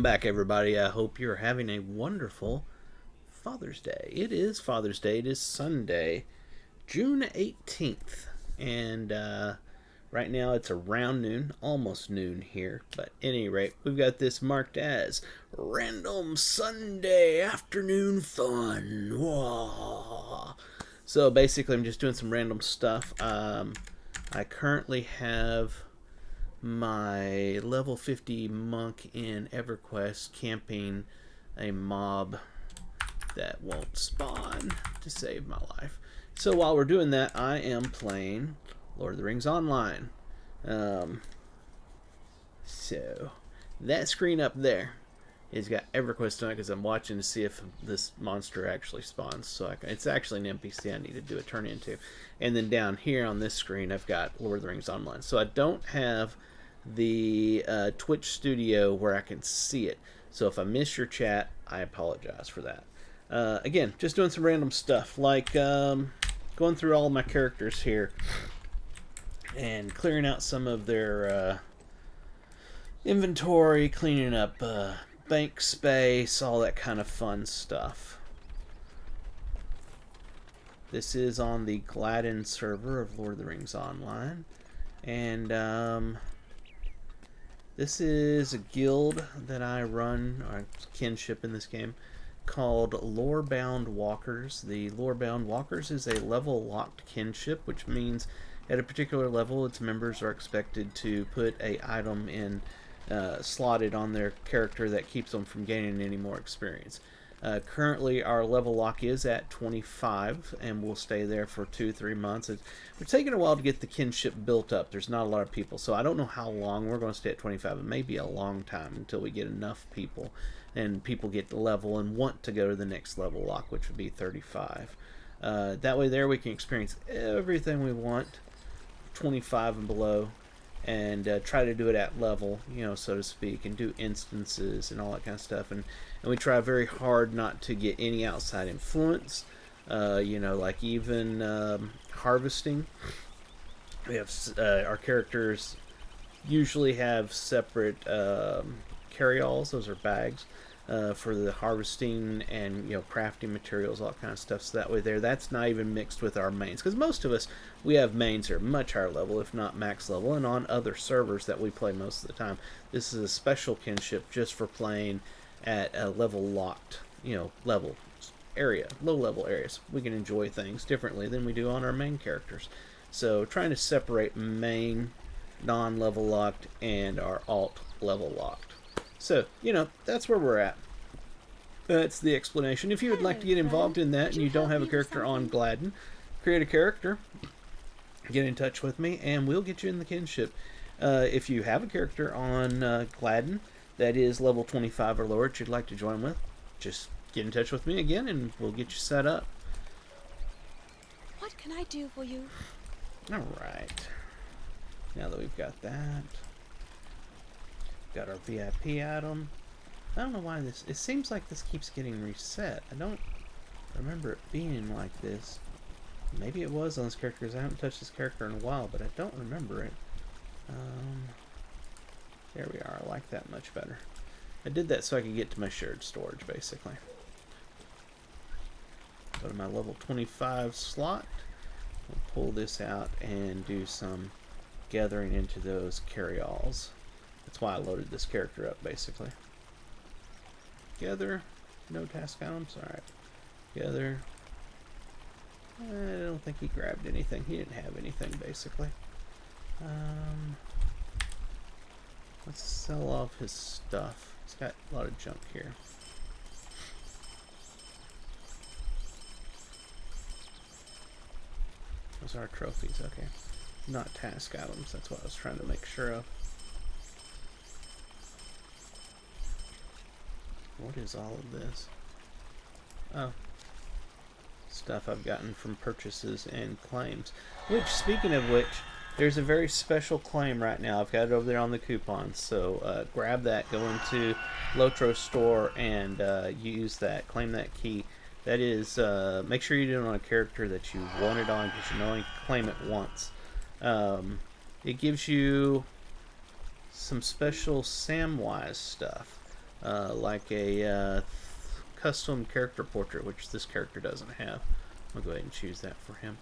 Back, everybody. I hope you're having a wonderful Father's Day. It is Father's Day. It is Sunday, June 18th. And right now it's around noon, almost noon here. But at any rate, we've got this marked as Random Sunday Afternoon Fun. Whoa. So basically, I'm just doing some random stuff. I currently have my level 50 monk in EverQuest camping a mob that won't spawn to save my life. So while we're doing that, I am playing Lord of the Rings Online. So that screen up there has got EverQuest on it because I'm watching to see if this monster actually spawns. So it's actually an NPC I need to do a turn into. And then down here on this screen, I've got Lord of the Rings Online. So I don't have the Twitch studio where I can see it. So if I miss your chat, I apologize for that. Again, just doing some random stuff, like going through all of my characters here and clearing out some of their inventory, cleaning up bank space, all that kind of fun stuff. This is on the Gladden server of Lord of the Rings Online. And this is a guild that I run, or kinship in this game, called Lorebound Walkers. The Lorebound Walkers is a level-locked kinship, which means at a particular level, its members are expected to put a item in slotted on their character that keeps them from gaining any more experience. Currently, our level lock is at 25, and we'll stay there for 2-3 months. It's taking a while to get the kinship built up. There's not a lot of people, so I don't know how long we're going to stay at 25. It may be a long time until we get enough people, and people get the level and want to go to the next level lock, which would be 35. That way there we can experience everything we want, 25 and below, and try to do it at level, so to speak, and do instances and all that kind of stuff. And we try very hard not to get any outside influence, like even harvesting. We have our characters usually have separate carry-alls. Those are bags for the harvesting and crafting materials, all that kind of stuff. So that way that's not even mixed with our mains, because most of us, we have mains that are much higher level, if not max level, and on other servers that we play most of the time. This is a special kinship just for playing at a level locked, level area, low level areas. We can enjoy things differently than we do on our main characters. So trying to separate main non-level locked and our alt level locked. So, that's where we're at. That's the explanation. If you would like to get involved in that and you don't have a character on Gladden, create a character, get in touch with me, and we'll get you in the kinship. If you have a character on Gladden that is level 25 or lower that you'd like to join with, just get in touch with me again and we'll get you set up. What can I do for you? Alright. Now that we've got that, got our VIP item. I don't know why it seems like this keeps getting reset. I don't remember it being like this. Maybe it was on this character, because I haven't touched this character in a while, but I don't remember it. There we are. I like that much better. I did that so I could get to my shared storage, basically. Go to my level 25 slot. We'll pull this out and do some gathering into those carry-alls. That's why I loaded this character up, basically. Gather. No task items. Alright. Gather. I don't think he grabbed anything. He didn't have anything, basically. Let's sell off his stuff. He's got a lot of junk here. Those are trophies, okay. Not task items, that's what I was trying to make sure of. What is all of this? Oh. Stuff I've gotten from purchases and claims. Which, speaking of which, there's a very special claim right now. I've got it over there on the coupons. So grab that, go into Lotro store, and use that. Claim that key. That is, make sure you do it on a character that you want it on, because you can only claim it once. It gives you some special Samwise stuff. like a custom character portrait, which this character doesn't have. I'll go ahead and choose that for him.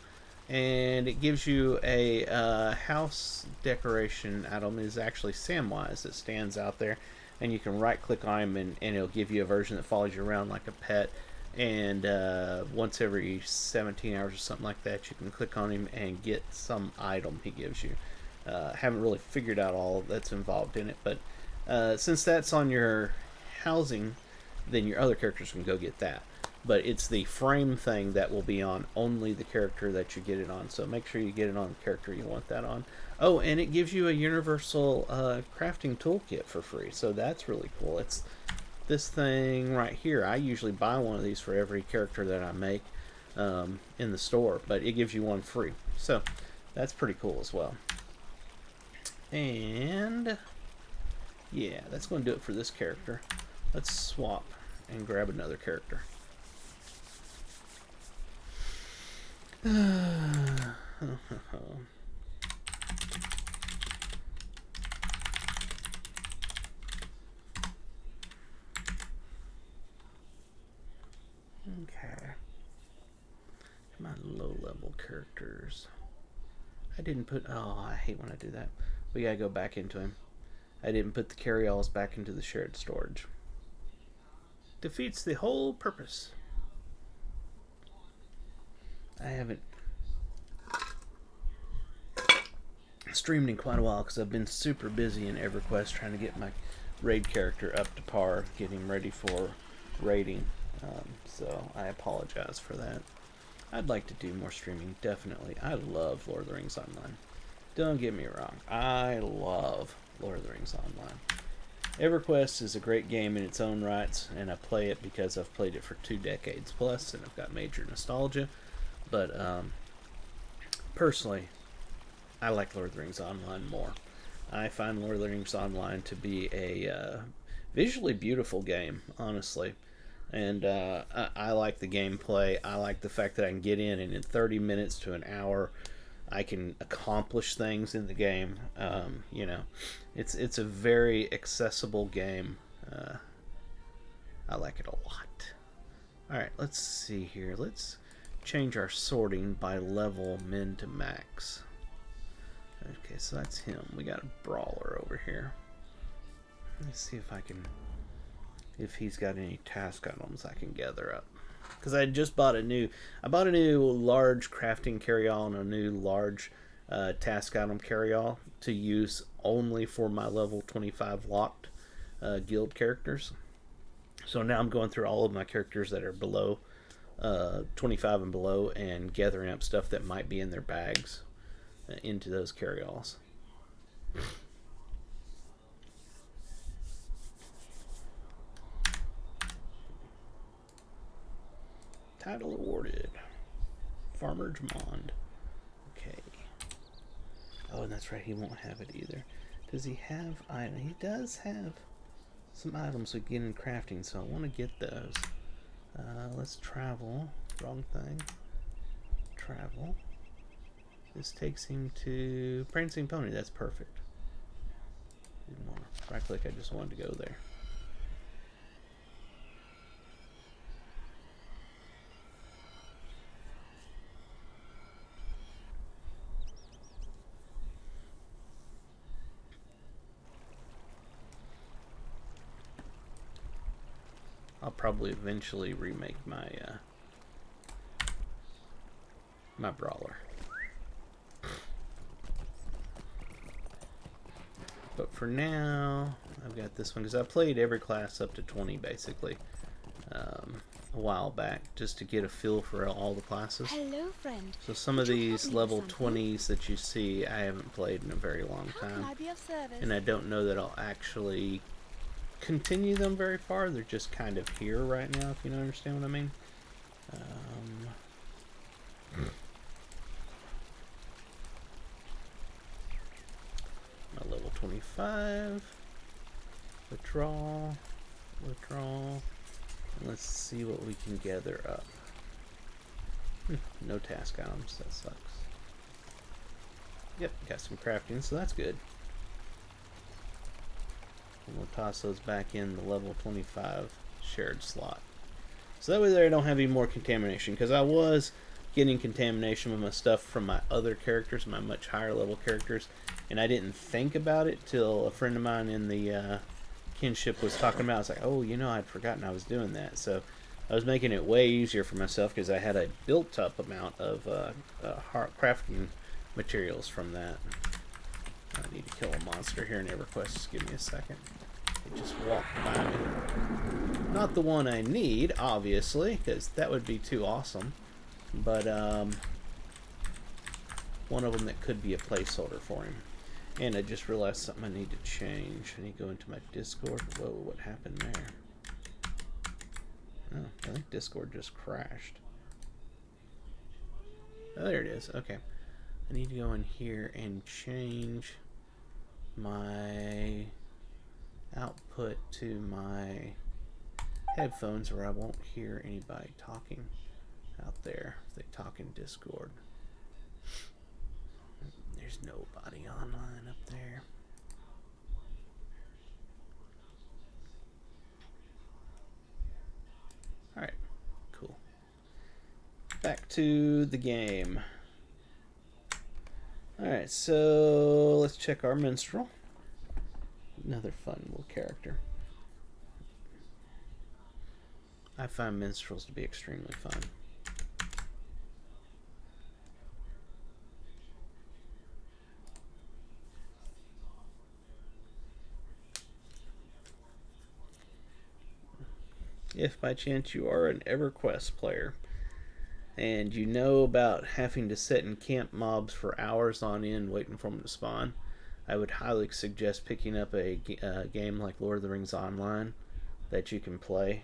And it gives you a house decoration item. It is actually Samwise that stands out there, and you can right click on him and it'll give you a version that follows you around like a pet. And once every 17 hours or something like that, you can click on him and get some item he gives you. Haven't really figured out all that's involved in it, but since that's on your housing, then your other characters can go get that. But it's the frame thing that will be on only the character that you get it on. So make sure you get it on the character you want that on. Oh, and it gives you a universal crafting toolkit for free. So that's really cool. It's this thing right here. I usually buy one of these for every character that I make in the store, but it gives you one free. So that's pretty cool as well. And yeah, that's going to do it for this character. Let's swap and grab another character. Okay. My low-level characters. I didn't put... Oh, I hate when I do that. We gotta go back into him. I didn't put the carry-alls back into the shared storage. Defeats the whole purpose. I haven't streamed in quite a while because I've been super busy in EverQuest trying to get my raid character up to par, getting ready for raiding. So I apologize for that. I'd like to do more streaming, definitely. I love Lord of the Rings Online. Don't get me wrong, I love Lord of the Rings Online. EverQuest is a great game in its own rights, and I play it because I've played it for 2 decades plus, and I've got major nostalgia. But personally, I like Lord of the Rings Online more. I find Lord of the Rings Online to be a visually beautiful game, honestly. And I like the gameplay. I like the fact that I can get in, and in 30 minutes to an hour, I can accomplish things in the game. You know, it's a very accessible game. I like it a lot. Alright, let's see here. Let's change our sorting by level min to max. Okay, so that's him. We got a brawler over here. Let's see if I can... if he's got any task items I can gather up. Because I just bought a new... I bought a new large crafting carry-all and a new large task item carry-all to use only for my level 25 locked guild characters. So now I'm going through all of my characters that are below 25 and below and gathering up stuff that might be in their bags into those carry-alls. Title awarded. Farmer Jamond. Okay. Oh, and that's right, he won't have it either. Does he have items? He does have some items we get in crafting, so I want to get those. Let's travel. Wrong thing. Travel. This takes him to Prancing Pony. That's perfect. Didn't want to right click, I just wanted to go there. I'll probably eventually remake my my brawler. But for now, I've got this one because I played every class up to 20 basically a while back just to get a feel for all the classes. Hello, friend. So some of these level 20s that you see, I haven't played in a very long time, and I don't know that I'll actually continue them very far. They're just kind of here right now, if you understand what I mean. My level 25. Withdrawal. Withdrawal. And let's see what we can gather up. No task items. That sucks. Yep, got some crafting, so that's good. And we'll toss those back in the level 25 shared slot. So that way there I don't have any more contamination, because I was getting contamination with my stuff from my other characters, my much higher level characters, and I didn't think about it till a friend of mine in the kinship was talking about it. I was like, oh, you know, I'd forgotten I was doing that. So I was making it way easier for myself because I had a built-up amount of crafting materials from that. I need to kill a monster here in EverQuest. Just give me a second. It just walked by me. Not the one I need, obviously, because that would be too awesome. But one of them that could be a placeholder for him. And I just realized something I need to change. I need to go into my Discord. Whoa, what happened there? Oh, I think Discord just crashed. Oh, there it is. Okay. I need to go in here and change my output to my headphones, or I won't hear anybody talking out there if they talk in Discord. There's nobody online up there. Alright, cool. Back to the game. Alright, so let's check our minstrel. Another fun little character. I find minstrels to be extremely fun. If by chance you are an EverQuest player and you know about having to sit and camp mobs for hours on end waiting for them to spawn, I would highly suggest picking up a game like Lord of the Rings Online that you can play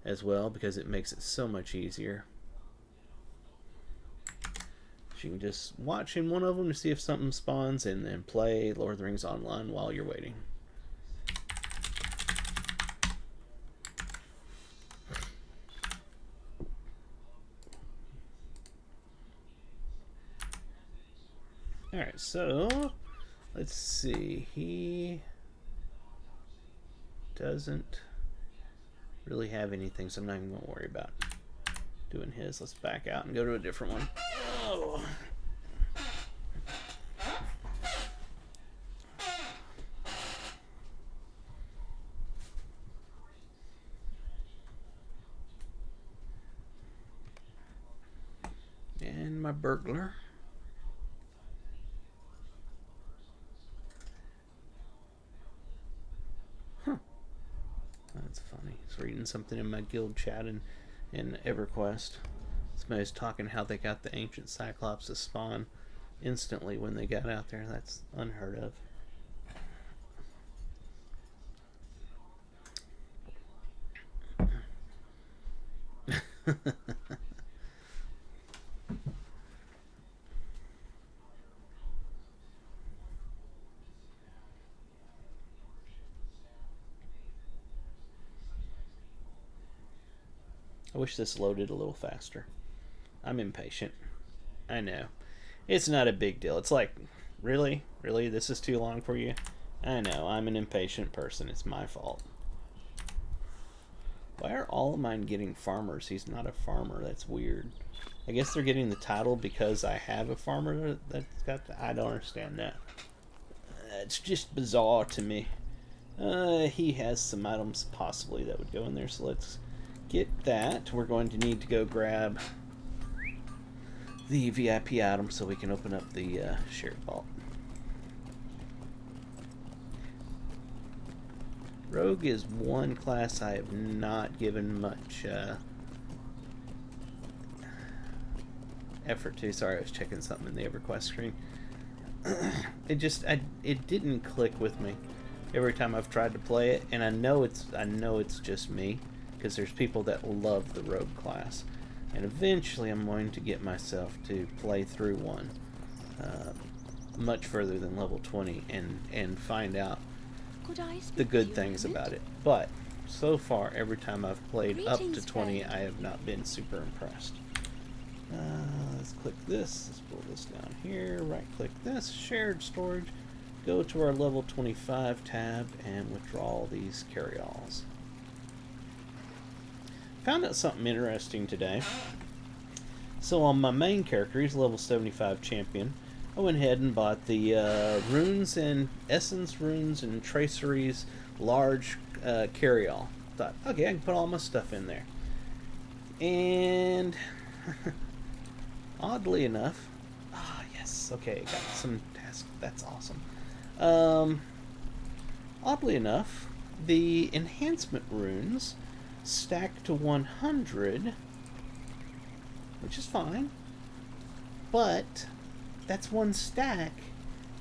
as well, because it makes it so much easier. So you can just watch in one of them to see if something spawns and then play Lord of the Rings Online while you're waiting. Alright, so let's see. He doesn't really have anything, so I'm not even going to worry about doing his. Let's back out and go to a different one. Oh. And my burglar. That's funny. I was reading something in my guild chat in EverQuest. Somebody's talking how they got the ancient Cyclops to spawn instantly when they got out there. That's unheard of. I wish this loaded a little faster. I'm impatient. I know. It's not a big deal. It's like, really? Really? This is too long for you? I know. I'm an impatient person. It's my fault. Why are all of mine getting farmers? He's not a farmer. That's weird. I guess they're getting the title because I have a farmer that's got the... I don't understand that. It's just bizarre to me. He has some items possibly that would go in there, so let's get that. We're going to need to go grab the VIP item so we can open up the shared vault. Rogue is one class I have not given much effort to. Sorry, I was checking something in the EverQuest screen. It didn't click with me every time I've tried to play it, and I know it's just me, because there's people that love the Rogue class, and eventually I'm going to get myself to play through one much further than level 20 and find out the good things about it. But so far, every time I've played up to 20, I have not been super impressed. Let's click this. Let's pull this down here. Right click this. Shared storage. go to our level 25 tab and withdraw these carryalls. Found out something interesting today. So on my main character, he's a level 75 champion. I went ahead and bought the runes and essence runes and traceries large carryall. Thought, okay, I can put all my stuff in there. And oddly enough, yes, okay, got some tasks. That's awesome. Oddly enough, the enhancement runes stack to 100, which is fine, but that's one stack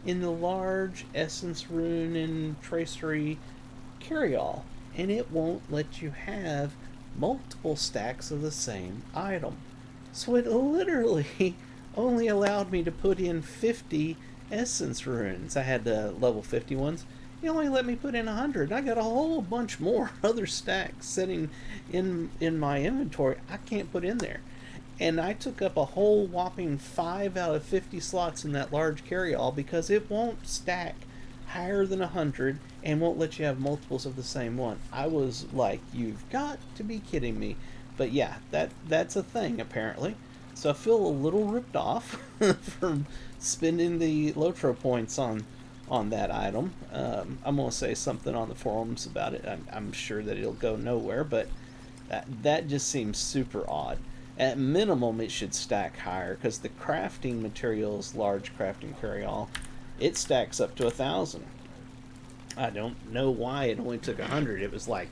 in the large essence rune and tracery carryall, and it won't let you have multiple stacks of the same item. So it literally only allowed me to put in 50 essence runes. I had the level 50 ones. It only let me put in 100. I got a whole bunch more other stacks sitting in my inventory I can't put in there. And I took up a whole whopping 5 out of 50 slots in that large carryall because it won't stack higher than 100 and won't let you have multiples of the same one. I was like, you've got to be kidding me. But yeah, that's a thing apparently. So I feel a little ripped off from spending the Lotro points on that item. I'm going to say something on the forums about it. I'm sure that it'll go nowhere, but that just seems super odd. At minimum, it should stack higher because the crafting materials, large crafting carryall, it stacks up to 1,000. I don't know why it only took 100. It was like,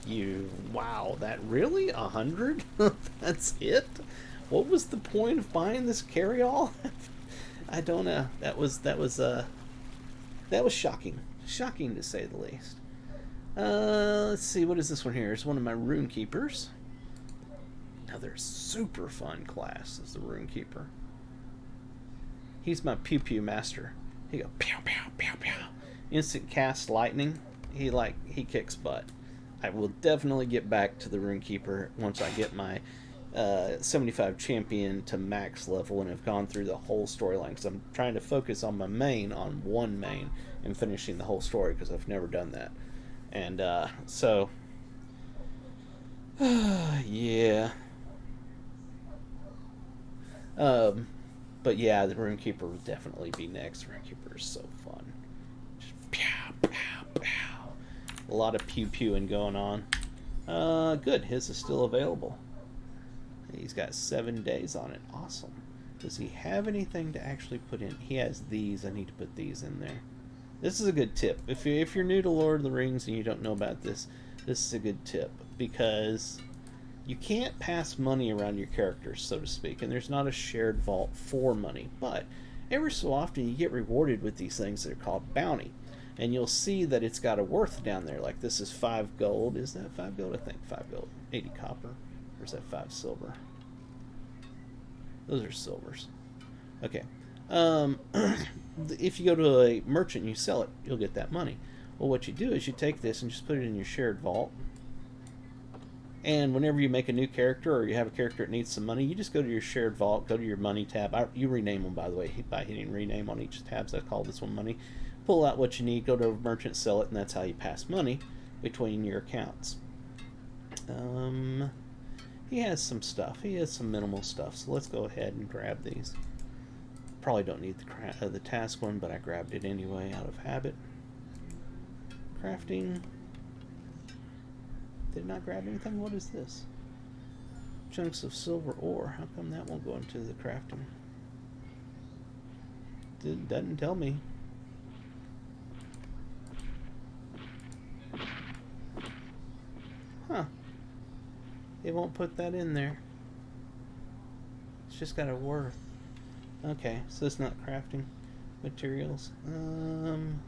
wow, that really 100? That's it? What was the point of buying this carryall? I don't know. That was shocking. Shocking to say the least. Let's see, what is this one here? It's one of my rune keepers. Another super fun class is the rune keeper. He's my pew pew master. He go pew pew pew pew. Instant cast lightning. He kicks butt. I will definitely get back to the rune keeper once I get my 75 champion to max level and have gone through the whole storyline, because I'm trying to focus on my main, on one main, and finishing the whole story because I've never done that. And yeah. But yeah, the Runekeeper will definitely be next. The Runekeeper is so fun. Just pow, pow, pow. A lot of pew-pewing going on. Good. His is still available. He's got 7 days on it. Awesome. Does he have anything to actually put in? He has these. I need to put these in there. This is a good tip. If you're new to Lord of the Rings and you don't know about this, this is a good tip. Because you can't pass money around your characters, so to speak, and there's not a shared vault for money. But every so often you get rewarded with these things that are called bounty. And you'll see that it's got a worth down there. Like this is 5 gold. Is that 5 gold? I think 5 gold. 80 copper. Or is that 5 silver? Those are silvers. Okay. If you go to a merchant and you sell it, you'll get that money. Well, what you do is you take this and just put it in your shared vault. And whenever you make a new character or you have a character that needs some money, you just go to your shared vault, go to your money tab. You rename them, by the way, by hitting rename on each tab. So I call this one money. Pull out what you need, go to a merchant, sell it, and that's how you pass money between your accounts. He has some stuff. He has some minimal stuff. So let's go ahead and grab these. Probably don't need the task one, but I grabbed it anyway out of habit. Crafting. Did not grab anything? What is this? Chunks of silver ore. How come that won't go into the crafting? Doesn't tell me. Huh. It won't put that in there. It's just got a worth. Okay, so it's not crafting materials. And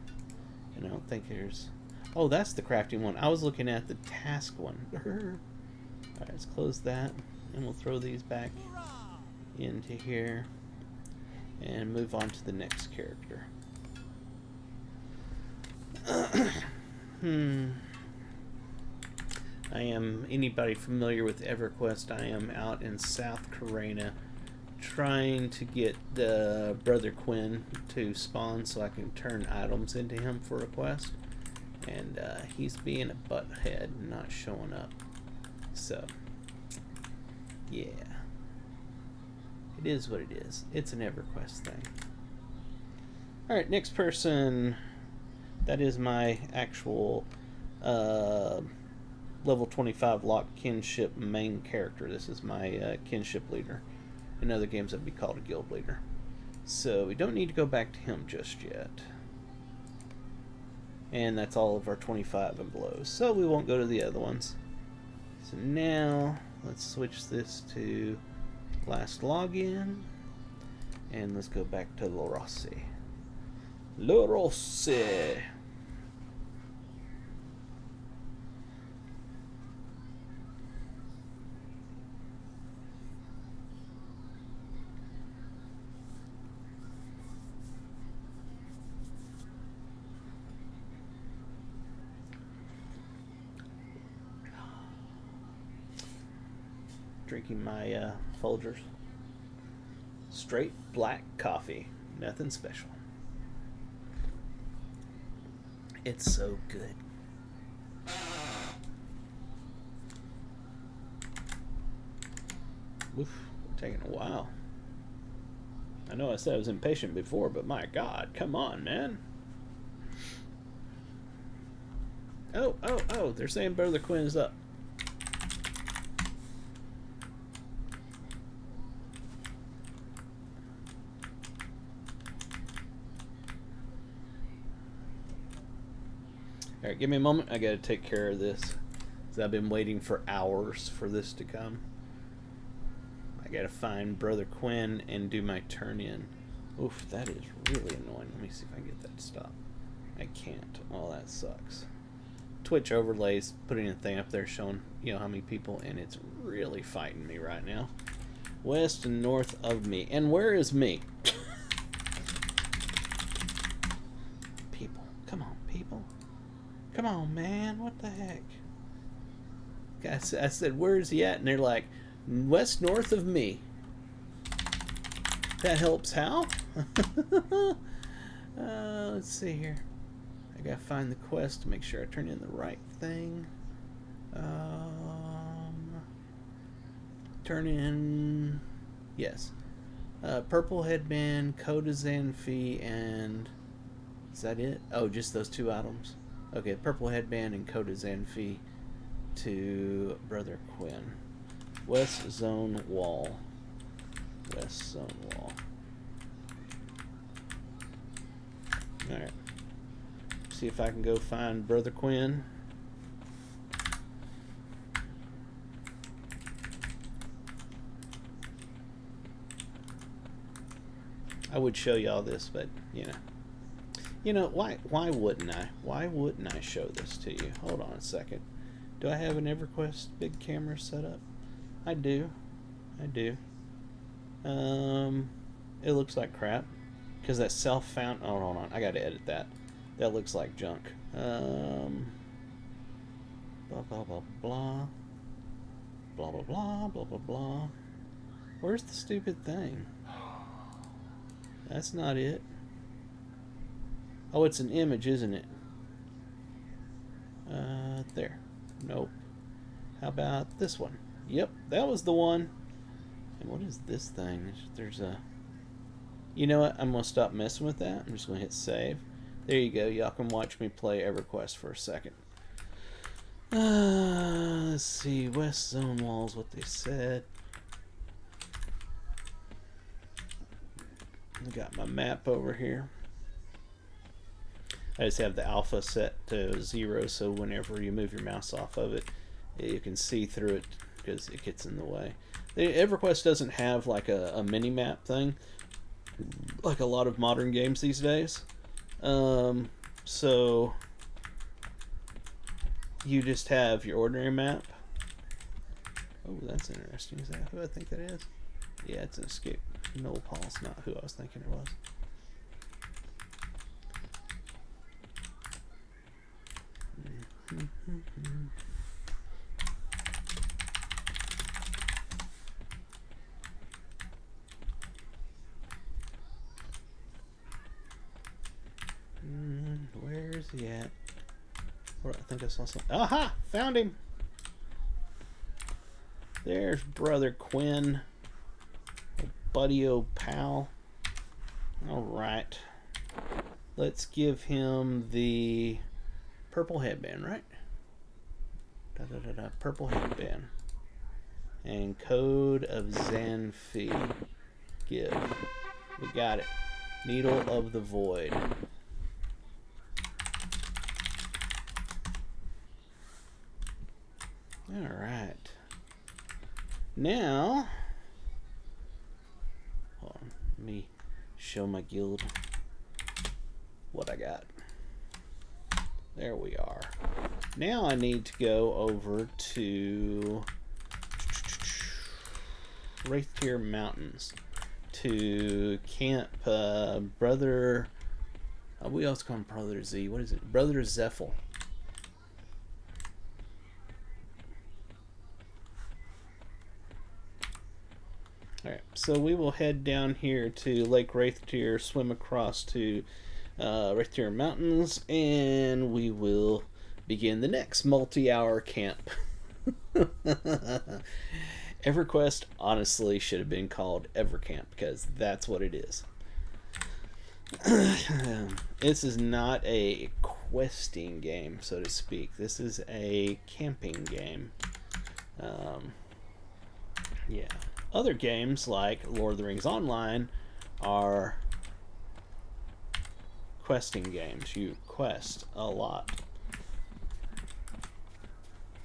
I don't think there's... Oh, that's the crafting one. I was looking at the task one. Alright, let's close that. And we'll throw these back into here. And move on to the next character. I am, anybody familiar with EverQuest, I am out in South Carolina trying to get the Brother Quinn to spawn so I can turn items into him for a quest. And he's being a butthead and not showing up. So, yeah. It is what it is. It's an EverQuest thing. Alright, next person. That is my actual level 25 locked kinship main character. This is my kinship leader. In other games, that'd be called a guild leader. So we don't need to go back to him just yet. And that's all of our 25 and below. So we won't go to the other ones. So now, let's switch this to last login. And let's go back to Le Rossi. Le Rossi. Drinking my Folgers. Straight black coffee. Nothing special. It's so good. Oof, taking a while. I know I said I was impatient before, but my God, come on, man. Oh, they're saying Brother Quinn is up. Alright, give me a moment. I gotta take care of this. Because I've been waiting for hours for this to come. I gotta find Brother Quinn and do my turn in. Oof, that is really annoying. Let me see if I can get that to stop. I can't. Oh, that sucks. Twitch overlays putting a thing up there showing, you know, how many people, and it's really fighting me right now. West and north of me. And where is me? People. Come on, people. Come on, man. What the heck? I said, where's he at? And they're like, west north of me. That helps how? Let's see here. I gotta find the quest to make sure I turn in the right thing. Turn in... Yes. Purple headband, Coda Zanfi, and... Is that it? Oh, just those two items. Okay, purple headband and Coda Zanfi to Brother Quinn. West zone wall. West zone wall. Alright. See if I can go find Brother Quinn. I would show y'all this, but you know, why wouldn't I? Why wouldn't I show this to you? Hold on a second. Do I have an EverQuest big camera set up? I do. It looks like crap because that self-found. Oh, hold on. I got to edit that. That looks like junk. Blah blah blah blah. Blah blah blah blah blah blah. Where's the stupid thing? That's not it. Oh, it's an image, isn't it? There. Nope. How about this one? Yep, that was the one. And what is this thing? There's a... You know what? I'm going to stop messing with that. I'm just going to hit save. There you go. Y'all can watch me play EverQuest for a second. Let's see. West Zone Walls, what they said. I got my map over here. I just have the alpha set to 0, so whenever you move your mouse off of it, you can see through it because it gets in the way. EverQuest doesn't have like a mini-map thing, like a lot of modern games these days. So you just have your ordinary map. Oh, that's interesting. Is that who I think that is? Yeah, it's an escape. Noel Paul's not who I was thinking it was. he at? I think I saw something. Aha! Found him! There's Brother Quinn. Buddy-o pal. Alright. Let's give him the purple headband, right? Purple headband. And Code of Zanfi. Give. We got it. Needle of the Void. Alright. Now, hold on, let me show my guild what I got. There we are. Now I need to go over to Wraithtier Mountains to camp Brother. We also call him Brother Z. What is it? Brother Zephyl. Alright, so we will head down here to Lake Wraithtier, swim across to Wraithtier Mountains, and we will begin the next multi-hour camp. EverQuest honestly should have been called EverCamp, because that's what it is. This is not a questing game, so to speak. This is a camping game. Yeah. Other games like Lord of the Rings Online are questing games. You quest a lot.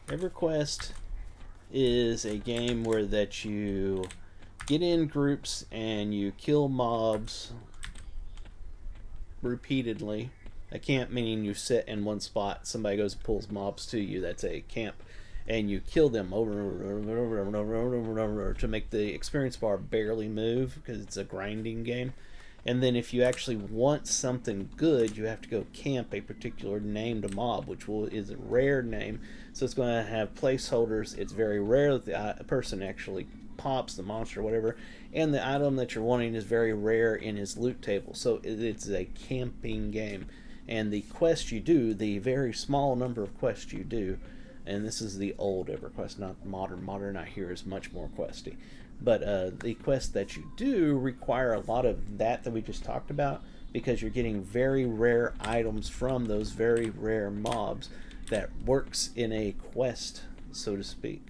EverQuest is a game where that you get in groups and you kill mobs repeatedly. A camp meaning you sit in one spot, somebody goes and pulls mobs to you. That's a camp. And you kill them over and over to make the experience bar barely move, because it's a grinding game. And then if you actually want something good, you have to go camp a particular named mob, which is a rare name. So it's going to have placeholders. It's very rare that the person actually pops, the monster or whatever. And the item that you're wanting is very rare in his loot table. So it's a camping game. And the quests you do, the very small number of quests you do, and this is the old EverQuest, not modern. Modern I hear is much more questy. But the quests that you do require a lot of that we just talked about, because you're getting very rare items from those very rare mobs that works in a quest, so to speak.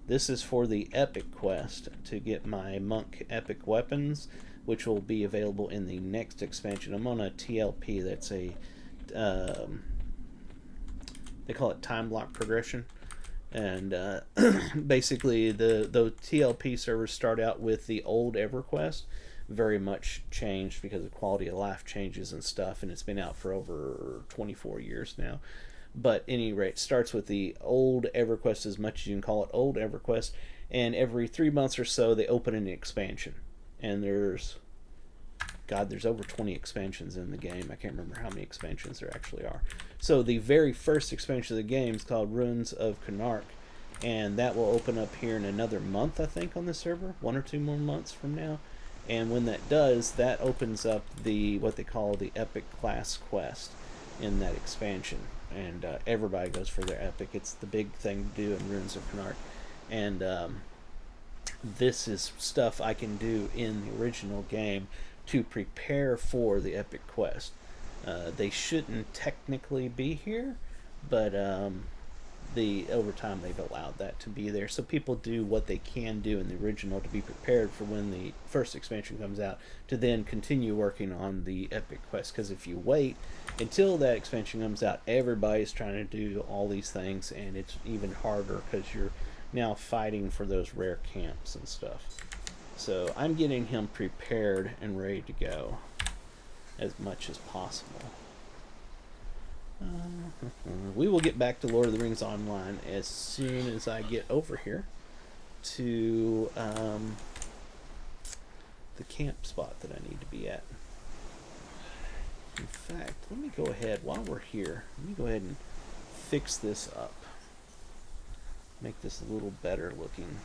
This is for the epic quest to get my monk epic weapons, which will be available in the next expansion. I'm on a TLP. That's a they call it time block progression, and basically the TLP servers start out with the old EverQuest, very much changed because of quality of life changes and stuff, and it's been out for over 24 years now. But at any rate, starts with the old EverQuest, as much as you can call it old EverQuest, and every 3 months or so they open an expansion, and there's over 20 expansions in the game. I can't remember how many expansions there actually are. So the very first expansion of the game is called Ruins of Connacht, and that will open up here in another month, I think, on the server, 1 or 2 more months from now. And when that does, that opens up the what they call the epic class quest in that expansion, and everybody goes for their epic. It's the big thing to do in Ruins of Connacht, and this is stuff I can do in the original game to prepare for the epic quest. They shouldn't technically be here, but over time they've allowed that to be there, so people do what they can do in the original to be prepared for when the first expansion comes out, to then continue working on the epic quest. Because if you wait until that expansion comes out, everybody's trying to do all these things, and it's even harder because you're now fighting for those rare camps and stuff. So I'm getting him prepared and ready to go as much as possible. We will get back to Lord of the Rings Online as soon as I get over here to the camp spot that I need to be at. In fact, let me go ahead, while we're here, let me go ahead and fix this up. Make this a little better looking.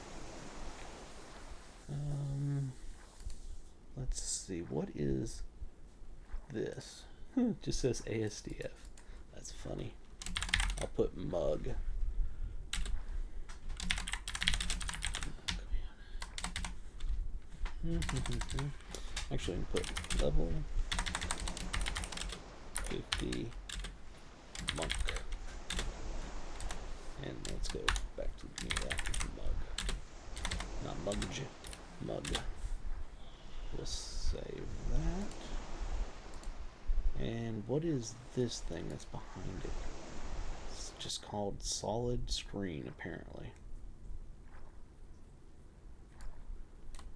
Let's see, what is this? It just says ASDF. That's funny. I'll put mug. Actually, I can put level 50 monk. And let's go back to that mug. Not mugge, mug. We'll save that. And what is this thing that's behind it? It's just called solid screen, apparently.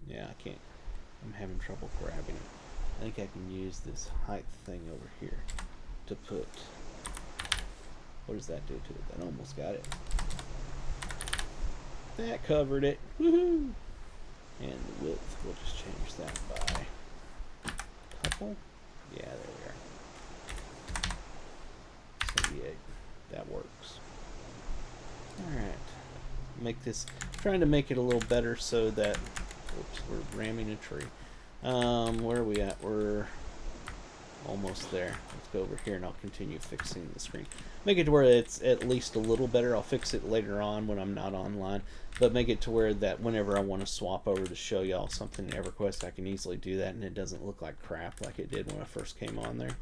Yeah, I can't. I'm having trouble grabbing it. I think I can use this height thing over here to put. What does that do to it? That almost got it. That covered it. Woohoo! And the width, we'll just change that by couple. Yeah, there we are. 78. That works. Alright. Make this, trying to make it a little better so that, oops, we're ramming a tree. Where are we at? We're almost there. Let's go over here and I'll continue fixing the screen. Make it to where it's at least a little better. I'll fix it later on when I'm not online. But make it to where that whenever I want to swap over to show y'all something in EverQuest, I can easily do that and it doesn't look like crap like it did when I first came on there.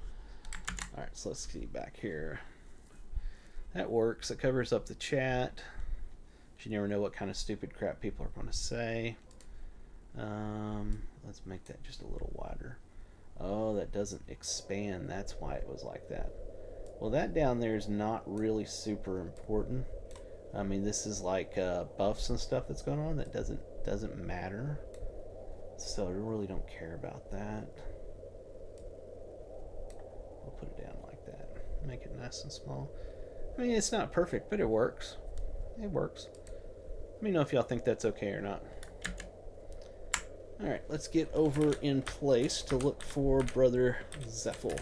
Alright, so let's see back here. That works. It covers up the chat. You never know what kind of stupid crap people are going to say. Let's make that just a little wider. Oh, that doesn't expand. That's why it was like that. Well, that down there is not really super important. I mean, this is like buffs and stuff that's going on. That doesn't matter. So I really don't care about that. We'll put it down like that. Make it nice and small. I mean, it's not perfect, but it works. It works. Let me know if y'all think that's okay or not. Alright, let's get over in place to look for Brother Zephyl.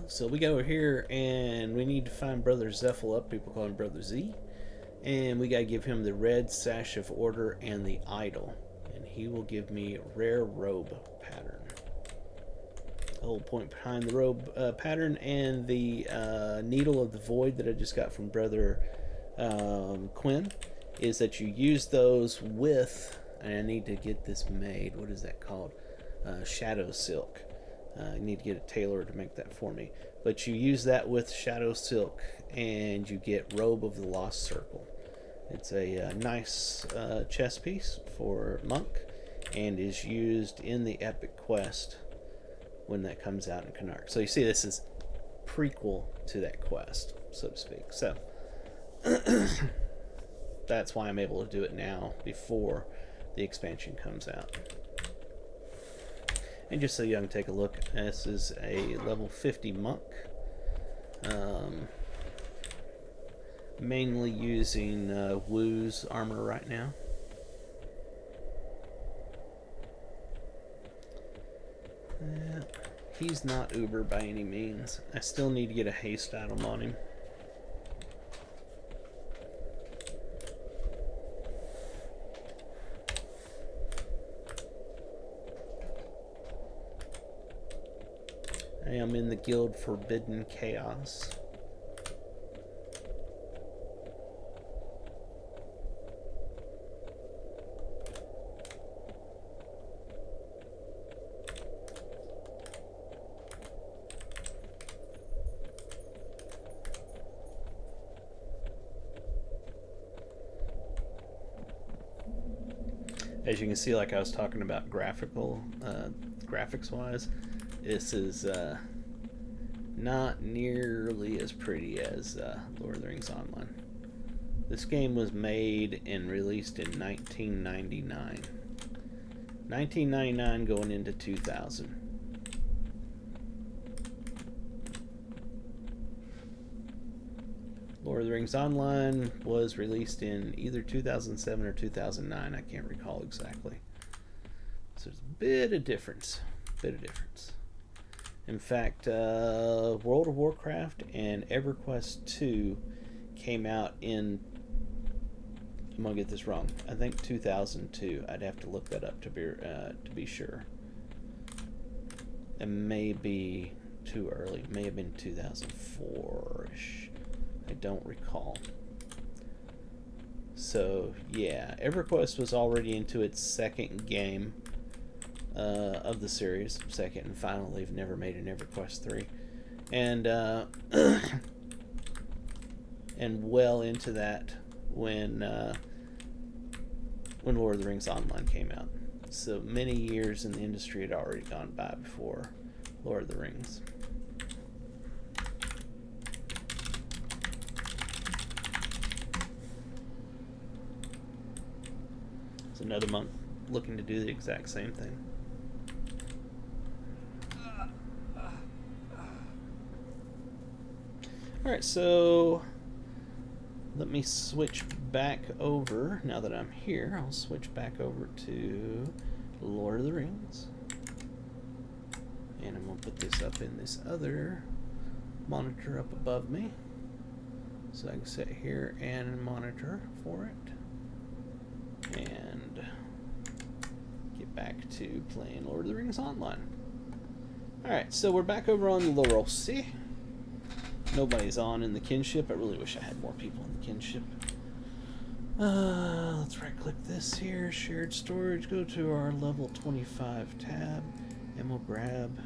So we go over here and we need to find Brother Zephyl up. People call him Brother Z. And we got to give him the red sash of order and the idol. And he will give me rare robe pattern. The whole point behind the robe pattern and the needle of the void that I just got from Brother Quinn is that you use those with, and I need to get this made. What is that called? Shadow silk. I need to get a tailor to make that for me. But you use that with shadow silk and you get Robe of the Lost Circle. It's a nice chess piece for Monk and is used in the Epic Quest when that comes out in Canark. So you see this is prequel to that quest, so to speak. So that's why I'm able to do it now before the expansion comes out. And just so you can take a look, this is a level 50 monk. Mainly using Wu's armor right now. He's not uber by any means. I still need to get a haste item on him. I am in the guild Forbidden Chaos. As you can see, like I was talking about graphics wise, this is not nearly as pretty as Lord of the Rings Online. This game was made and released in 1999. 1999 going into 2000. Lord of the Rings Online was released in either 2007 or 2009. I can't recall exactly. So there's a bit of difference. In fact, World of Warcraft and EverQuest 2 came out in, I'm gonna get this wrong, I think 2002. I'd have to look that up to be sure. It may be too early. May have been 2004-ish. I don't recall. So yeah, EverQuest was already into its second game of the series, second and final. They've never made an EverQuest 3, and and well into that when Lord of the Rings Online came out. So many years in the industry had already gone by before Lord of the Rings. It's another monk looking to do the exact same thing. Alright, so let me switch back over. Now that I'm here, I'll switch back over to Lord of the Rings. And I'm going to put this up in this other monitor up above me, so I can sit here and monitor for it. And get back to playing Lord of the Rings Online. Alright, so we're back over on Lorosi. Nobody's on in the kinship. I really wish I had more people in the kinship. Let's right click this here, shared storage, go to our level 25 tab, and we'll grab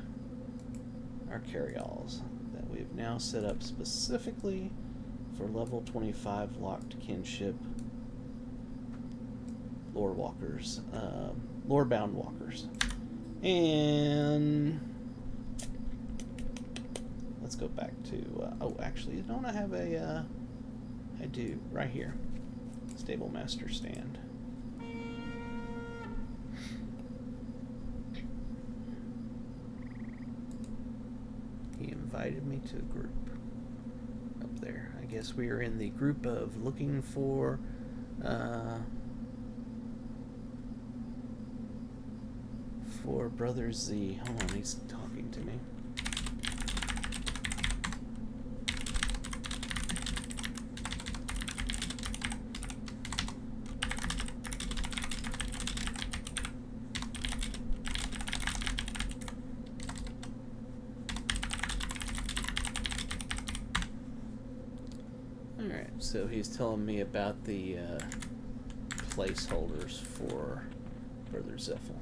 our carry-alls that we've now set up specifically for level 25 locked kinship lore walkers, lore-bound walkers. And let's go back to, oh, actually, don't I have a, I do, right here, Stable Master Stand. He invited me to a group up there. I guess we are in the group of looking for, Brother Z. Hold on, he's talking to me. Alright, so he's telling me about the placeholders for Brother Zephyl.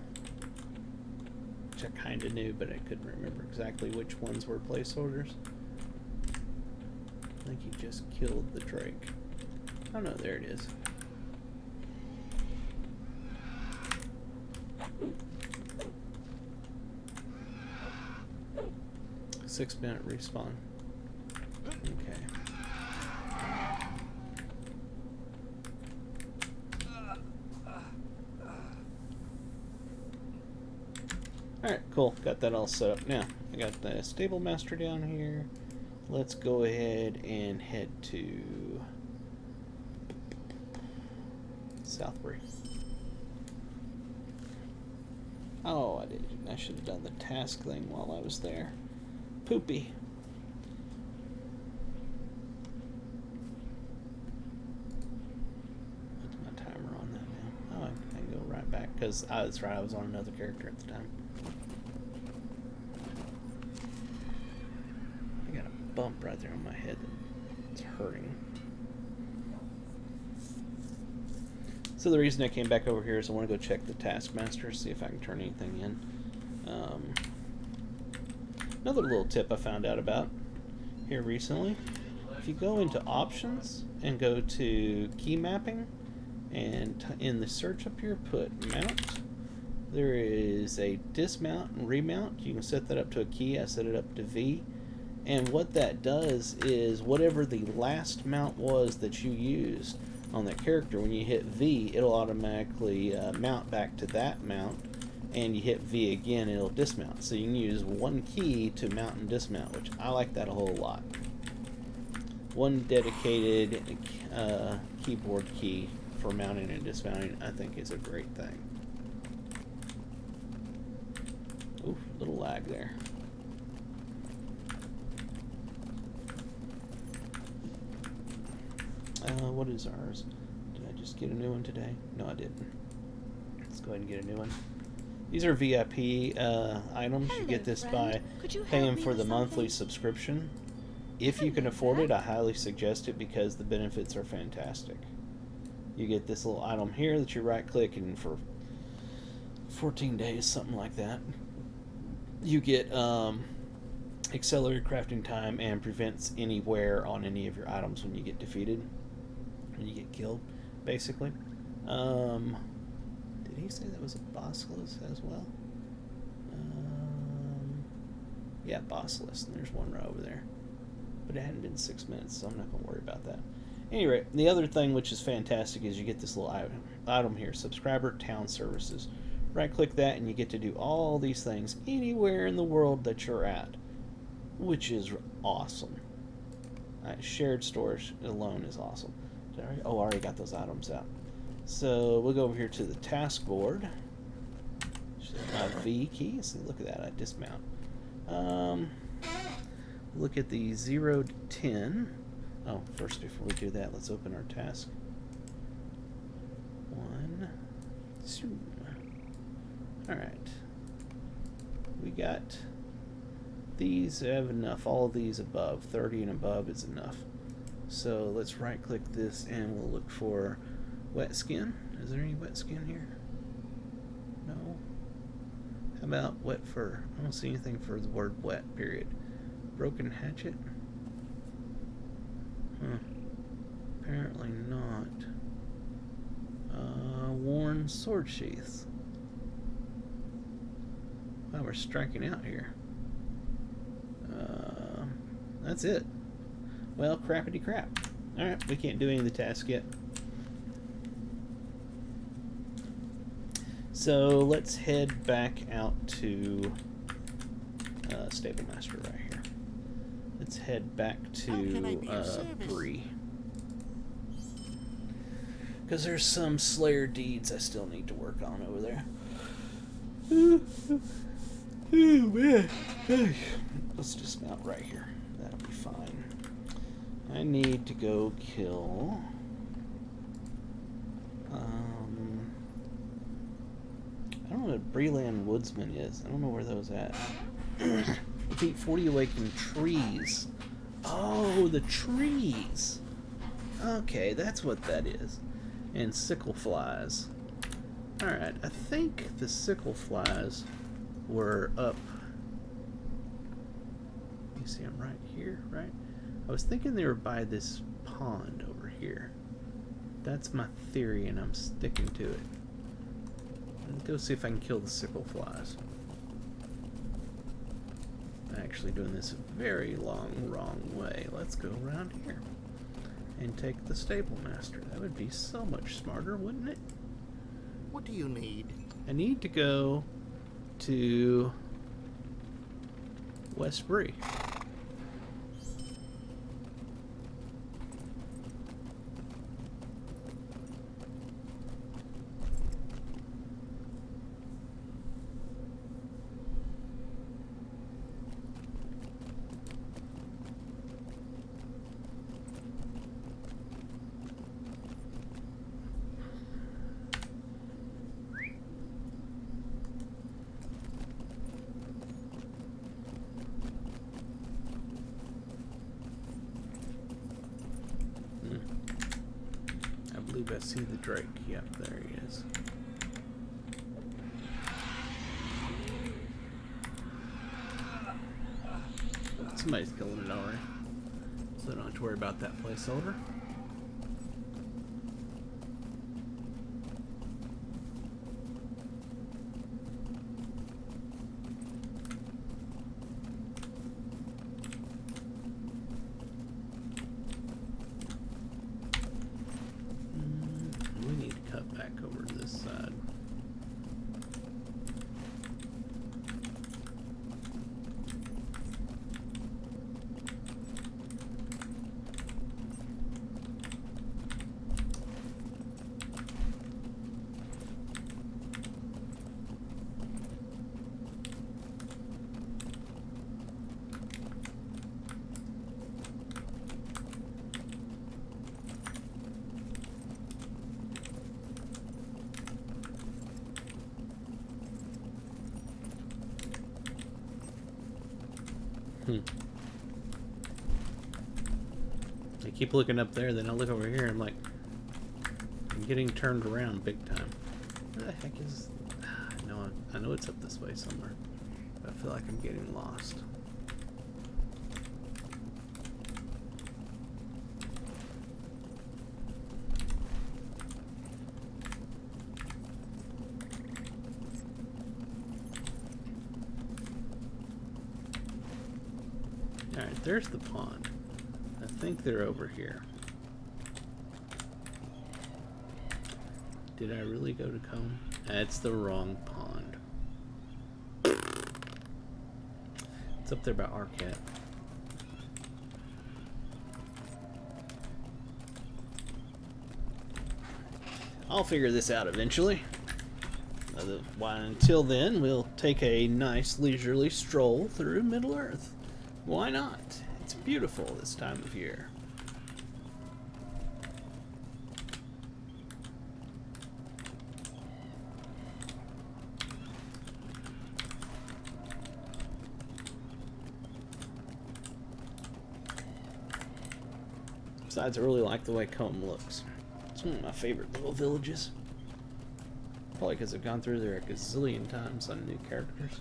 I kind of knew, but I couldn't remember exactly which ones were placeholders. I think he just killed the Drake. Oh no, there it is. Six-minute respawn. Okay. Alright, cool. Got that all set up. Now, I got the Stable Master down here. Let's go ahead and head to Southbury. Oh, I should have done the task thing while I was there. Poopy. What's my timer on that now? Oh, I can go right back, because that's right, I was on another character at the time. Bump right there on my head. It's hurting. So the reason I came back over here is I want to go check the Taskmaster, see if I can turn anything in. Another little tip I found out about here recently. If you go into options and go to key mapping, and in the search up here put mount, there is a dismount and remount. You can set that up to a key. I set it up to V. And what that does is whatever the last mount was that you used on that character, when you hit V, it'll automatically mount back to that mount, and you hit V again, it'll dismount. So you can use one key to mount and dismount, which I like that a whole lot. One dedicated keyboard key for mounting and dismounting, I think, is a great thing. Oof, little lag there. What is ours? Did I just get a new one today? No, I didn't. Let's go ahead and get a new one. These are VIP items. You get this by paying for the monthly subscription. If you can afford it, I highly suggest it because the benefits are fantastic. You get this little item here that you right-click, and for 14 days, something like that, you get accelerated crafting time and prevents any wear on any of your items when you get defeated, when you get killed, basically. Did he say that was a bossless as well? Yeah, bossless. And there's one right over there. But it hadn't been 6 minutes, so I'm not going to worry about that. Anyway, the other thing which is fantastic is you get this little item here, Subscriber Town Services. Right-click that, and you get to do all these things anywhere in the world that you're at, which is awesome. Shared storage alone is awesome. Oh, I already got those items out. So we'll go over here to the task board. My V key. See, look at that. I dismount. Look at the 0 to 10. Oh, first, before we do that, let's open our task. 1, 2. Alright. We got these have enough. All of these above. 30 and above is enough. So let's right click this and we'll look for wet skin. Is there any wet skin here? No. How about wet fur? I don't see anything for the word wet, period. Broken hatchet? Huh. Apparently not. Worn sword sheaths. Wow, we're striking out here. That's it. Well, crappity crap. Alright, we can't do any of the tasks yet. So let's head back out to Stable Master right here. Let's head back to Bree. Because there's some Slayer deeds I still need to work on over there. Oh man. Let's dismount right here. That'll be fine. I need to go kill... I don't know what Breeland Woodsman is. I don't know where those at. Defeat 40 awakened trees. Oh, the trees. Okay, that's what that is. And sickle flies. Alright, I think the sickle flies were up. You see them right here, right? I was thinking they were by this pond over here. That's my theory, and I'm sticking to it. Let's go see if I can kill the sickle flies. I'm actually doing this a very wrong way. Let's go around here and take the Stable Master. That would be so much smarter, wouldn't it? What do you need? I need to go to West Bree. I believe I see the Drake. Yep, there he is. Somebody's killing it already, so I don't have to worry about that placeholder. We need to cut back over to this side. I keep looking up there, then I look over here, and I'm like, I'm getting turned around big time. Where the heck is... I know it's up this way somewhere. But I feel like I'm getting lost. Alright, there's the pond. I think they're over here. Did I really go to comb? That's the wrong pond. It's up there by Arcat. I'll figure this out eventually. Until then, we'll take a nice leisurely stroll through Middle Earth. Why not? It's beautiful this time of year. Besides, I really like the way Combe looks. It's one of my favorite little villages. Probably because I've gone through there a gazillion times on new characters.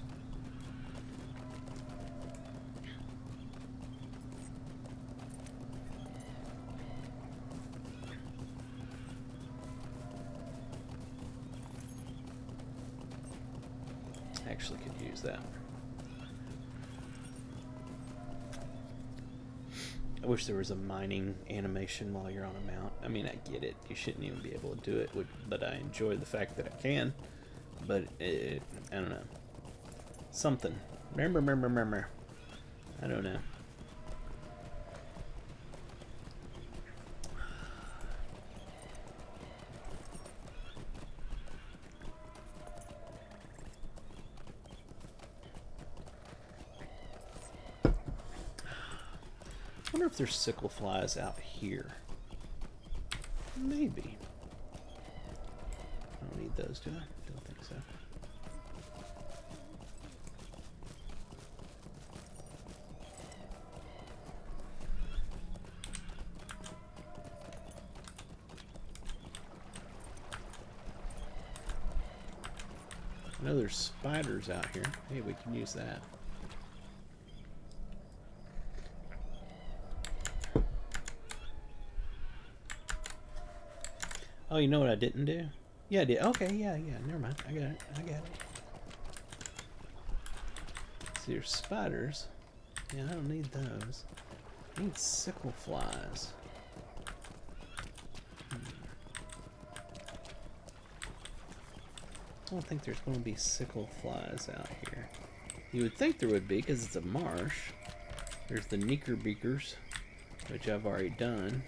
Actually could use that. I wish there was a mining animation while you're on a mount. I mean, I get it. You shouldn't even be able to do it, but I enjoy the fact that I can. But I don't know. Something. Remember. I don't know. I wonder if there's sickle flies out here. Maybe. I don't need those, do I? Don't think so. I know there's spiders out here. Hey, we can use that. Oh, you know what I didn't do? Yeah, I did. Okay, yeah, never mind. I got it. See, there's spiders. Yeah, I don't need those. I need sickle flies. I don't think there's going to be sickle flies out here. You would think there would be because it's a marsh. There's the Knickerbeakers, which I've already done.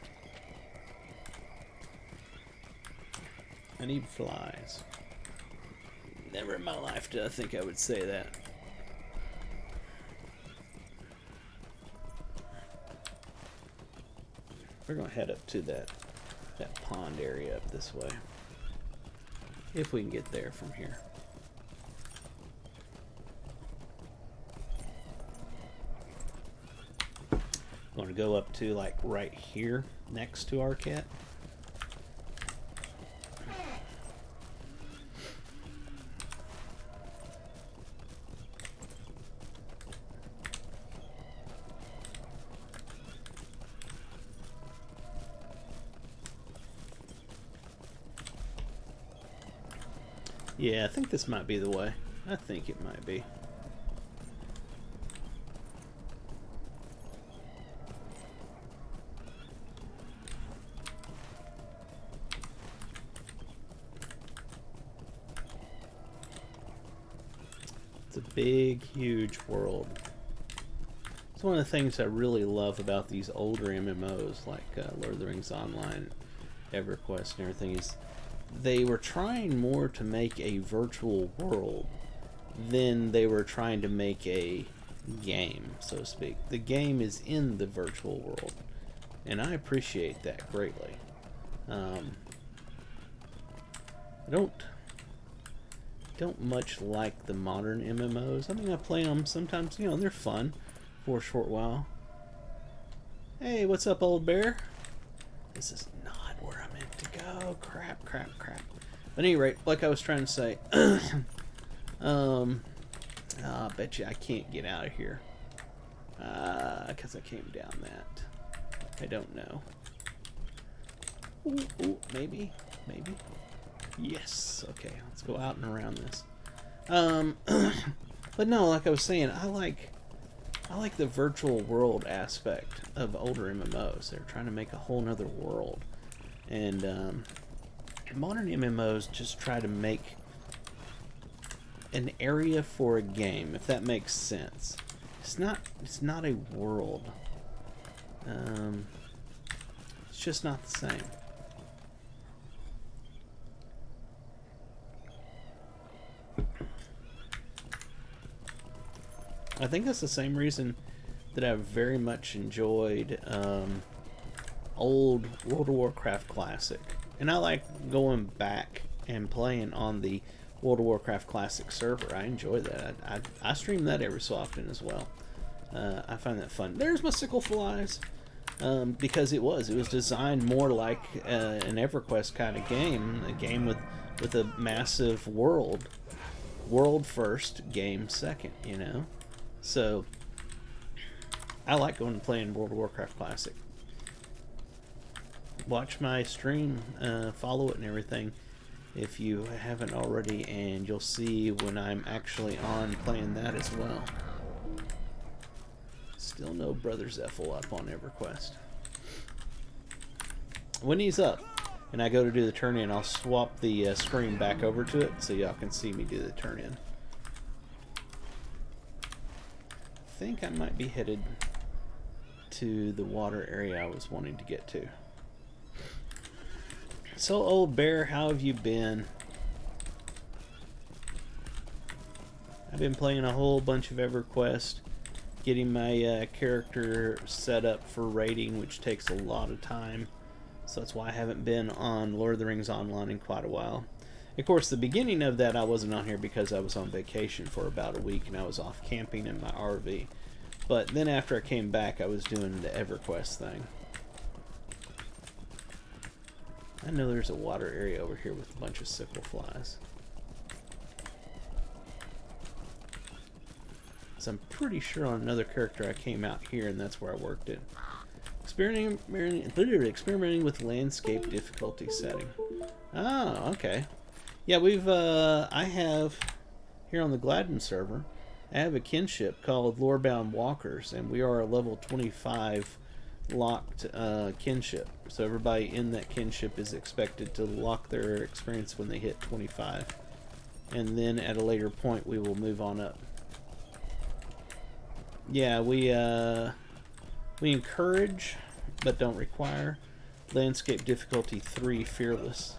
I need flies. Never in my life did I think I would say that. We're going to head up to that pond area up this way. If we can get there from here. I'm going to go up to like right here next to Arcat. Yeah, I think this might be the way. I think it might be. It's a big, huge world. It's one of the things I really love about these older MMOs like Lord of the Rings Online, EverQuest, and everything is they were trying more to make a virtual world than they were trying to make a game, so to speak. The game is in the virtual world, and I appreciate that greatly. I don't much like the modern MMOs. I mean, I play them sometimes, you know, they're fun. for a short while. Hey, what's up, old bear? This is not where I meant to go. Crap. But at any rate, like I was trying to say, I bet you I can't get out of here. Because I came down that. I don't know. Ooh, maybe. Yes. Okay, let's go out and around this. But no, like I was saying, I like the virtual world aspect of older MMOs. They're trying to make a whole nother world. And modern MMOs just try to make an area for a game, if that makes sense. It's not a world. It's just not the same. I think that's the same reason that I've very much enjoyed old World of Warcraft Classic. And I like going back and playing on the World of Warcraft Classic server. I enjoy that. I stream that every so often as well. I find that fun. There's my sickle flies. Because it was designed more like an EverQuest kind of game. A game with a massive world. World first, game second, you know? So, I like going and playing World of Warcraft Classic. Watch my stream, follow it and everything if you haven't already, and you'll see when I'm actually on playing that as well. Still no Brother Zeffel up on EverQuest. When he's up and I go to do the turn-in, I'll swap the screen back over to it so y'all can see me do the turn-in. I think I might be headed to the water area I was wanting to get to. So, old bear, how have you been? I've been playing a whole bunch of EverQuest, getting my character set up for raiding, which takes a lot of time. So that's why I haven't been on Lord of the Rings Online in quite a while. Of course, the beginning of that I wasn't on here because I was on vacation for about a week and I was off camping in my RV. But then after I came back, I was doing the EverQuest thing. I know there's a water area over here with a bunch of sickle flies. So I'm pretty sure on another character I came out here and that's where I worked it. Experimenting with landscape difficulty setting. Oh, okay. Yeah, I have, here on the Gladden server, I have a kinship called Lorebound Walkers, and we are a level 25 locked kinship. So everybody in that kinship is expected to lock their experience when they hit 25. And then at a later point, we will move on up. Yeah, we encourage, but don't require, landscape difficulty 3 fearless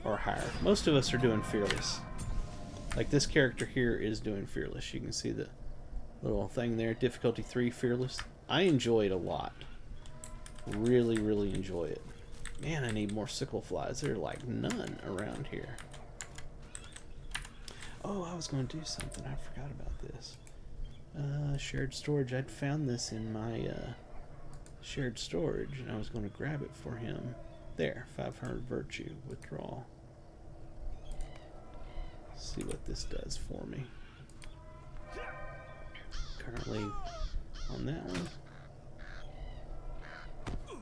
or higher. Most of us are doing fearless. Like this character here is doing fearless. You can see the little thing there, difficulty 3 fearless. I enjoy it a lot. Really, really enjoy it. Man, I need more sickle flies. There are like none around here. Oh, I was going to do something. I forgot about this. Shared storage. I'd found this in my shared storage, and I was going to grab it for him. There, 500 virtue withdrawal. See what this does for me. Currently on that one.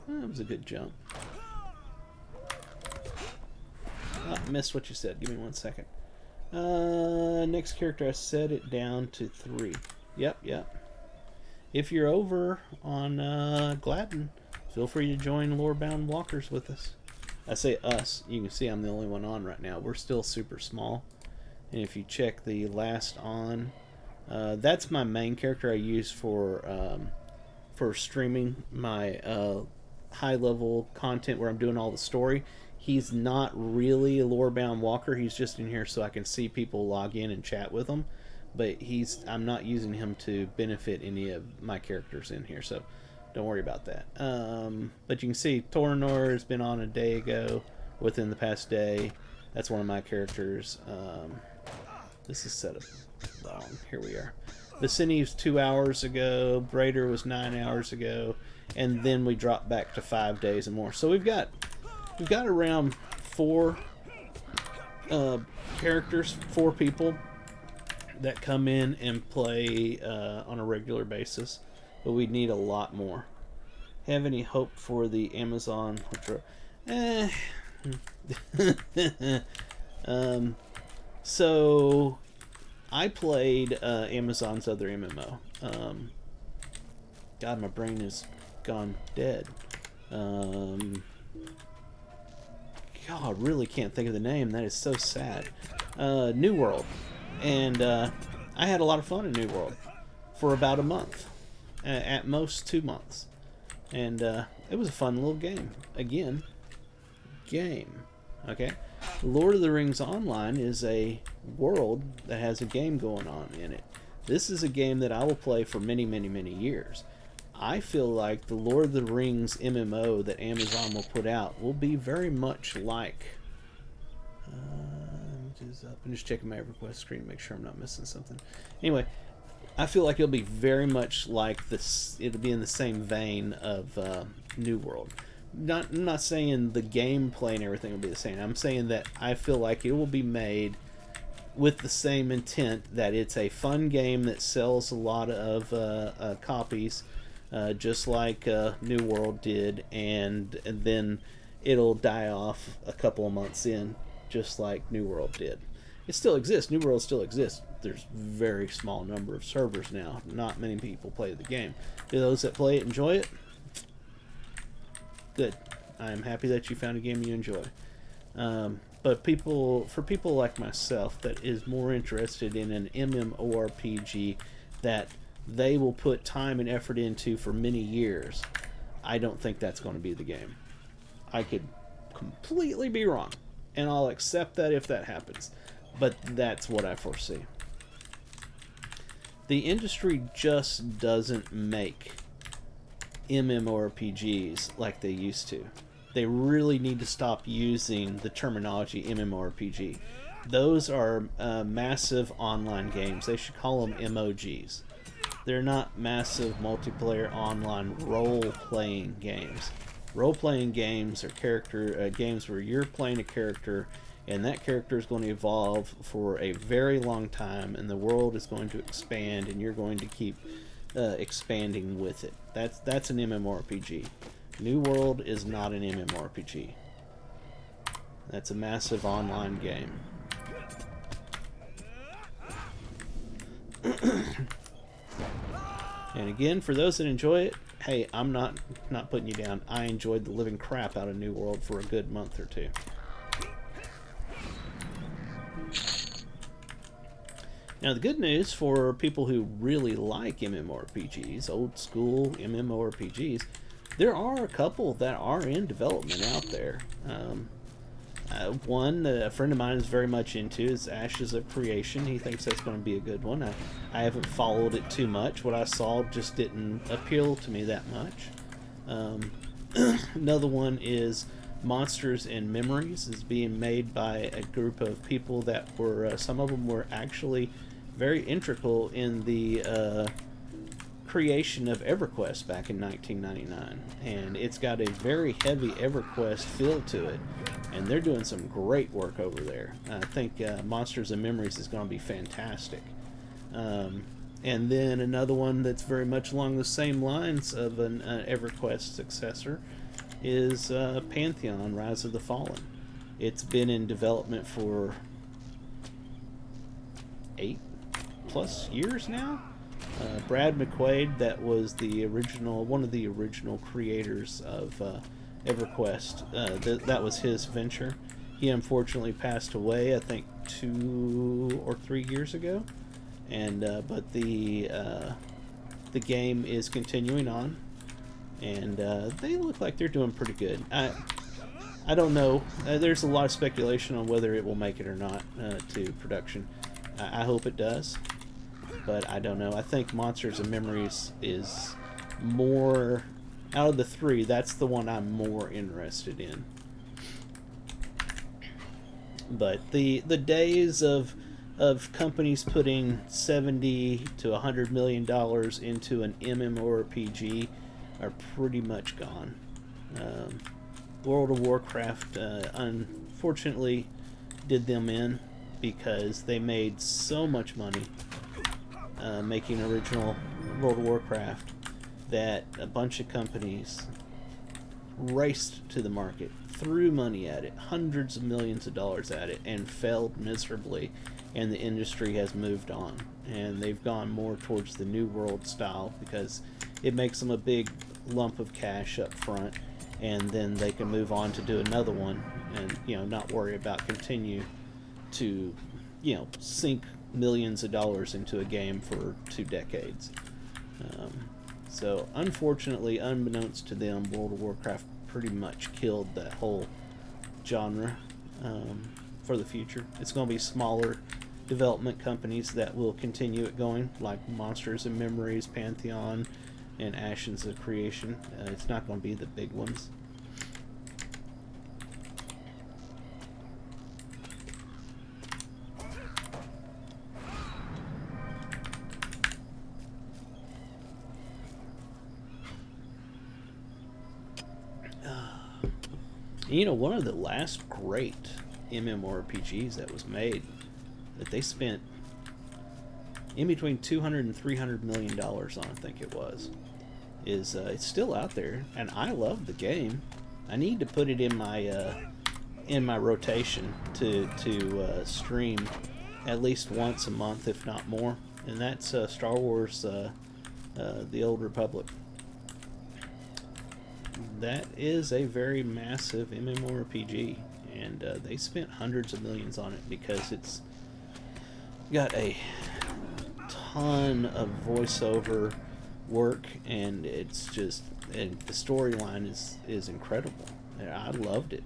That was a good jump. Oh, I missed what you said. Give me 1 second. Next character, I set it down to 3. Yep. If you're over on Gladden, feel free to join Lorebound Walkers with us. I say us. You can see I'm the only one on right now. We're still super small. And if you check the last on, that's my main character I use for streaming my high-level content where I'm doing all the story. He's not really a lore-bound walker. He's just in here so I can see people log in and chat with them. But I'm not using him to benefit any of my characters in here, so don't worry about that. But you can see Torinor has been on a day ago, within the past day. That's one of my characters. This is set up wrong. Here we are. Vicinity was 2 hours ago. Braider was 9 hours ago, and then we dropped back to 5 days and more. So we've got around 4 characters, 4 people that come in and play on a regular basis, but we need a lot more. Have any hope for the Amazon? So I played Amazon's other MMO. God, my brain is gone dead. God, I really can't think of the name. That is so sad. New World. And I had a lot of fun in New World for about a month. At most 2 months. And it was a fun little game. Again, game. Okay? Lord of the Rings Online is a world that has a game going on in it. This is a game that I will play for many, many, many years. I feel like the Lord of the Rings MMO that Amazon will put out will be very much like... I'm just checking my request screen to make sure I'm not missing something. Anyway, I feel like it'll be very much like this. It'll be in the same vein of New World. I'm not saying the gameplay and everything will be the same. I'm saying that I feel like it will be made with the same intent, that it's a fun game that sells a lot of copies, just like New World did, and then it'll die off a couple of months in, just like New World did. It still exists. New World still exists. There's very small number of servers now. Not many people play the game. Do those that play it enjoy it? Good. I'm happy that you found a game you enjoy. But for people like myself that is more interested in an MMORPG that they will put time and effort into for many years, I don't think that's going to be the game. I could completely be wrong, and I'll accept that if that happens. But that's what I foresee. The industry just doesn't make MMORPGs like they used to. They really need to stop using the terminology MMORPG. Those are massive online games. They should call them MOGs. They're not massive multiplayer online role-playing games. Role-playing games are games where you're playing a character, and that character is going to evolve for a very long time, and the world is going to expand, and you're going to keep expanding with it. That's an MMORPG. New World is not an MMORPG. That's a massive online game. And again, for those that enjoy it, hey, I'm not putting you down. I enjoyed the living crap out of New World for a good month or two. Now, the good news for people who really like MMORPGs, old school MMORPGs, there are a couple that are in development out there. One a friend of mine is very much into is Ashes of Creation. He thinks that's going to be a good one. I haven't followed it too much. What I saw just didn't appeal to me that much. Another one is Monsters and Memories. Is being made by a group of people that were, some of them were actually very integral in the creation of EverQuest back in 1999, and it's got a very heavy EverQuest feel to it, and they're doing some great work over there. I think Monsters and Memories is going to be fantastic. And then another one that's very much along the same lines of an EverQuest successor is Pantheon: Rise of the Fallen. It's been in development for 8+ years now. Brad McQuaid, that was one of the original creators of EverQuest. That was his venture. He unfortunately passed away, I think 2 or 3 years ago, and but the game is continuing on, and they look like they're doing pretty good. I don't know. There's a lot of speculation on whether it will make it or not to production. I hope it does, but I don't know. I think Monsters and Memories is more, out of the 3, that's the one I'm more interested in. But the days of of companies putting 70 to $100 million into an MMORPG are pretty much gone. Um, World of Warcraft, unfortunately, did them in because they made so much money making original World of Warcraft that a bunch of companies raced to the market, threw money at it, hundreds of millions of dollars at it, and failed miserably. And the industry has moved on, and they've gone more towards the New World style because it makes them a big lump of cash up front, and then they can move on to do another one, and not worry about continue to sink millions of dollars into a game for 2 decades. Um, so unfortunately, unbeknownst to them, World of Warcraft pretty much killed that whole genre for the future. It's going to be smaller development companies that will continue it going, like Monsters and Memories, Pantheon, and Ashes of Creation. It's not going to be the big ones. One of the last great MMORPGs that was made, that they spent in between $200 and $300 million on, I think it was, is it's still out there, and I love the game. I need to put it in my rotation to stream at least once a month, if not more, and that's Star Wars: The Old Republic. That is a very massive MMORPG, and they spent hundreds of millions on it because it's got a ton of voiceover work, and and the storyline is incredible. I loved it.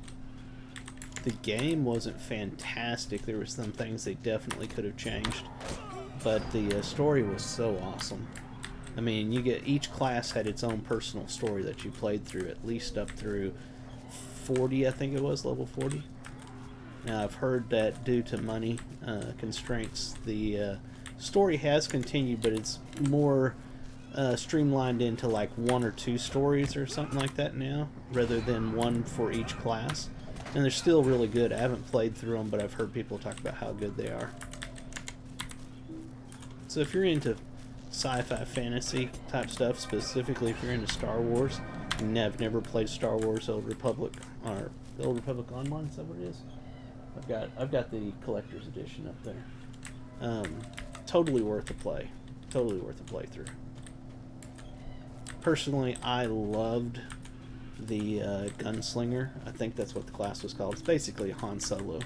The game wasn't fantastic. There were some things they definitely could have changed, but the story was so awesome. I mean, each class had its own personal story that you played through, at least up through 40, I think it was, level 40. Now, I've heard that due to money constraints, the story has continued, but it's more streamlined into like 1 or 2 stories or something like that now, rather than one for each class. And they're still really good. I haven't played through them, but I've heard people talk about how good they are. So if you're into sci-fi fantasy type stuff, specifically if you're into Star Wars and have never played Star Wars Old Republic, or the Old Republic Online, is that what it is? I've got the collector's edition up there. Totally worth the play. Totally worth the playthrough. Personally, I loved the Gunslinger. I think that's what the class was called. It's basically a Han Solo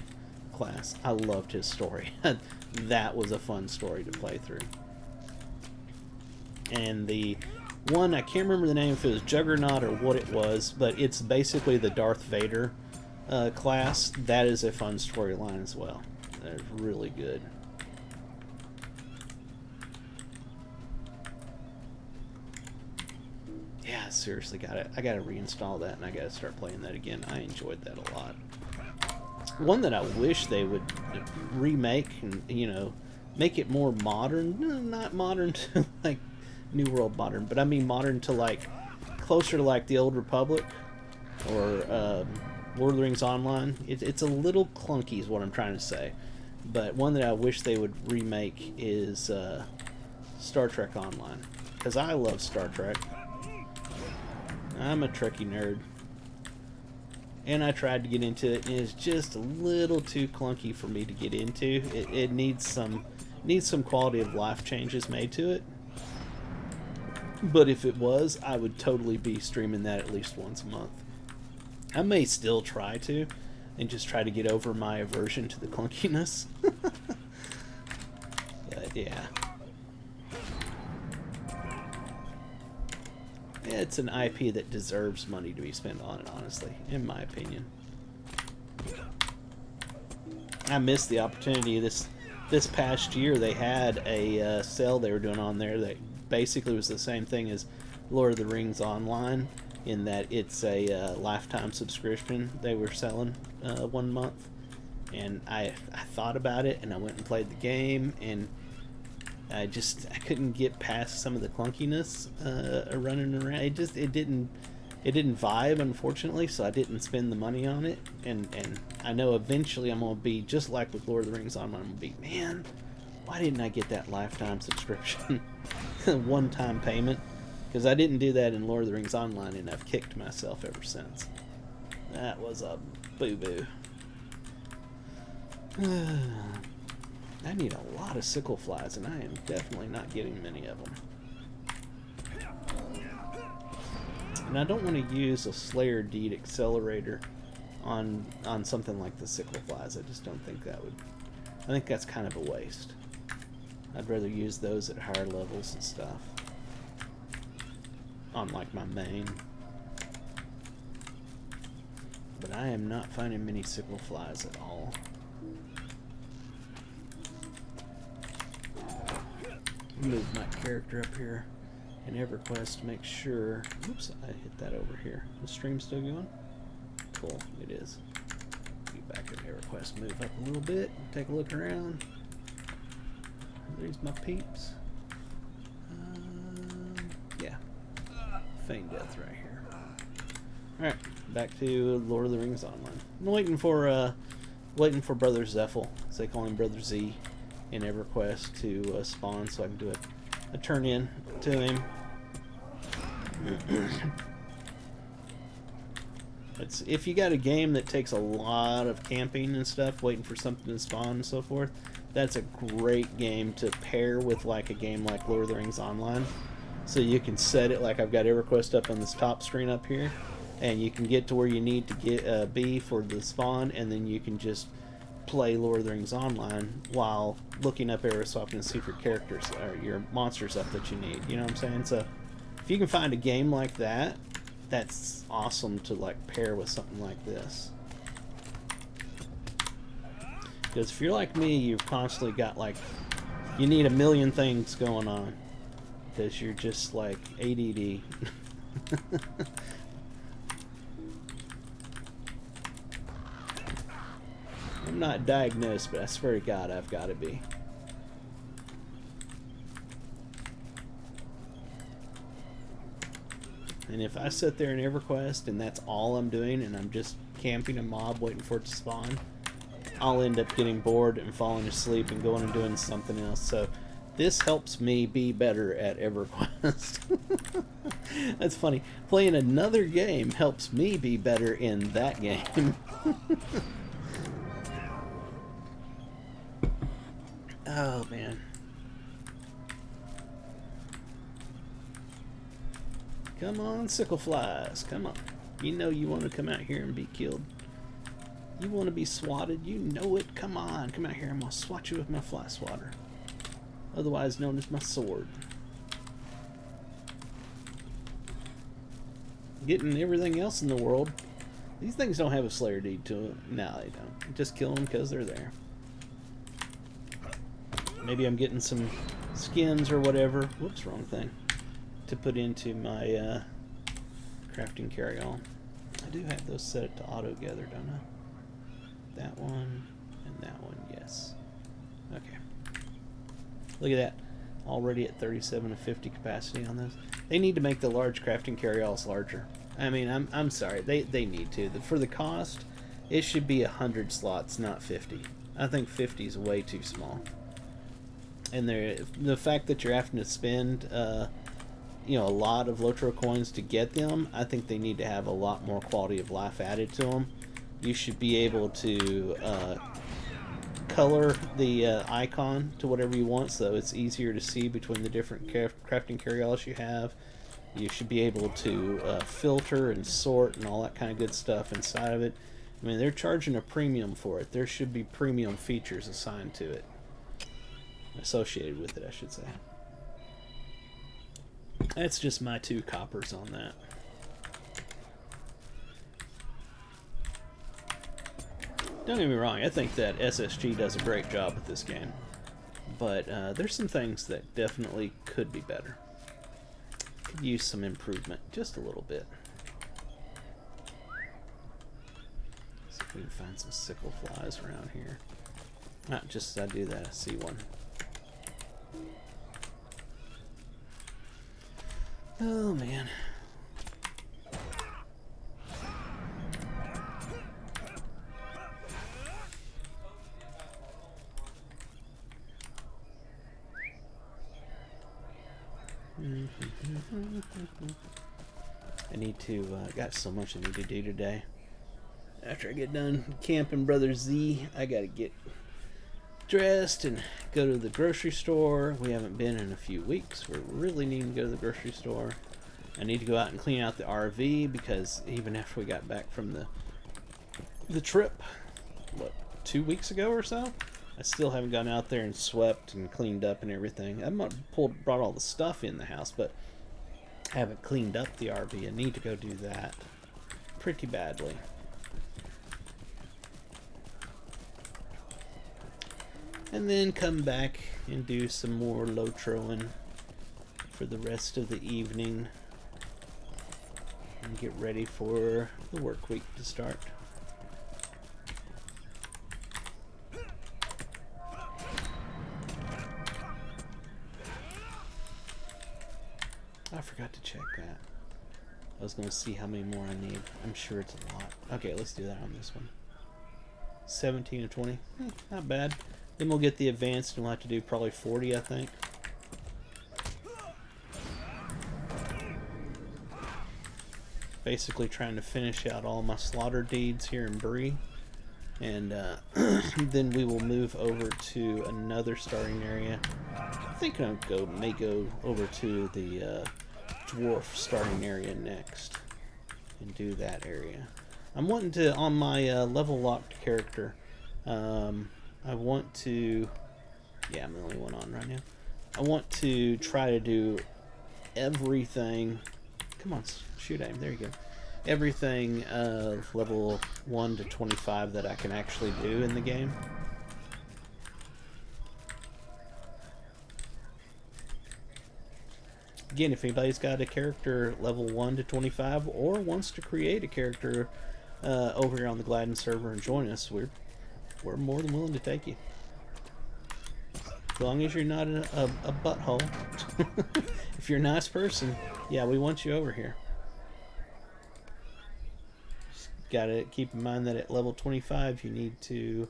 class. I loved his story. That was a fun story to play through. And the one, I can't remember the name, if it was Juggernaut or what it was, but it's basically the Darth Vader class. That is a fun storyline as well. That's really good. Yeah, seriously, I gotta reinstall that, and I gotta start playing that again. I enjoyed that a lot. One that I wish they would remake and make it more modern. Not modern to like New World modern, but I mean modern to like closer to like the Old Republic or Lord of the Rings Online. It's a little clunky is what I'm trying to say, but one that I wish they would remake is Star Trek Online, because I love Star Trek. I'm a Trekkie nerd, and I tried to get into it, and it's just a little too clunky for me to get into. It needs some quality of life changes made to it. But if it was, I would totally be streaming that at least once a month. I may still try to, and just try to get over my aversion to the clunkiness. But yeah. It's an IP that deserves money to be spent on it, honestly, in my opinion. I missed the opportunity. This past year, they had a sale they were doing on there that basically was the same thing as Lord of the Rings Online, in that it's a lifetime subscription they were selling 1 month, And I thought about it, and I went and played the game, and I couldn't get past some of the clunkiness running around. It didn't vibe, unfortunately, so I didn't spend the money on it. And I know eventually I'm gonna be just like with Lord of the Rings Online. I'm gonna be, man, why didn't I get that lifetime subscription, one-time payment? Because I didn't do that in Lord of the Rings Online, and I've kicked myself ever since. That was a boo-boo. I need a lot of sickle flies, and I am definitely not getting many of them. And I don't want to use a Slayer Deed accelerator on something like the sickle flies. I just don't think that would... I think that's kind of a waste. I'd rather use those at higher levels and stuff. On like my main. But I am not finding many sickle flies at all. Move my character up here in EverQuest to make sure. Oops, I hit that over here. The stream's still going? Cool, it is. Get back in EverQuest, move up a little bit, take a look around. There's my peeps. Yeah. Feign death right here. Alright, back to Lord of the Rings Online. I'm waiting for Brother Zephyl, as they call him, Brother Z, in EverQuest to spawn so I can do a turn in to him. If you got a game that takes a lot of camping and stuff, waiting for something to spawn and so forth, that's a great game to pair with like a game like Lord of the Rings Online. So you can set it like I've got EverQuest up on this top screen up here, and you can get to where you need to be for the spawn, and then you can just play Lord of the Rings Online while looking up Aerosoft and see if your characters or your monsters up that you need. You know what I'm saying? So if you can find a game like that, that's awesome to like pair with something like this. Because if you're like me, you've constantly got like, you need a million things going on because you're just like ADD. I'm not diagnosed, but I swear to God, I've got to be. And if I sit there in EverQuest and that's all I'm doing and I'm just camping a mob waiting for it to spawn, I'll end up getting bored and falling asleep and going and doing something else. So this helps me be better at EverQuest. That's funny. Playing another game helps me be better in that game. Oh, man. Come on, sickle flies. Come on. You know you want to come out here and be killed. You want to be swatted. You know it. Come on. Come out here. I'm going to swat you with my fly swatter. Otherwise known as my sword. Getting everything else in the world. These things don't have a Slayer Deed to them. No, they don't. Just kill them because they're there. Maybe I'm getting some skins or whatever. Whoops, wrong thing. To put into my crafting carry-all. I do have those set to auto-gather, don't I? That one and that one, yes. Okay. Look at that. Already at 37 to 50 capacity on those. They need to make the large crafting carry-alls larger. I mean, I'm sorry. They need to. For the cost, it should be 100 slots, not 50. I think 50 is way too small. And the fact that you're having to spend you know, a lot of Lotro coins to get them, I think they need to have a lot more quality of life added to them. You should be able to color the icon to whatever you want, so it's easier to see between the different crafting carry-alls you have. You should be able to filter and sort and all that kind of good stuff inside of it. I mean, they're charging a premium for it. There should be premium features assigned to it. Associated with it, I should say. That's just my 2 coppers on that. Don't get me wrong, I think that SSG does a great job with this game. But there's some things that definitely could be better. Could use some improvement, just a little bit. So We can find some sickle flies around here. Not just as I do that, I see one. Oh man. I need to, got so much I need to do today. After I get done camping Brother Z, I gotta get dressed and go to the grocery store. We haven't been in a few weeks. We're really needing to go to the grocery store. I need to go out and clean out the RV because even after we got back from the trip, what, 2 weeks ago or so, I still haven't gone out there and swept and cleaned up and everything. I've brought all the stuff in the house, but I haven't cleaned up the RV. I need to go do that pretty badly. And then come back and do some more lotroing for the rest of the evening and get ready for the work week to start. I forgot to check that. I was going to see how many more I need. I'm sure it's a lot. Okay, let's do that on this one. 17 to 20. Not bad. Then we'll get the advanced and we'll have to do probably 40, I think. Basically trying to finish out all my slaughter deeds here in Bree. And then we will move over to another starting area. I think I may go over to the dwarf starting area next and do that area. I'm wanting to, on my level locked character, I want to, yeah, I'm the only one on right now. I want to try to do everything. Come on, shoot at him. There you go. Everything level 1 to 25 that I can actually do in the game. Again, if anybody's got a character level 1 to 25 or wants to create a character over here on the Gladden server and join us, we're more than willing to take you. As long as you're not a butthole. If you're a nice person, yeah, we want you over here. Just gotta keep in mind that at level 25 you need to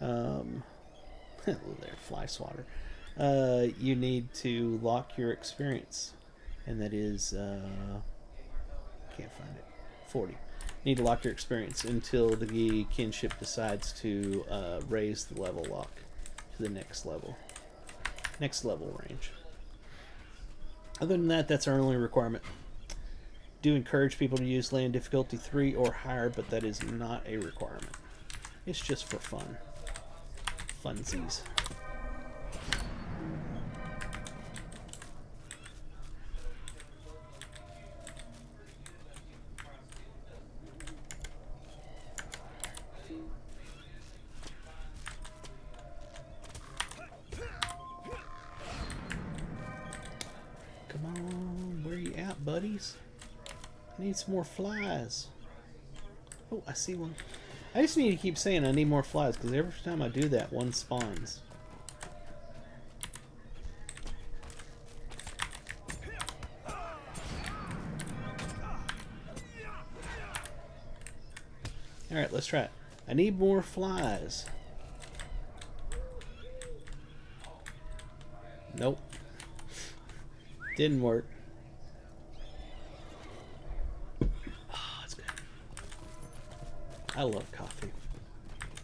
there, fly swatter. You need to lock your experience, and that is can't find it. 40. Need to lock your experience until the kinship decides to raise the level lock to the next level range. Other than that, that's our only requirement. Do encourage people to use land difficulty 3 or higher, but that is not a requirement. It's just for fun. Funsies. Come on, where you at, buddies? I need some more flies. Oh, I see one. I just need to keep saying I need more flies, because every time I do that, one spawns. Alright, let's try it. I need more flies. Nope. Didn't work. Oh, it's good. I love coffee.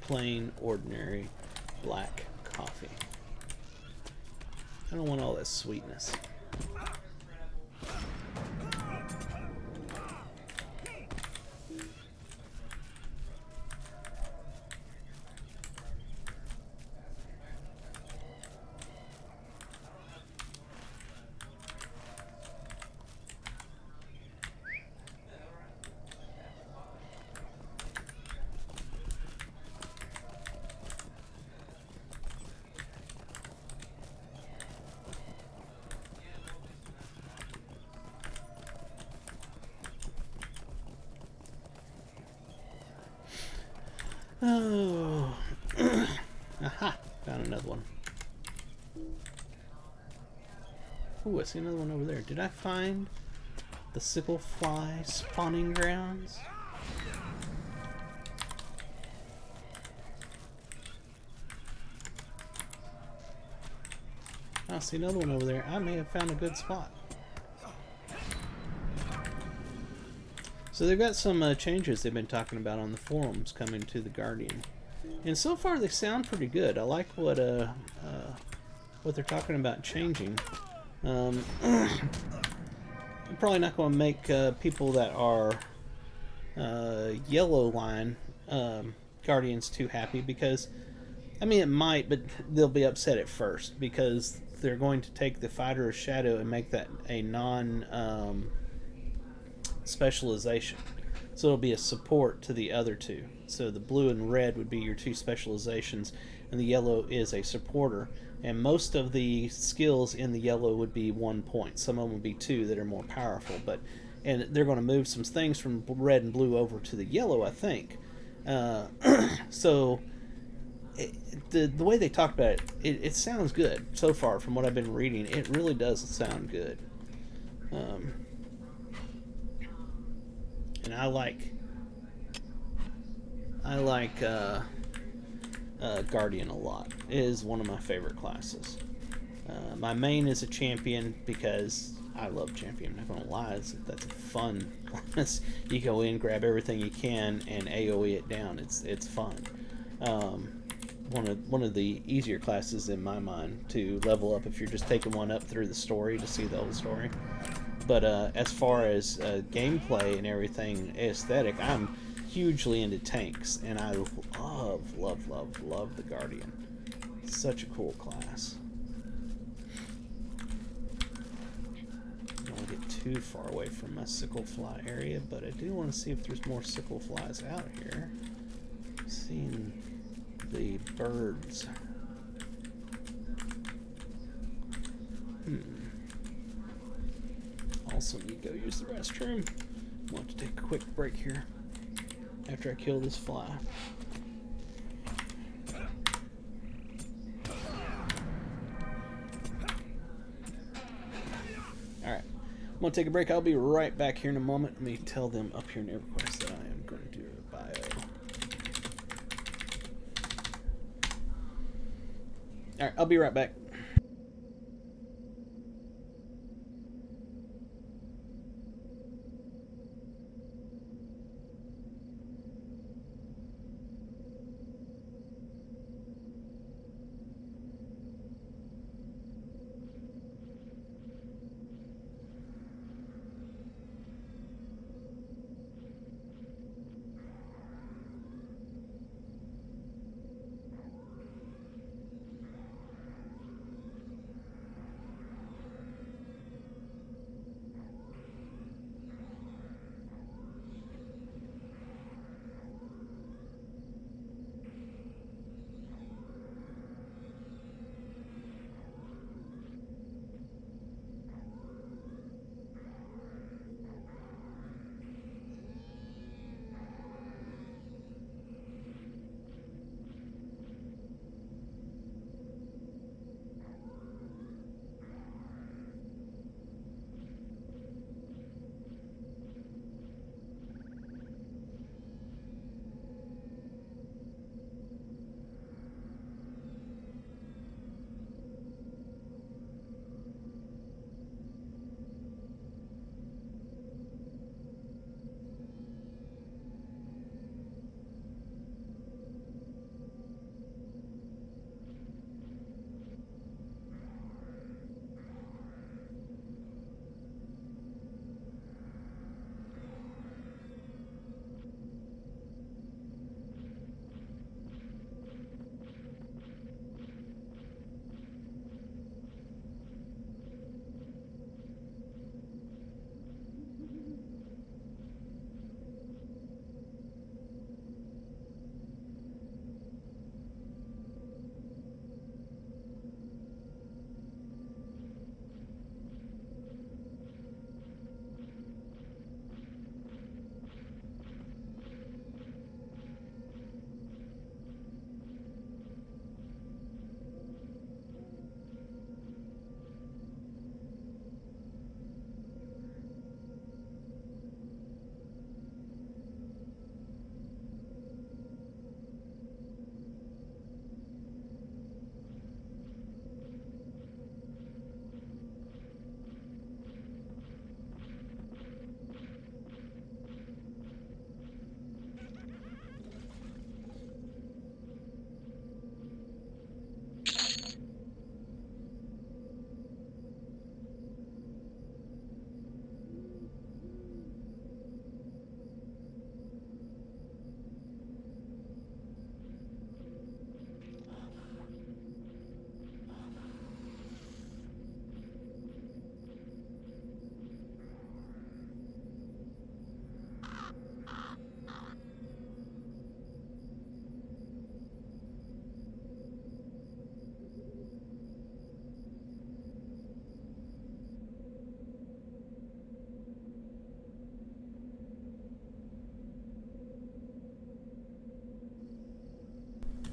Plain, ordinary, black coffee. I don't want all that sweetness. Oh. Aha! Found another one. Ooh, I see another one over there. Did I find the sickle fly spawning grounds? I see another one over there. I may have found a good spot. So they've got some changes they've been talking about on the forums coming to the Guardian, and so far they sound pretty good. I like what they're talking about changing. I'm probably not going to make people that are yellow line Guardians too happy, because I mean it might, but they'll be upset at first because they're going to take the Fighter of Shadow and make that a non specialization. So it'll be a support to the other two. So the blue and red would be your two specializations, and the yellow is a supporter. And most of the skills in the yellow would be 1 point. Some of them would be 2 that are more powerful. And they're going to move some things from red and blue over to the yellow, I think. Uh, so the way they talk about it sounds good so far from what I've been reading. It really does sound good. Um, and I like Guardian a lot. It is one of my favorite classes. My main is a champion because I love champion. I'm not gonna lie, that's a fun class. You go in, grab everything you can, and AOE it down. It's fun. Um, one of the easier classes in my mind to level up if you're just taking one up through the story to see the whole story. But as far as gameplay and everything, aesthetic, I'm hugely into tanks, and I love the Guardian. It's such a cool class. I don't want to get too far away from my sickle fly area, but I do want to see if there's more sickle flies out here. Seeing the birds. Also need to go use the restroom. I want to take a quick break here after I kill this fly. Alright, I'm going to take a break. I'll be right back here in a moment. Let me tell them up here in EverQuest that I am going to do a bio. Alright, I'll be right back.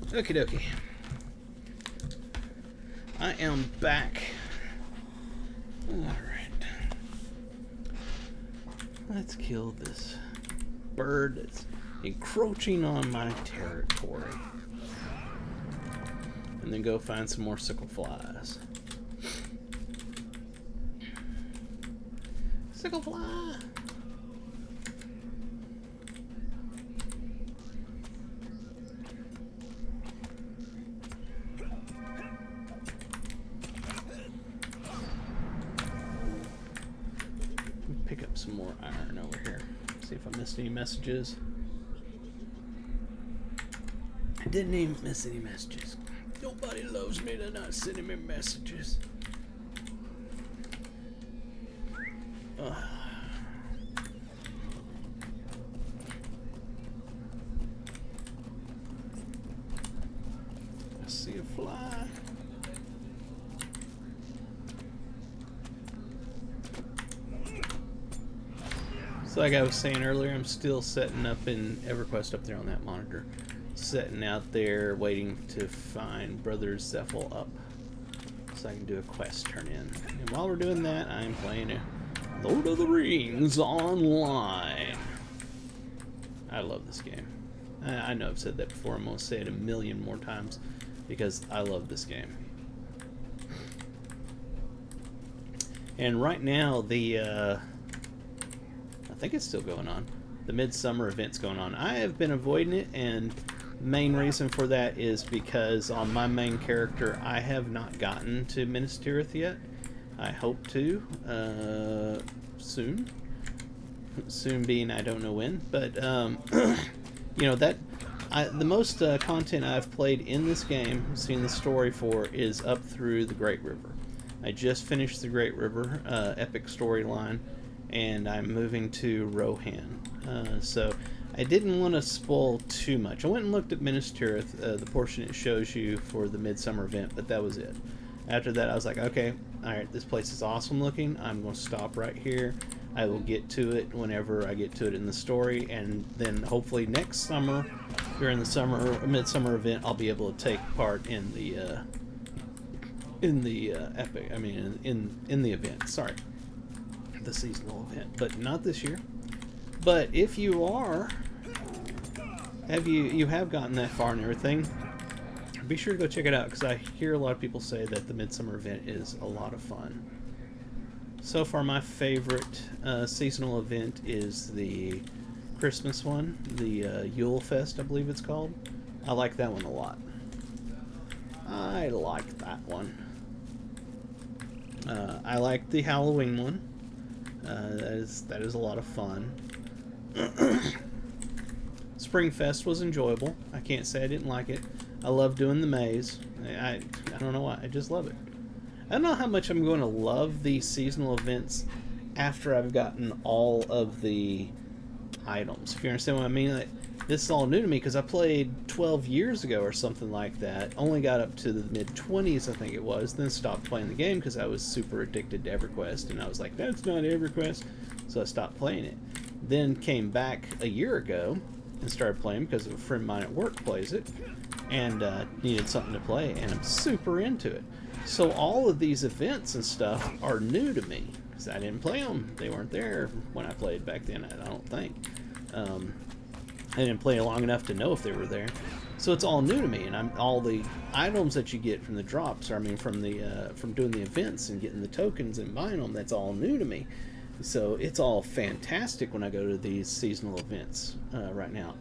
Okie dokie. I am back. Alright. Let's kill this bird that's encroaching on my territory. And then go find some more sickle flies. Sickle fly! Pick up some more iron over here. See if I missed any messages. I didn't even miss any messages. Nobody loves me to not sending me messages. I see a fly. So like I was saying earlier, I'm still setting up in EverQuest up there on that monitor. Setting out there waiting to find Brother Zephyl up so I can do a quest turn in. And while we're doing that, I'm playing Lord of the Rings Online. I love this game. I know I've said that before. I'm going to say it a million more times because I love this game. And right now, I think it's still going on. The Midsummer event's going on. I have been avoiding it, and the main reason for that is because on my main character, I have not gotten to Minas Tirith yet. I hope to soon. Soon being I don't know when, but you know that the most content I've played in this game, seen the story for, is up through the Great River. I just finished the Great River epic storyline, and I'm moving to Rohan. So I didn't want to spoil too much. I went and looked at Minas Tirith, the portion it shows you for the Midsummer event, but that was it. After that, I was like, okay, alright, this place is awesome looking. I'm going to stop right here. I will get to it whenever I get to it in the story, and then hopefully next summer, during the Midsummer event, I'll be able to take part in the epic. I mean, in the event. Sorry, the seasonal event, but not this year. But if you are, you have gotten that far and everything, be sure to go check it out, because I hear a lot of people say that the Midsummer event is a lot of fun. So far, my favorite seasonal event is the Christmas one, the Yule Fest, I believe it's called. I like that one a lot. I like that one. I like the Halloween one. That is a lot of fun. Springfest was enjoyable. I can't say I didn't like it. I love doing the maze. I don't know why. I just love it. I don't know how much I'm going to love these seasonal events after I've gotten all of the items. If you understand what I mean, like, this is all new to me because I played 12 years ago or something like that. Only got up to the mid-20s, I think it was. Then stopped playing the game because I was super addicted to EverQuest, and I was like, that's not EverQuest. So I stopped playing it. Then came back a year ago and started playing because a friend of mine at work plays it, and needed something to play, and I'm super into it. So all of these events and stuff are new to me because I didn't play them. They weren't there when I played back then, I don't think. I didn't play long enough to know if they were there. So it's all new to me, and all the items that you get from the drops, or I mean from doing the events and getting the tokens and buying them, that's all new to me. So it's all fantastic when I go to these seasonal events right now.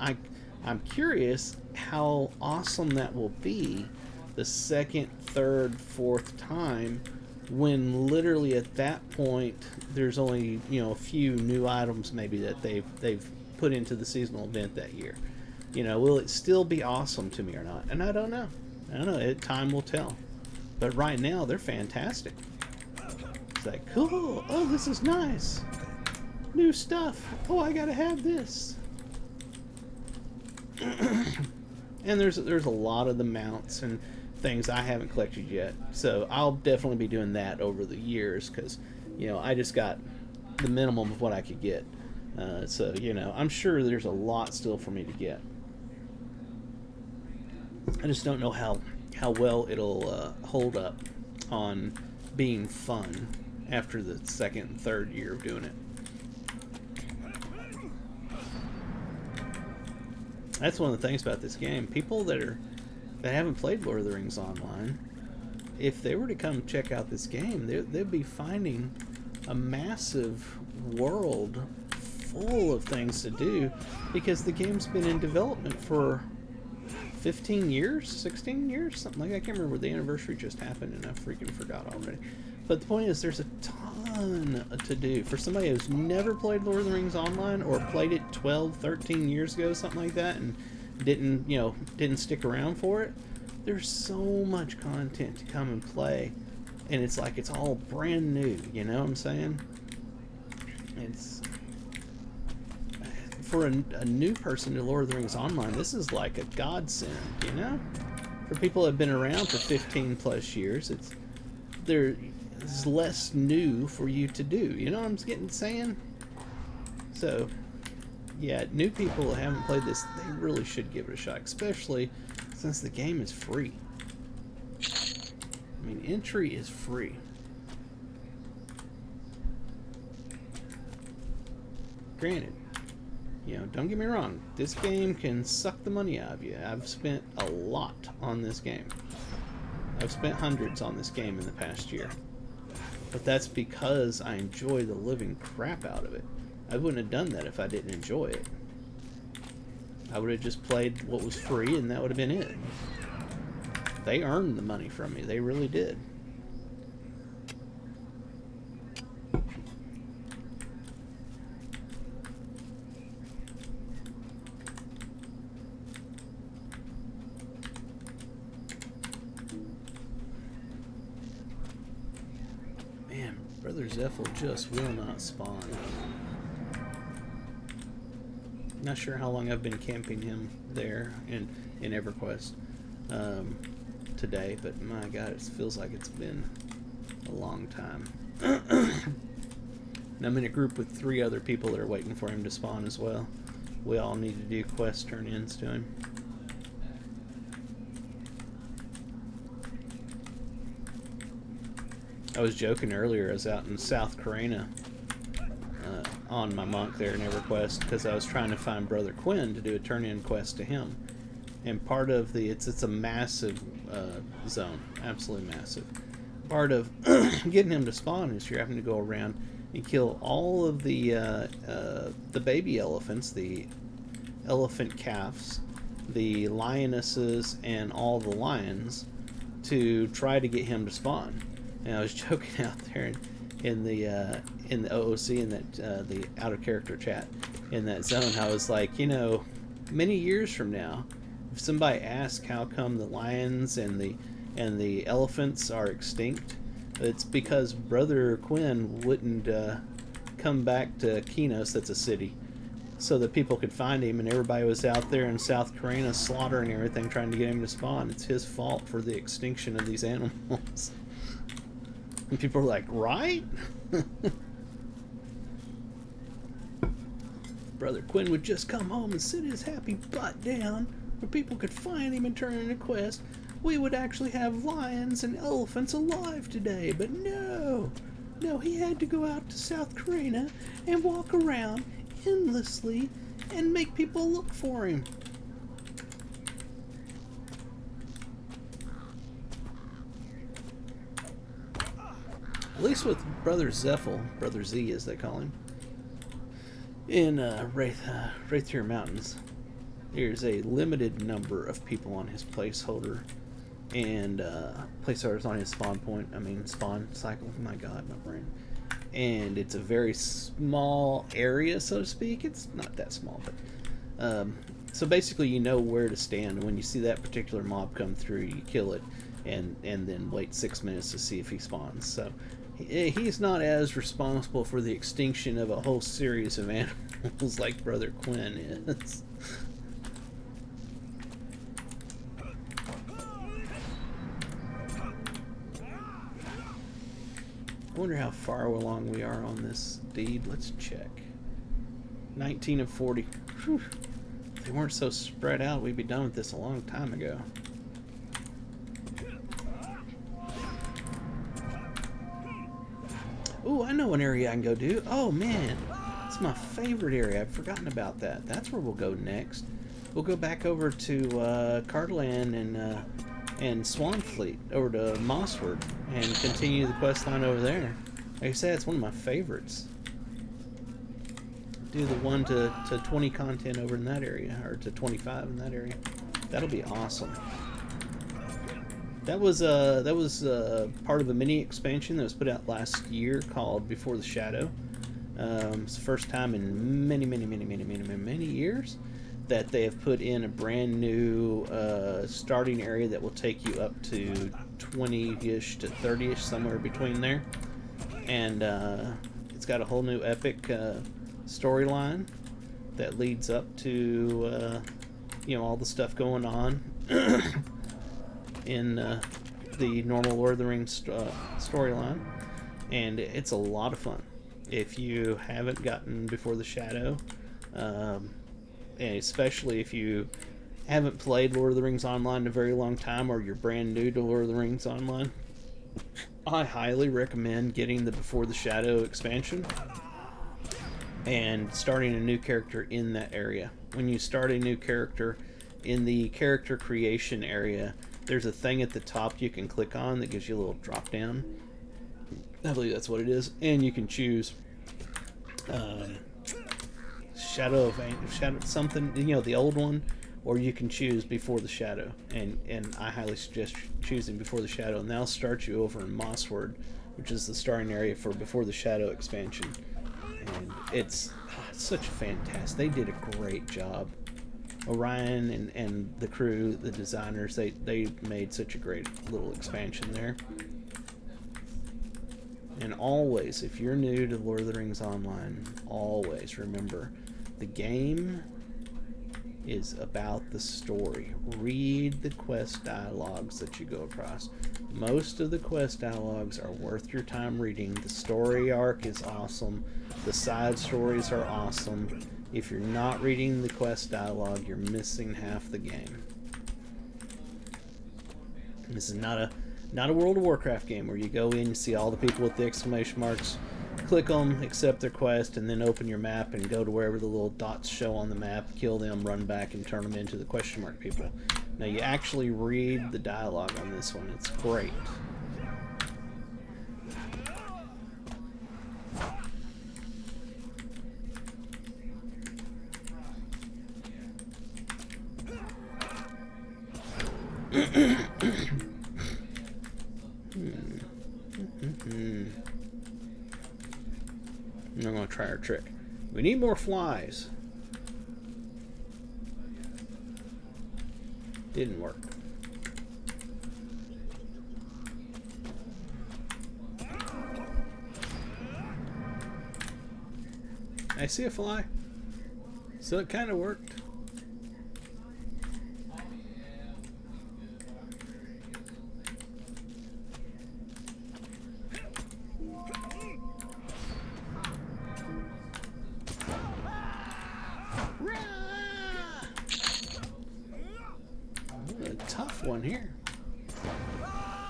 I'm curious how awesome that will be the second, third, fourth time, when literally at that point there's only a few new items maybe that they've put into the seasonal event that year. Will it still be awesome to me or not? And I don't know. Time will tell. But right now they're fantastic. It's like, cool. Oh, this is nice. New stuff. Oh, I gotta have this. And there's a lot of the mounts and things I haven't collected yet, so I'll definitely be doing that over the years, because I just got the minimum of what I could get. So I'm sure there's a lot still for me to get. I just don't know how well it'll hold up on being fun after the second and third year of doing it. That's one of the things about this game. People that haven't played Lord of the Rings Online, if they were to come check out this game, they'd be finding a massive world full of things to do because the game's been in development for 15 years, 16 years, something like that. I can't remember. The anniversary just happened and I freaking forgot already. But the point is, there's a ton to do. For somebody who's never played Lord of the Rings Online or played it 12, 13 years ago, something like that, and didn't stick around for it, there's so much content to come and play. And it's like it's all brand new, you know what I'm saying? It's for a new person to Lord of the Rings Online, this is like a godsend, you know? For people that have been around for 15 plus years, there's less new for you to do. You know what I'm saying? So, yeah, new people that haven't played this, they really should give it a shot, especially since the game is free. I mean, entry is free. Granted, don't get me wrong, this game can suck the money out of you. I've spent a lot on this game. I've spent hundreds on this game in the past year. But that's because I enjoy the living crap out of it. I wouldn't have done that if I didn't enjoy it. I would have just played what was free and that would have been it. They earned the money from me. They really did. Man, Brother Zephyl just will not spawn. Not sure how long I've been camping him there in EverQuest today, but my God, it feels like it's been a long time. And I'm in a group with 3 other people that are waiting for him to spawn as well. We all need to do quest turn-ins to him. I was joking earlier, I was out in South Carolina on my monk there in EverQuest because I was trying to find Brother Quinn to do a turn-in quest to him. And part of it's a massive zone, absolutely massive. Part of getting him to spawn is you're having to go around and kill all of the baby elephants, the elephant calves, the lionesses, and all the lions to try to get him to spawn. And I was joking out there in the OOC, in that the out of character chat in that zone. I was like, many years from now, if somebody asks how come the lions and the elephants are extinct, it's because Brother Quinn wouldn't come back to Kinos, that's a city, so that people could find him, and everybody was out there in South Carolina slaughtering everything, trying to get him to spawn. It's his fault for the extinction of these animals. And people were like, right? Brother Quinn would just come home and sit his happy butt down where people could find him and turn in a quest. We would actually have lions and elephants alive today, but no, he had to go out to South Carolina and walk around endlessly and make people look for him. At least with Brother Zephyl, Brother Z as they call him, in Wraithier Mountains, there's a limited number of people on his placeholder, and placeholders on his spawn cycle. My God, my brain. And it's a very small area, so to speak. It's not that small, but so basically you know where to stand. When you see that particular mob come through, you kill it, and then wait 6 minutes to see if he spawns. So he's not as responsible for the extinction of a whole series of animals like Brother Quinn is. I wonder how far along we are on this deed. Let's check. 19 of 40. Whew. If they weren't so spread out, we'd be done with this a long time ago. Oh, I know an area I can go do. Oh, man. It's my favorite area. I've forgotten about that. That's where we'll go next. We'll go back over to Cardland and Swanfleet, over to Mossford, and continue the quest line over there. Like I said, it's one of my favorites. Do the 1 to 20 content over in that area, or to 25 in that area. That'll be awesome. That was part of a mini expansion that was put out last year called Before the Shadow. It's the first time in many years that they have put in a brand new starting area that will take you up to 20-ish to 30-ish, somewhere between there. And it's got a whole new epic storyline that leads up to all the stuff going on in the normal Lord of the Rings storyline, and it's a lot of fun. If you haven't gotten Before the Shadow, and especially if you haven't played Lord of the Rings Online in a very long time, or you're brand new to Lord of the Rings Online, I highly recommend getting the Before the Shadow expansion and starting a new character in that area. When you start a new character in the character creation area, there's a thing at the top you can click on that gives you a little drop down. I believe that's what it is, and you can choose Shadow something, the old one, or you can choose Before the Shadow, and I highly suggest choosing Before the Shadow, and that'll start you over in Mossford, which is the starting area for Before the Shadow expansion. And it's such a fantastic. They did a great job. Orion and the crew, the designers, they made such a great little expansion there. And always, if you're new to Lord of the Rings Online, always remember, the game is about the story. Read the quest dialogues that you go across. Most of the quest dialogues are worth your time reading. The story arc is awesome. The side stories are awesome. If you're not reading the quest dialogue, you're missing half the game. This is not a World of Warcraft game where you go in, you see all the people with the exclamation marks, click them, accept their quest, and then open your map and go to wherever the little dots show on the map, kill them, run back, and turn them into the question mark people. Now you actually read the dialogue on this one. It's great. I'm going to try our trick. We need more flies. Didn't work. I see a fly. So it kind of worked. A tough one here.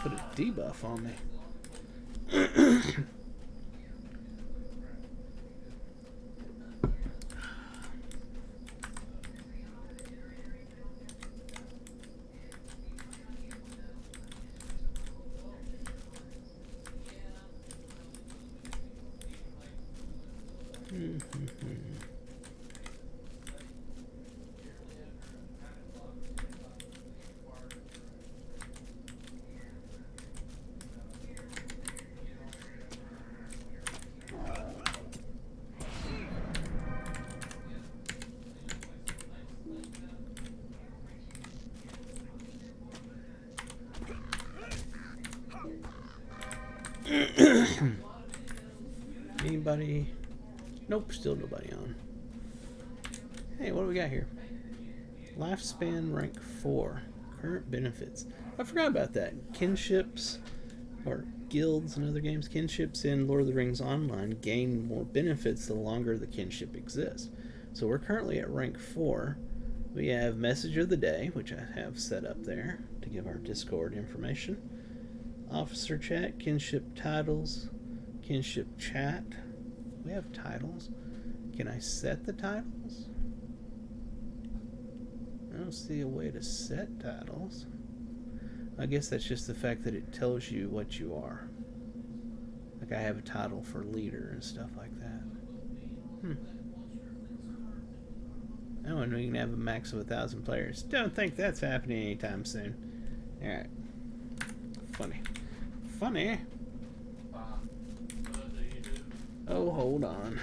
Put a debuff on me. Anybody? Nope, still nobody on. Hey, what do we got here? Lifespan rank 4. Current benefits. I forgot about that. Kinships, or guilds in other games, kinships in Lord of the Rings Online gain more benefits the longer the kinship exists. So we're currently at rank 4. We have Message of the Day, which I have set up there to give our Discord information. Officer chat, kinship titles, Kinship chat. We have titles. Can I set the titles? I don't see a way to set titles. I guess that's just the fact that it tells you what you are. Like I have a title for leader and stuff like that. Oh, and we can have a max of 1,000 players. Don't think that's happening anytime soon. Alright. Funny. Funny. Oh, hold on.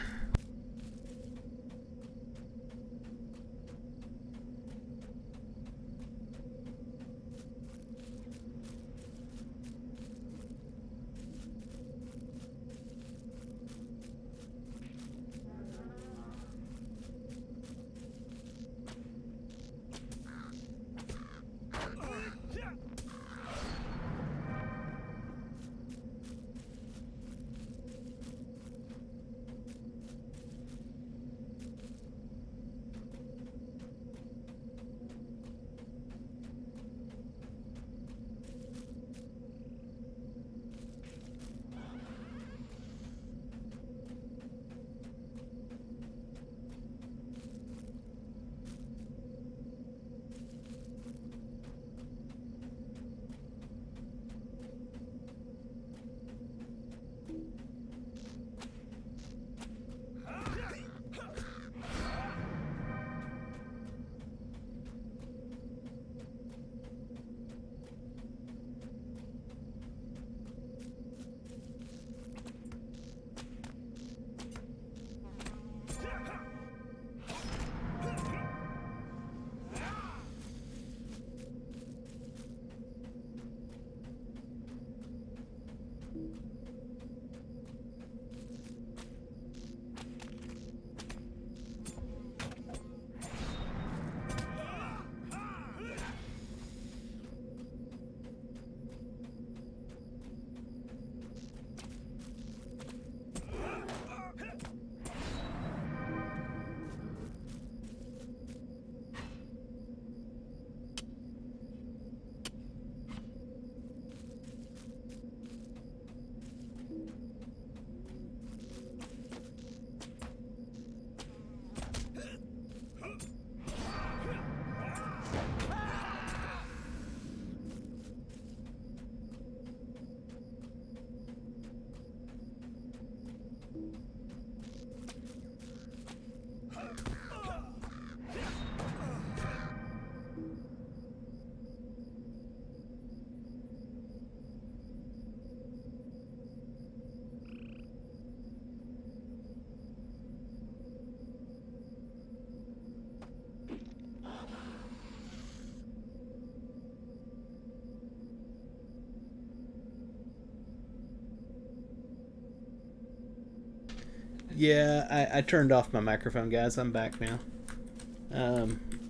Yeah, I turned off my microphone, guys. I'm back now.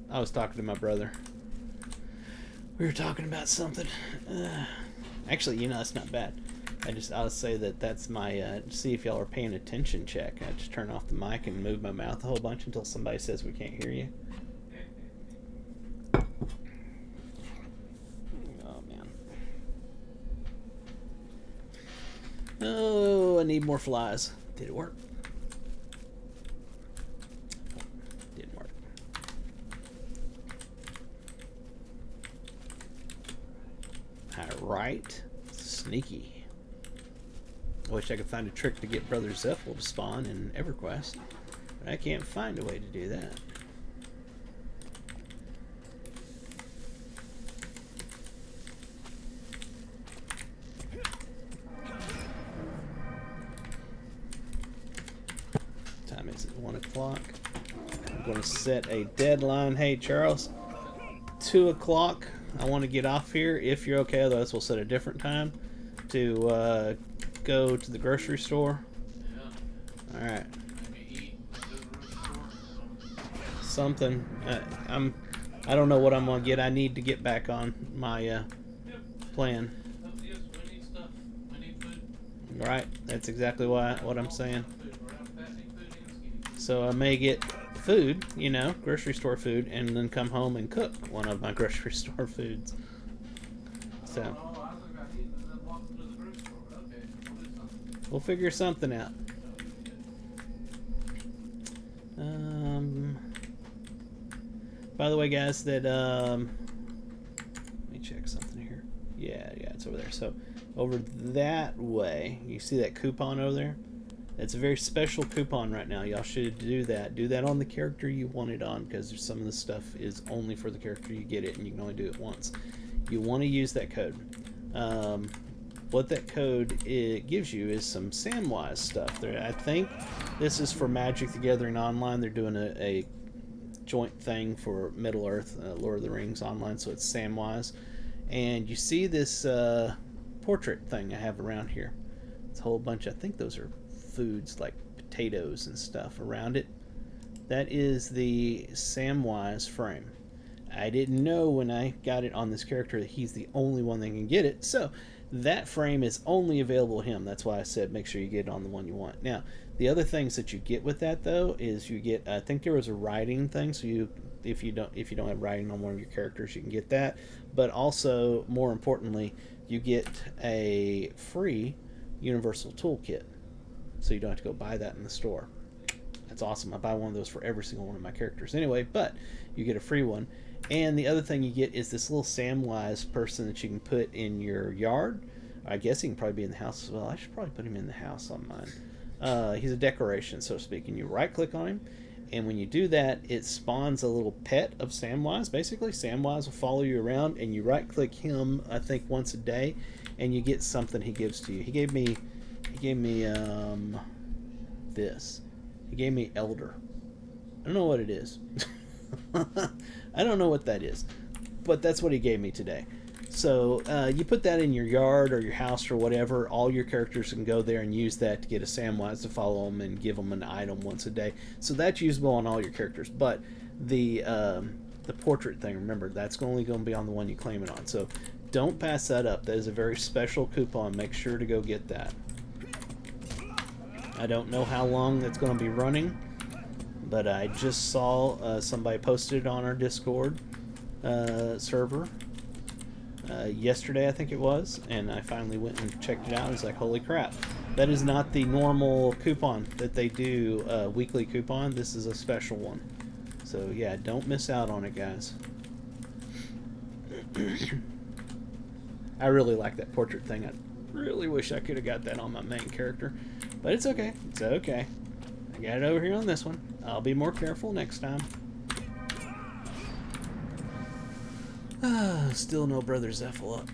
I was talking to my brother. We were talking about something. Actually, that's not bad. I'll say that's my see if y'all are paying attention check. I just turn off the mic and move my mouth a whole bunch until somebody says we can't hear you. Oh man. Oh, I need more flies. Did it work? Didn't work. Alright. Sneaky. I wish I could find a trick to get Brother Zephyl to spawn in EverQuest, but I can't find a way to do that. Time is it? 1 o'clock. I'm going to set a deadline. Hey, Charles, 2 o'clock. I want to get off here. If you're okay, otherwise we'll set a different time to go to the grocery store. Yeah. All right. Maybe eat something. I don't know what I'm gonna get. I need to get back on my plan. Yes, we need stuff. We need food. Right. That's exactly what I'm saying. So I may get food, grocery store food, and then come home and cook one of my grocery store foods. So. We'll figure something out. By the way, guys, that let me check something here. Yeah, it's over there. So over that way, you see that coupon over there? It's a very special coupon right now. Y'all should do that. Do that on the character you want it on, because some of the stuff is only for the character you get it, and you can only do it once. You want to use that code. What that code gives you is some Samwise stuff. I think this is for Magic the Gathering Online. They're doing a joint thing for Middle Earth, Lord of the Rings Online, so it's Samwise. And you see this portrait thing I have around here. It's a whole bunch. I think those are foods like potatoes and stuff around it. That is the Samwise frame. I didn't know when I got it on this character that he's the only one that can get it, so that frame is only available to him. That's why I said make sure you get it on the one you want. Now, the other things that you get with that though is you get, I think there was a writing thing, so if you don't have writing on one of your characters, you can get that. But also, more importantly, you get a free universal toolkit, so you don't have to go buy that in the store. That's awesome. I buy one of those for every single one of my characters anyway, but you get a free one. And the other thing you get is this little Samwise person that you can put in your yard. I guess he can probably be in the house as well. I should probably put him in the house on mine. He's a decoration, so to speak. And you right-click on him, and when you do that, it spawns a little pet of Samwise. Basically, Samwise will follow you around, and you right-click him, I think, once a day, and you get something he gives to you. He gave me this. He gave me Elder. I don't know what it is. I don't know what that is, but that's what he gave me today. So you put that in your yard or your house or whatever. All your characters can go there and use that to get a Samwise to follow them and give them an item once a day. So that's usable on all your characters. But the portrait thing, remember, that's only going to be on the one you claim it on. So don't pass that up. That is a very special coupon. Make sure to go get that. I don't know how long that's going to be running, but I just saw somebody posted it on our Discord server yesterday, I think it was, and I finally went and checked it out. It's like, holy crap. That is not the normal coupon that they do, weekly coupon. This is a special one. So yeah, don't miss out on it, guys. I really like that portrait thing. I really wish I could have got that on my main character, but it's okay. It's okay. I got it over here on this one. I'll be more careful next time. Still no Brother Zephyl up.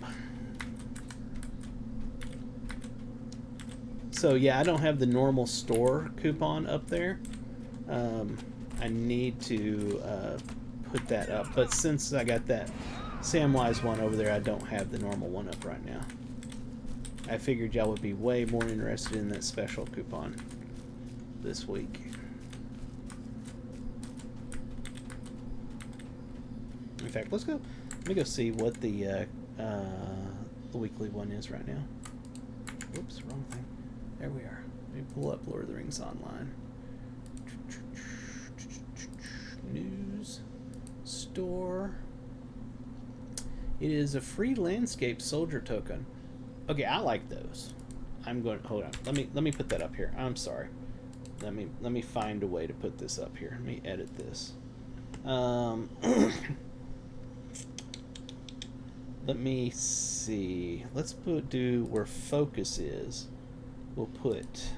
So yeah, I don't have the normal store coupon up there. I need to put that up, but since I got that Samwise one over there, I don't have the normal one up right now. I figured y'all would be way more interested in that special coupon this week. In fact, let me go see what the weekly one is right now. Whoops, wrong thing. There we are. Let me pull up Lord of the Rings Online. News. Store. It is a free landscape soldier token. Okay, I like those. I'm going. Hold on. Let me put that up here. I'm sorry. Let me find a way to put this up here. Let me edit this. Let me see. Let's do where focus is. We'll put.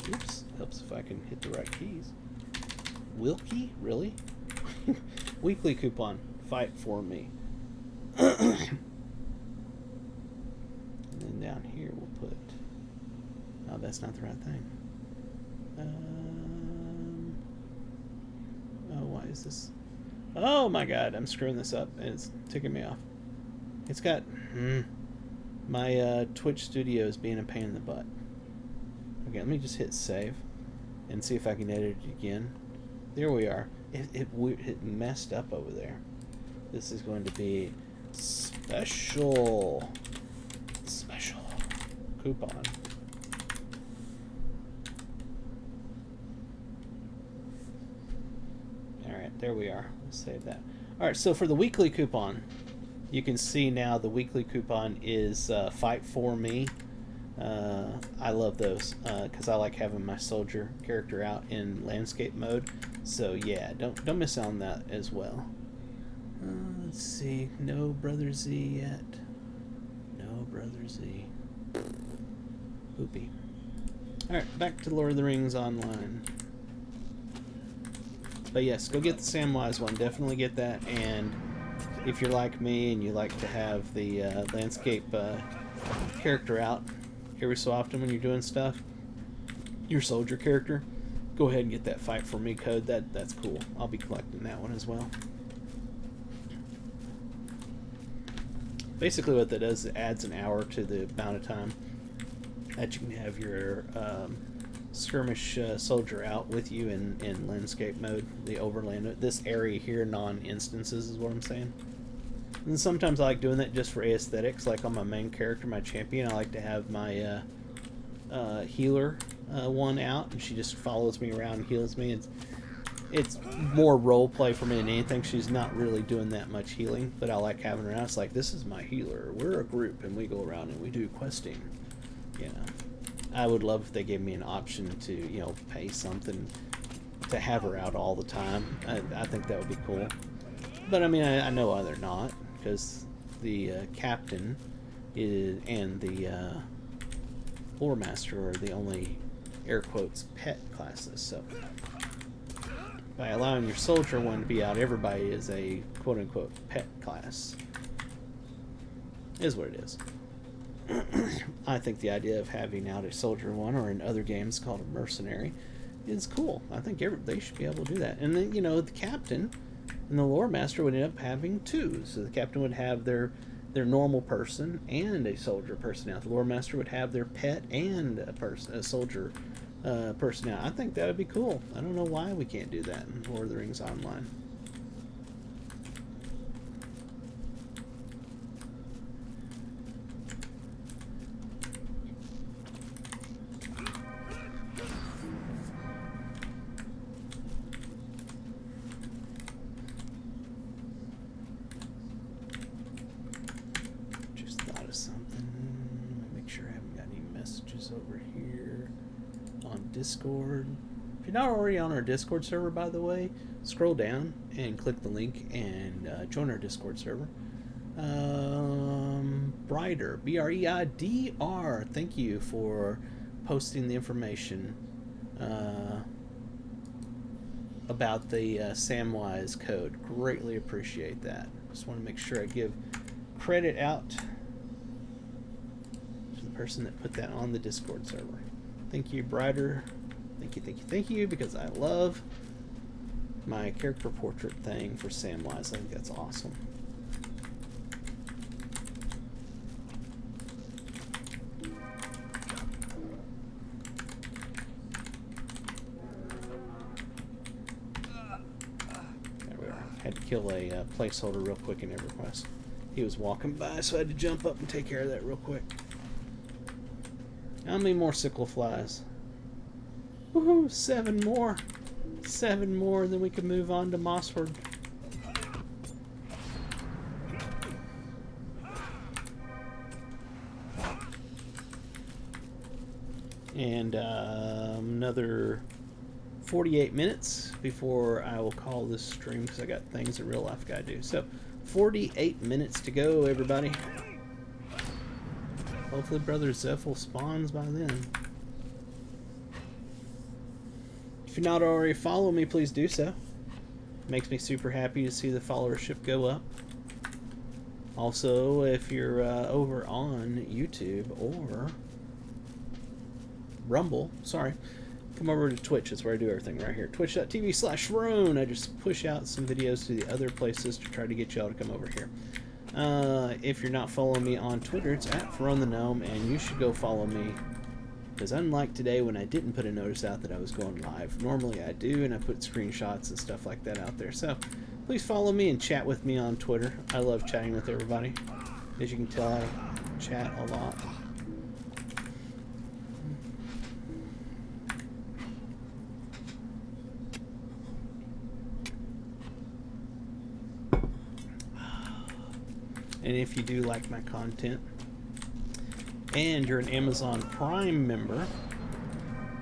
Oops, helps if I can hit the right keys. Wilkie? Really? Weekly coupon. Fight for me. And then down here we'll put... Oh, that's not the right thing. Oh, why is this... Oh my god, I'm screwing this up. It's ticking me off. It's got... My Twitch studio is being a pain in the butt. Okay, let me just hit save and see if I can edit it again. There we are. It messed up over there. This is going to be special coupon. there we are. Let's save that. All right, so for the weekly coupon, you can see now the weekly coupon is Fight For Me. I love those because I like having my soldier character out in landscape mode. So yeah, don't miss out on that as well. Let's see, no Brother Z yet. No Brother Z. Poopy. All right, back to Lord of the Rings Online. But yes, go get the Samwise one. Definitely get that. And if you're like me and you like to have the landscape character out every so often when you're doing stuff, your soldier character, go ahead and get that Fight For Me code. That's cool. I'll be collecting that one as well. Basically what that does is it adds an hour to the amount of time that you can have your skirmish soldier out with you in landscape mode, the overland. This area here, non-instances is what I'm saying. And sometimes I like doing that just for aesthetics, like on my main character, my champion, I like to have my healer one out, and she just follows me around and heals me. It's more role play for me than anything. She's not really doing that much healing, but I like having her out. It's like, this is my healer. We're a group, and we go around and we do questing. You know, I would love if they gave me an option to, you know, pay something to have her out all the time. I think that would be cool. But I mean, I know they're not, because the captain and the lore master are the only air quotes pet classes. So by allowing your soldier one to be out, everybody is a quote unquote pet class. Is what it is. I think the idea of having out a soldier one, or in other games called a mercenary, is cool. I think they should be able to do that. And then, you know, the captain and the lore master would end up having two. So the captain would have their normal person and a soldier person out. The lore master would have their pet and a soldier person out. I think that would be cool. I don't know why we can't do that in Lord of the Rings Online. Over here on Discord. If you're not already on our Discord server, by the way, scroll down and click the link and join our Discord server. Brider, BREIDR, thank you for posting the information about the Samwise code. Greatly appreciate that. Just want to make sure I give credit out person that put that on the Discord server. Thank you, Brider. Thank you, because I love my character portrait thing for Samwise. I think that's awesome. There we are. Had to kill a placeholder real quick in EverQuest. He was walking by, so I had to jump up and take care of that real quick. How many more sickle flies? Woohoo! 7 more. 7 more, then we can move on to Mossford. And another 48 minutes before I will call this stream, because I got things in real life I gotta do. So 48 minutes to go, everybody. Hopefully Brother Zephyl spawns by then. If you're not already following me, please do so. It makes me super happy to see the followership go up. Also, if you're over on YouTube or Rumble, come over to Twitch. That's where I do everything right here. Twitch.tv/Roan. I just push out some videos to the other places to try to get y'all to come over here. If you're not following me on Twitter, it's @ForRunTheGnome, and you should go follow me, because unlike today when I didn't put a notice out that I was going live, normally I do, and I put screenshots and stuff like that out there. So please follow me and chat with me on Twitter. I love chatting with everybody. As you can tell, I chat a lot. And if you do like my content and you're an Amazon Prime member,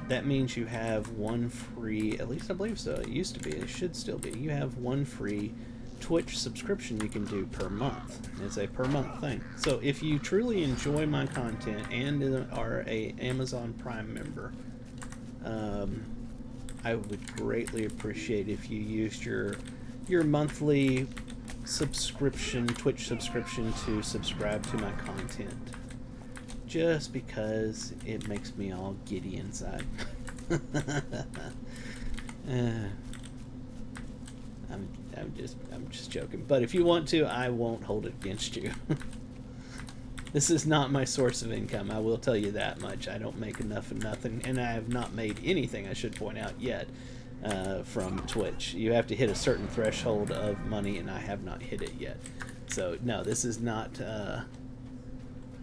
that means you have one free, at least I believe so, it used to be, it should still be, you have one free Twitch subscription you can do per month. It's a per month thing. So if you truly enjoy my content and are a Amazon Prime member, I would greatly appreciate if you used your monthly subscription, Twitch subscription, to subscribe to my content. Just because it makes me all giddy inside. I'm just joking. But if you want to, I won't hold it against you. This is not my source of income. I will tell you that much. I don't make enough of nothing, and I have not made anything, I should point out, yet from Twitch. You have to hit a certain threshold of money, and I have not hit it yet. So no, this is not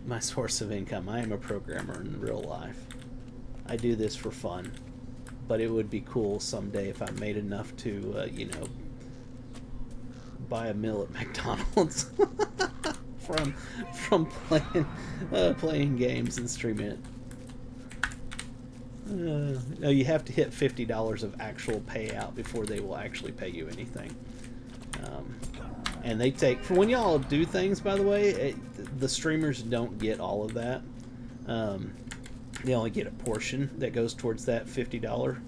my source of income. I am a programmer in real life. I do this for fun, but it would be cool someday if I made enough to, buy a meal at McDonald's from playing games and streaming it. No, you have to hit $50 of actual payout before they will actually pay you anything. And they take, for when y'all do things, by the way, the streamers don't get all of that. They only get a portion that goes towards that $50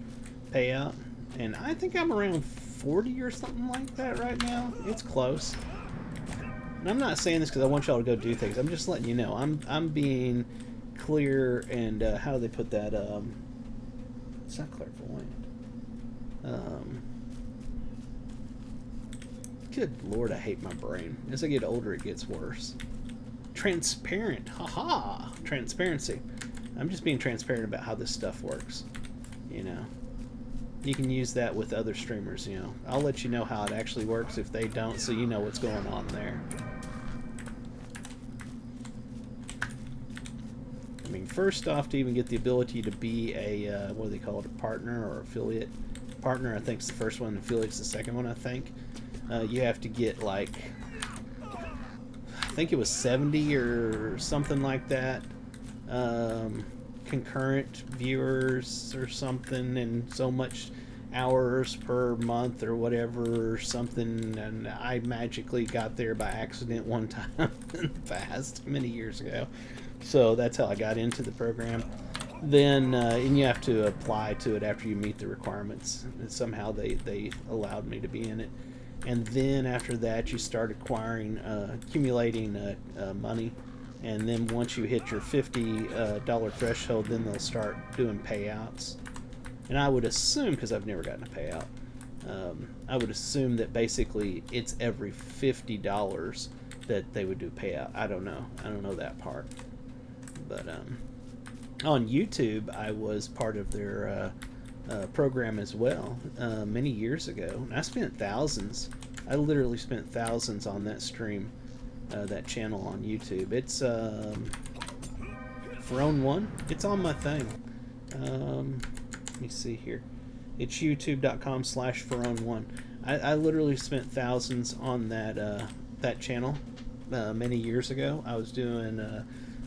payout. And I think I'm around 40 or something like that right now. It's close. And I'm not saying this because I want y'all to go do things. I'm just letting you know. I'm being clear, and how do they put that? It's not clairvoyant. Good Lord, I hate my brain. As I get older, it gets worse. Transparent. Haha. Transparency. I'm just being transparent about how this stuff works. You know. You can use that with other streamers, you know. I'll let you know how it actually works if they don't, so you know what's going on there. I mean, first off, to even get the ability to be a, what do they call it, a partner or affiliate? Partner, I think, is the first one. Affiliate's the second one, I think. You have to get, like, I think it was 70 or something like that. Concurrent viewers or something, and so much hours per month or whatever or something, and I magically got there by accident one time in the past, many years ago. So that's how I got into the program. Then and you have to apply to it after you meet the requirements, and somehow they allowed me to be in it. And then after that you start accumulating money. And then once you hit your $50 threshold, then they'll start doing payouts. And I would assume, because I've never gotten a payout, I would assume that basically it's every $50 that they would do payout. I don't know. I don't know that part. But on YouTube, I was part of their program as well many years ago. And I spent thousands. I literally spent thousands on that stream. That channel on YouTube. It's Ferone One. It's on my thing. Let me see here. It's youtube.com/Ferone1. I literally spent thousands on that channel many years ago. I was doing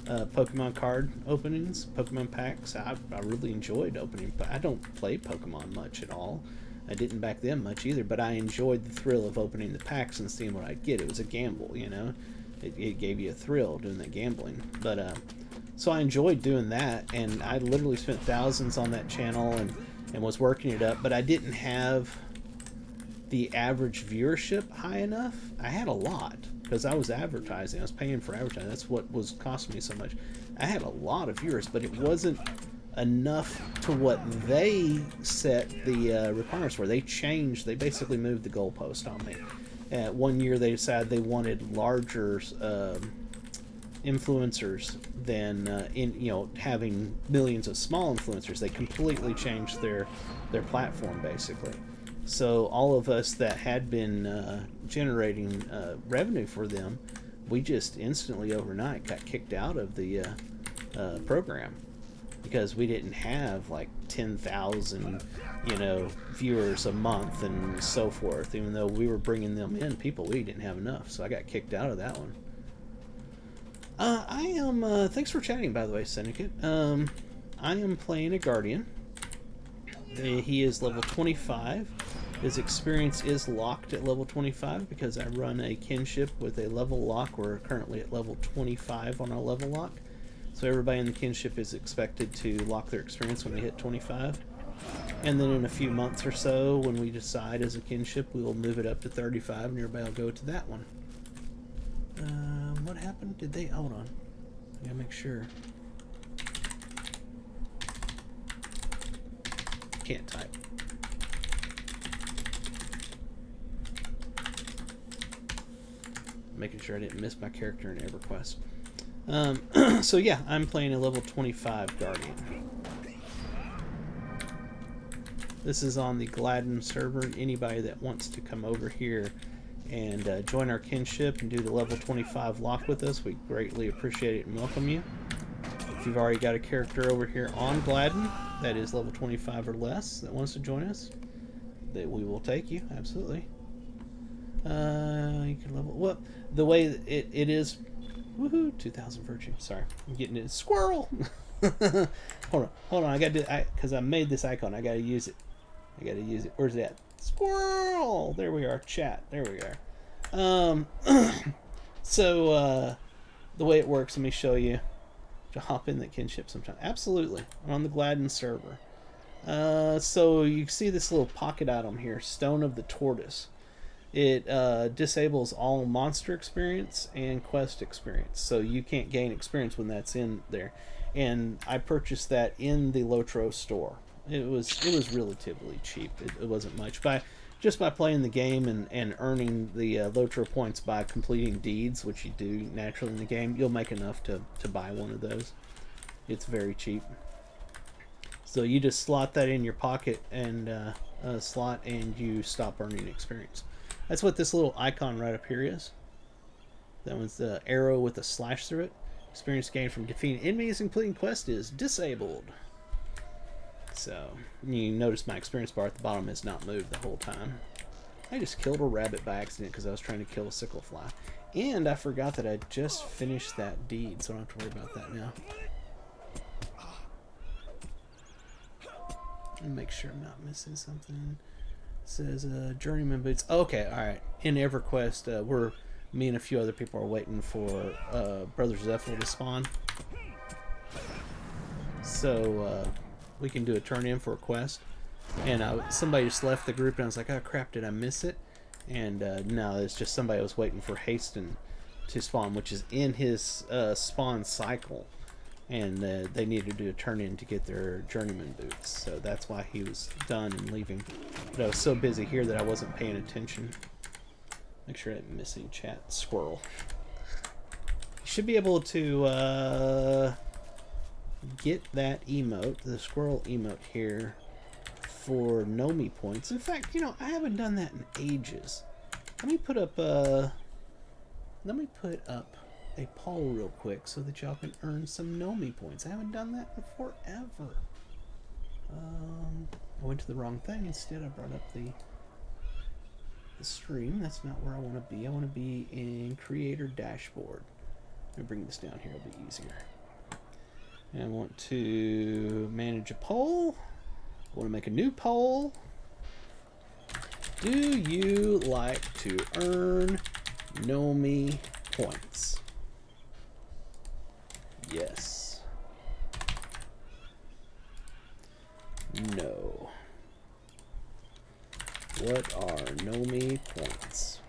Pokemon card openings, Pokemon packs. I really enjoyed opening, but I don't play Pokemon much at all. I didn't back then much either, but I enjoyed the thrill of opening the packs and seeing what I'd get. It was a gamble, you know. It gave you a thrill doing that gambling. But so I enjoyed doing that, and I literally spent thousands on that channel and was working it up, but I didn't have the average viewership high enough. I had a lot because I was advertising. I was paying for advertising. That's what was costing me so much. I had a lot of viewers, but it wasn't enough to what they set the requirements for. They basically moved the goalpost on me. One year they decided they wanted larger influencers than having millions of small influencers. They completely changed their platform basically. So all of us that had been generating revenue for them, we just instantly overnight got kicked out of the program. Because we didn't have like 10,000, viewers a month and so forth. Even though we were bringing them in people, we didn't have enough. So I got kicked out of that one. I am. Thanks for chatting, by the way, Syndicate. I am playing a Guardian. He is level 25. His experience is locked at level 25 because I run a kinship with a level lock. We're currently at level 25 on our level lock. So everybody in the kinship is expected to lock their experience when they hit 25. And then in a few months or so, when we decide as a kinship, we will move it up to 35 and everybody will go to that one. What happened? Did they... Hold on. I gotta make sure. Can't type. Making sure I didn't miss my character in EverQuest. So yeah, I'm playing a level 25 Guardian. This is on the Gladden server. Anybody that wants to come over here and join our kinship and do the level 25 lock with us, we greatly appreciate it and welcome you. If you've already got a character over here on Gladden that is level 25 or less that wants to join us, that we will take you, absolutely. You can level... Well, the way it is... Woohoo! 2,000 virtue. Sorry, I'm getting it. Squirrel! Hold on. I gotta do... Because I made this icon. I gotta use it. Where's that? Squirrel! There we are. Chat. There we are. So, the way it works, let me show you. To hop in the kinship sometime. Absolutely. I'm on the Gladden server. So, you see this little pocket item here. Stone of the Tortoise. It disables all monster experience and quest experience, so you can't gain experience when that's in there. And I purchased that in the Lotro store. It was relatively cheap. It wasn't much. Just by playing the game and earning the Lotro points by completing deeds, which you do naturally in the game, you'll make enough to buy one of those. It's very cheap. So you just slot that in your pocket and slot, and you stop earning experience. That's what this little icon right up here is. That one's the arrow with a slash through it. Experience gained from defeating enemies and completing quest is disabled. So, you notice my experience bar at the bottom has not moved the whole time. I just killed a rabbit by accident because I was trying to kill a sickle fly. And I forgot that I just finished that deed, so I don't have to worry about that now. And make sure I'm not missing something. It says journeyman boots. Okay, alright. In EverQuest, me and a few other people are waiting for Brother Zephyr to spawn. So we can do a turn in for a quest. And somebody just left the group and I was like, oh crap, did I miss it? And no, it's just somebody was waiting for Hasten to spawn, which is in his spawn cycle. And they needed to do a turn-in to get their journeyman boots. So that's why he was done and leaving. But I was so busy here that I wasn't paying attention. Make sure I'm missing chat. Squirrel. You should be able to get that emote, the squirrel emote here, for Nomi points. In fact, I haven't done that in ages. Let me put up a poll real quick so that y'all can earn some Nomi points. I haven't done that in forever. I went to the wrong thing. Instead, I brought up the stream. That's not where I want to be. I want to be in Creator Dashboard. Let me bring this down here. It'll be easier. And I want to manage a poll. I want to make a new poll. Do you like to earn Nomi points? Yes. No. What are Nomi points?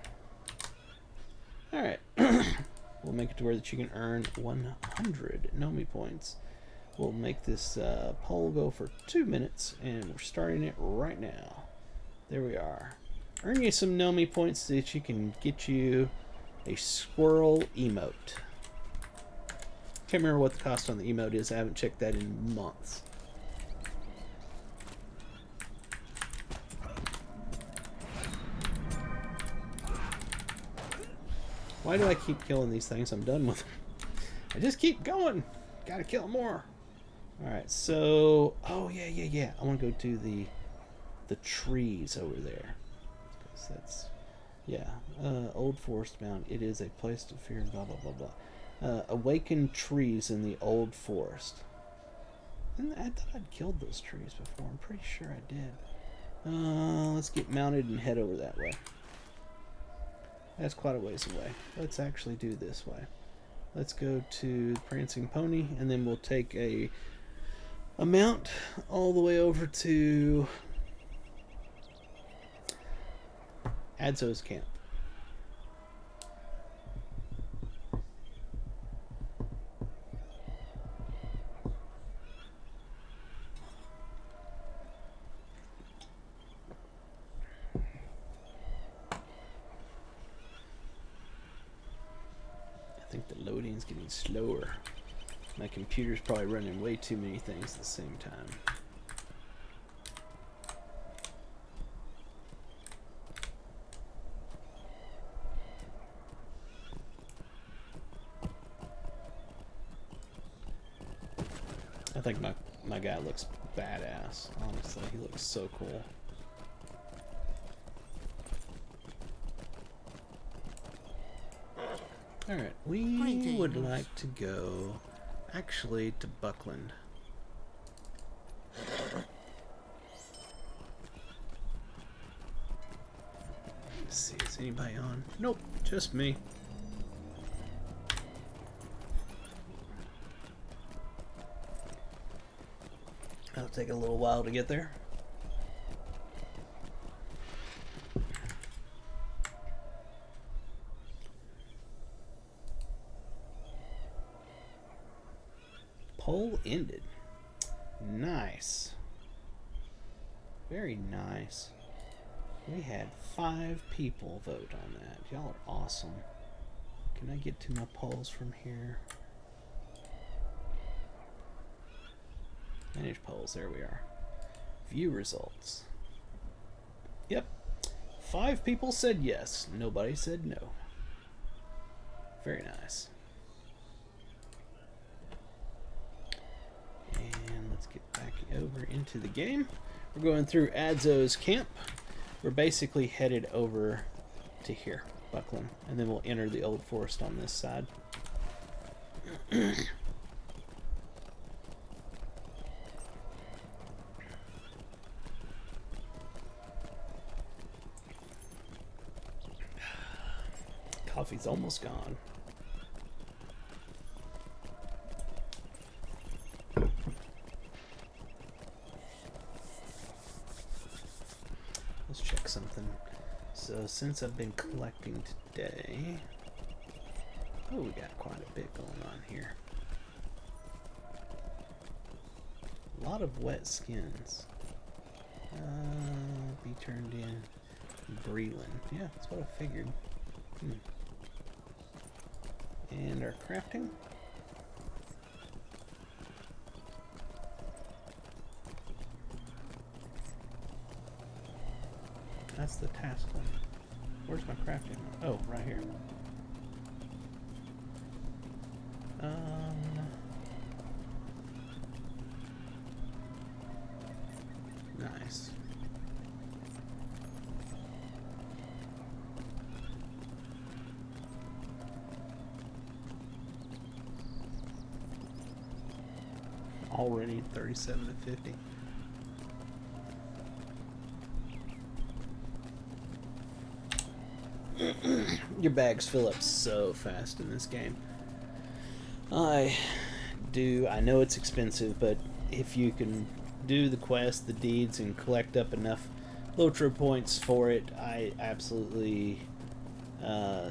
Alright. We'll make it to where that you can earn 100 Nomi points. We'll make this poll go for 2 minutes, and we're starting it right now. There we are. Earn you some Nomi points so that you can get you a squirrel emote. Can't remember what the cost on the emote is. I haven't checked that in months. Why do I keep killing these things? I'm done with them. I just keep going. Gotta kill more. Alright, so... Oh, yeah. I want to go to the trees over there. Because that's... Yeah. Old Forest Mound. It is a place to fear, blah, blah, blah, blah. Awakened trees in the old forest. And I thought I'd killed those trees before. I'm pretty sure I did. Let's get mounted and head over that way. That's quite a ways away. Let's actually do this way. Let's go to the Prancing Pony, and then we'll take a mount all the way over to Adzo's camp. I think the loading's getting slower. My computer's probably running way too many things at the same time. I think my guy looks badass. Honestly, he looks so cool. Alright, we would like to go actually to Buckland. Let's see, is anybody on? Nope, just me. That'll take a little while to get there. Poll ended. Nice. Very nice. We had 5 people vote on that. Y'all are awesome. Can I get to my polls from here? Manage polls. There we are. View results. Yep. 5 people said yes. Nobody said no. Very nice. And let's get back over into the game. We're going through Adzo's camp. We're basically headed over to here, Buckland, and then we'll enter the old forest on this side. Coffee's almost gone. Let's check something. So since I've been collecting today, oh, we got quite a bit going on here. A lot of wet skins. Be turned in. Breeland. Yeah, that's what I figured. And our crafting. That's the task one. Where's my crafting? Oh, right here. Nice. Already 37 to 50. Your bags fill up so fast in this game. I know it's expensive, but if you can do the quest, the deeds, and collect up enough Lotro points for it, I absolutely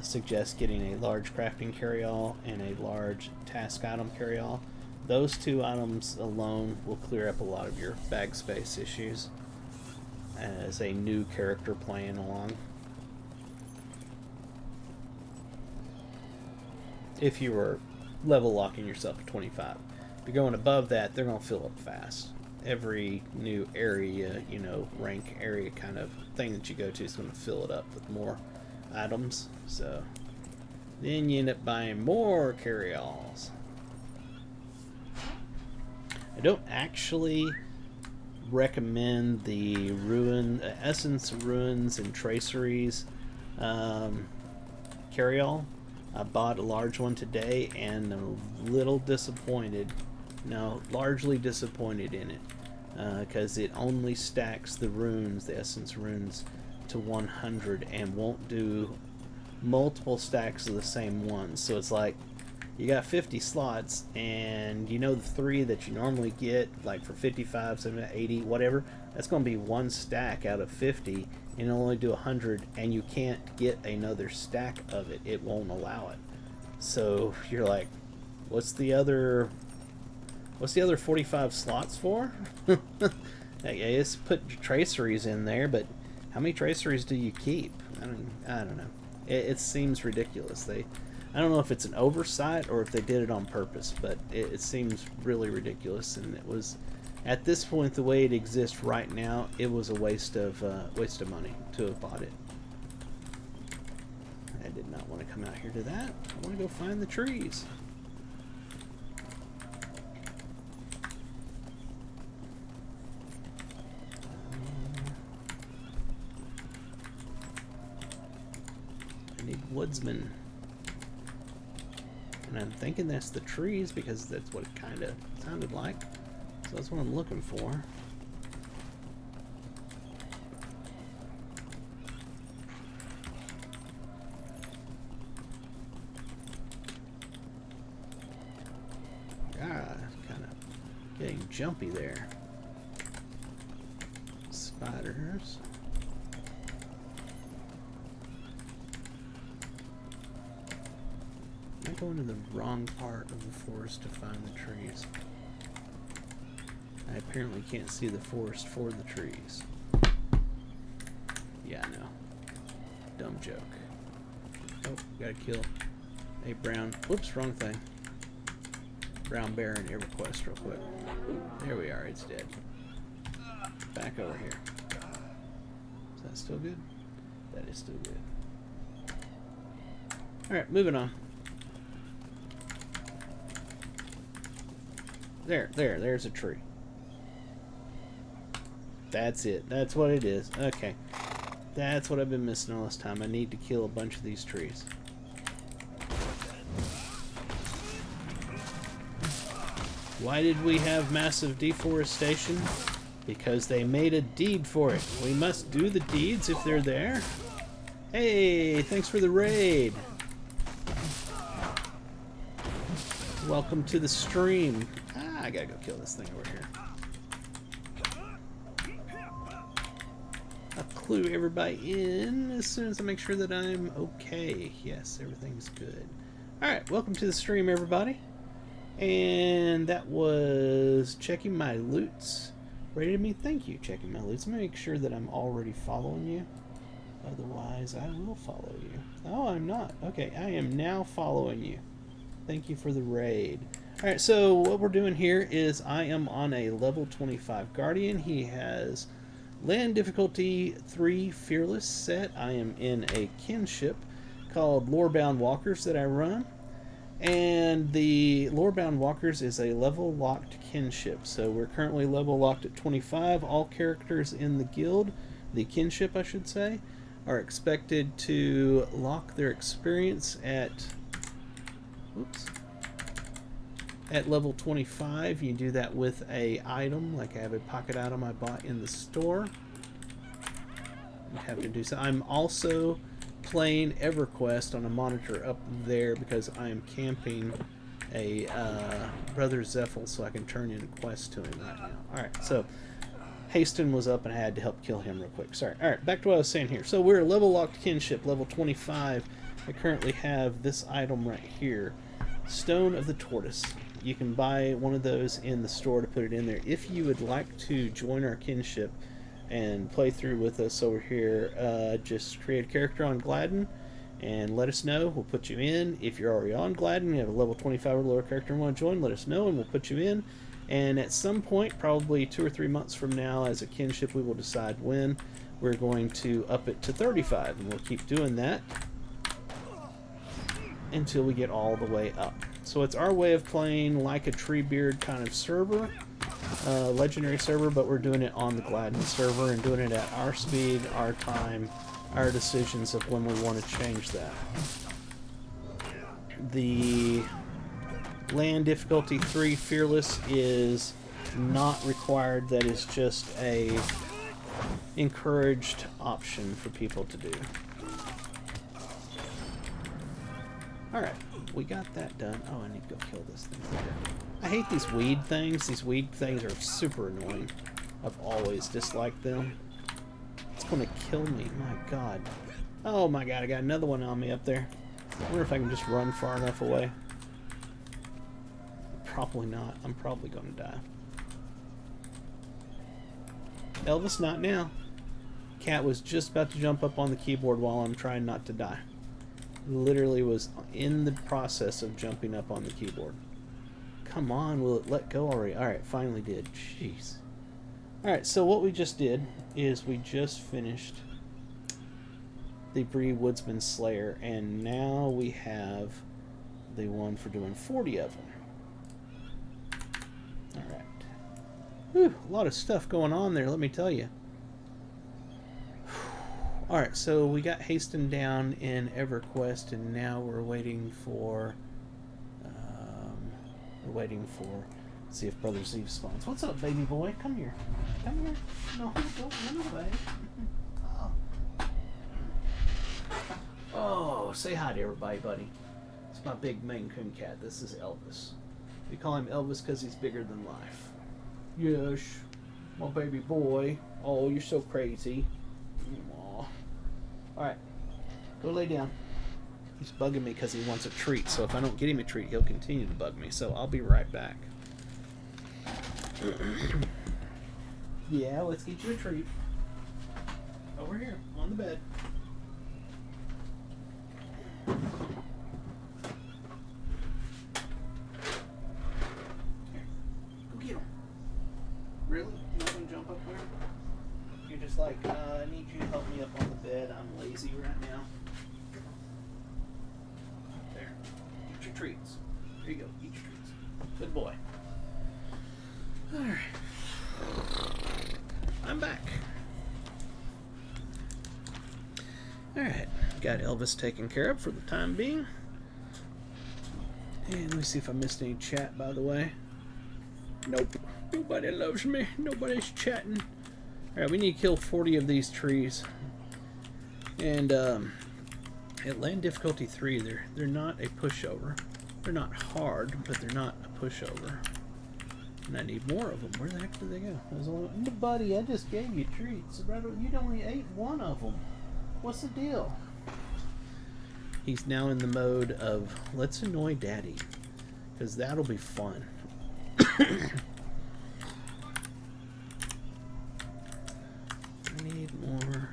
suggest getting a large crafting carry-all and a large task item carry-all. Those 2 items alone will clear up a lot of your bag space issues as a new character playing along. If you were level locking yourself at 25. If you're going above that, they're going to fill up fast. Every new area, rank area kind of thing that you go to is going to fill it up with more items. So then you end up buying more carry-alls. I don't actually recommend the Essence Ruins and Traceries carry-all. I bought a large one today and I'm a little disappointed. No, largely disappointed in it. Because it only stacks the runes, the essence runes, to 100 and won't do multiple stacks of the same ones. So it's like you got 50 slots, and you know the 3 that you normally get, like for 55, 70, 80, whatever, that's going to be one stack out of 50, and it'll only do 100, and you can't get another stack of it. It won't allow it. So you're like, what's the other 45 slots for? I guess put traceries in there, but how many traceries do you keep? I don't know. It seems ridiculous. I don't know if it's an oversight or if they did it on purpose, but it seems really ridiculous. And it was, at this point, the way it exists right now, it was a waste of money to have bought it. I did not want to come out here to that. I want to go find the trees. I need woodsmen. And I'm thinking that's the trees because that's what it kind of sounded like. So that's what I'm looking for. Ah, kind of getting jumpy there. Spiders. I'm going to the wrong part of the forest to find the trees. I apparently can't see the forest for the trees. Yeah, no. Dumb joke. Oh, gotta kill a brown... Whoops, wrong thing. Brown bear in EverQuest real quick. There we are, it's dead. Back over here. Is that still good? That is still good. Alright, moving on. There's a tree. That's it. That's what it is. Okay. That's what I've been missing all this time. I need to kill a bunch of these trees. Why did we have massive deforestation? Because they made a deed for it. We must do the deeds if they're there. Hey, thanks for the raid. Welcome to the stream. I gotta go kill this thing over here. I'll clue everybody in as soon as I make sure that I'm okay. Yes, everything's good. Alright, welcome to the stream, everybody. And that was checking my loots. Rated me? Thank you, checking my loots. Let me make sure that I'm already following you. Otherwise, I will follow you. Oh, I'm not. Okay, I am now following you. Thank you for the raid. Alright, so what we're doing here is I am on a level 25 Guardian. He has land difficulty 3 Fearless set. I am in a kinship called Lorebound Walkers that I run. And the Lorebound Walkers is a level locked kinship. So we're currently level locked at 25. All characters in the guild, the kinship I should say, are expected to lock their experience at... Oops. At level 25, you do that with a item, like I have a pocket item I bought in the store. You have to do so. I'm also playing EverQuest on a monitor up there because I am camping a Brother Zephyl so I can turn in a quest to him right now. Alright, so Haston was up and I had to help kill him real quick. Sorry. Alright, back to what I was saying here. So we're a level locked kinship, level 25. I currently have this item right here. Stone of the Tortoise. You can buy one of those in the store to put it in there. If you would like to join our kinship and play through with us over here, just create a character on Gladden and let us know. We'll put you in. If you're already on Gladden, you have a level 25 or lower character and want to join, let us know and we'll put you in. And at some point, probably 2 or 3 months from now, as a kinship, we will decide when we're going to up it to 35. And we'll keep doing that until we get all the way up. So it's our way of playing like a Treebeard kind of server, legendary server, but we're doing it on the Gladden server and doing it at our speed, our time, our decisions of when we want to change that. The land difficulty 3 fearless is not required. That is just a encouraged option for people to do. Alright, we got that done. Oh, I need to go kill this thing. I hate these weed things. These weed things are super annoying. I've always disliked them. It's gonna kill me, my god. Oh my god, I got another one on me up there. I wonder if I can just run far enough away. Probably not. I'm probably gonna die. Elvis, not now. Cat was just about to jump up on the keyboard while I'm trying not to die. Literally was in the process of jumping up on the keyboard. Come on, will it let go already? Alright, finally did. Jeez. Alright, so what we just did is we just finished the Bree Woodsman Slayer, and now we have the one for doing 40 of them. Alright. Whew, a lot of stuff going on there, let me tell you. Alright, so we got Hasten down in EverQuest, and now we're waiting for... let's see if Brother Z spawns. What's up, baby boy? Come here. Come here. No, don't run away. Oh, say hi to everybody, buddy. It's my big Maine Coon cat. This is Elvis. We call him Elvis because he's bigger than life. Yes, my baby boy. Oh, you're so crazy. Aw. Alright, go lay down. He's bugging me because he wants a treat, so if I don't get him a treat, he'll continue to bug me, so I'll be right back. Yeah, let's get you a treat. Over here, on the bed. Here, go get him. Really? You're not going to jump up there? You're just like, I need you to help me up on the bed. I'm lazy right now. There. Eat your treats. There you go. Eat your treats. Good boy. Alright. I'm back. Alright. Got Elvis taken care of for the time being. And let me see if I missed any chat, by the way. Nope. Nobody loves me. Nobody's chatting. Alright, we need to kill 40 of these trees. And at land difficulty 3, they're not a pushover. They're not hard, but they're not a pushover. And I need more of them. Where the heck did they go? Buddy, I just gave you treats. You only ate one of them. What's the deal? He's now in the mode of, let's annoy Daddy. Because that'll be fun. I need more.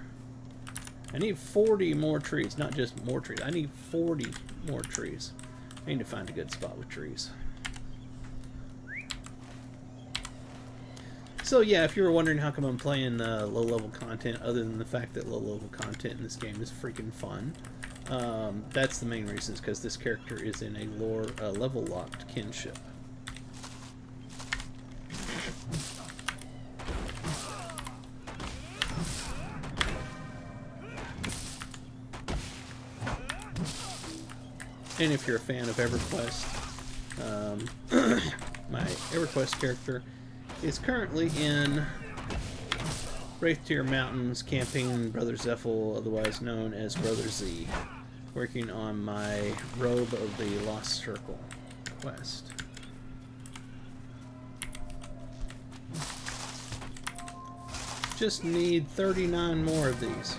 I need 40 more trees. Not just more trees. I need 40 more trees. I need to find a good spot with trees. So yeah, if you were wondering how come I'm playing low-level content, other than the fact that low-level content in this game is freaking fun, that's the main reason, is because this character is in a level-locked kinship. And if you're a fan of EverQuest, my EverQuest character is currently in Wraith Tier Mountains camping Brother Zephyl, otherwise known as Brother Z, working on my Robe of the Lost Circle quest. Just need 39 more of these.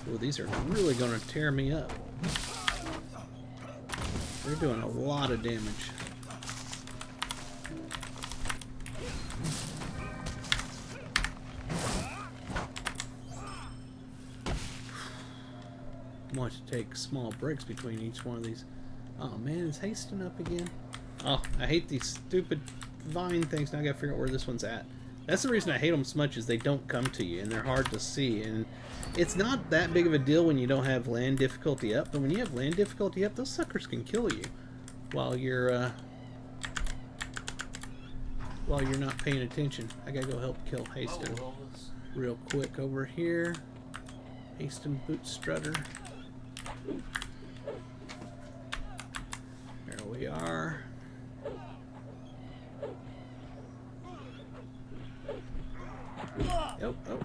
Well, these are really going to tear me up. They're doing a lot of damage. I want to take small breaks between each one of these. Oh man, it's hasting up again. Oh, I hate these stupid vine things. Now I gotta figure out where this one's at. That's the reason I hate them so much, is they don't come to you and they're hard to see. And it's not that big of a deal when you don't have land difficulty up, but when you have land difficulty up, those suckers can kill you while you're not paying attention. I gotta go help kill Haston real quick over here. Haston Boot Strutter. There we are. Oh, oh.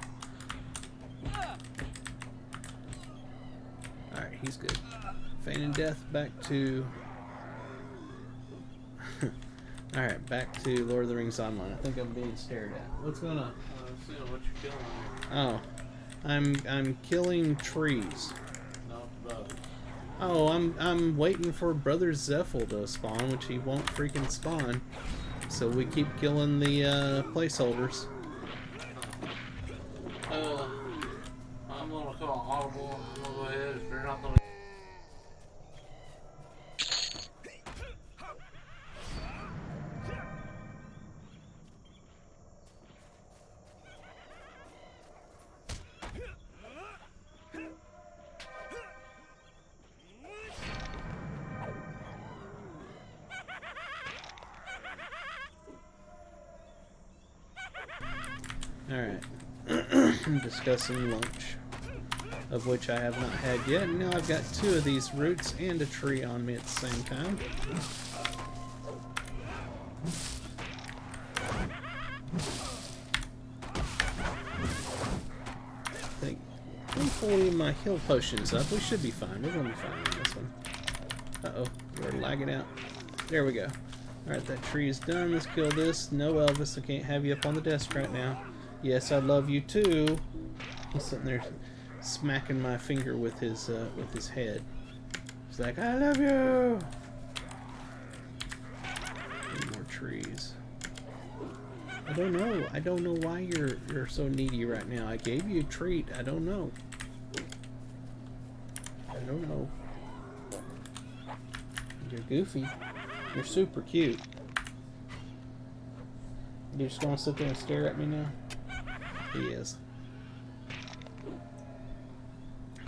Alright, he's good. Feigning death, back to... Alright, back to Lord of the Rings Online. I think I'm being stared at. What's going on? I'm seeing what you're killing here. Oh. I'm killing trees. No, bug. Oh, I'm waiting for Brother Zephyl to spawn, which he won't freaking spawn. So we keep killing the placeholders. I'm gonna call audible. I'm gonna go ahead if you're not gonna. Alright. I'm discussing lunch, of which I have not had yet. And now I've got 2 of these roots and a tree on me at the same time. Hopefully my heal potion's up. We should be fine. We're gonna be fine on this one. Uh-oh. We're lagging out. There we go. Alright, that tree is done. Let's kill this. No, Elvis, I can't have you up on the desk right now. Yes, I love you too. He's sitting there smacking my finger with his head. He's like, I love you! Need more trees. I don't know. I don't know why you're so needy right now. I gave you a treat. I don't know. I don't know. You're goofy. You're super cute. You're just gonna sit there and stare at me now? He is.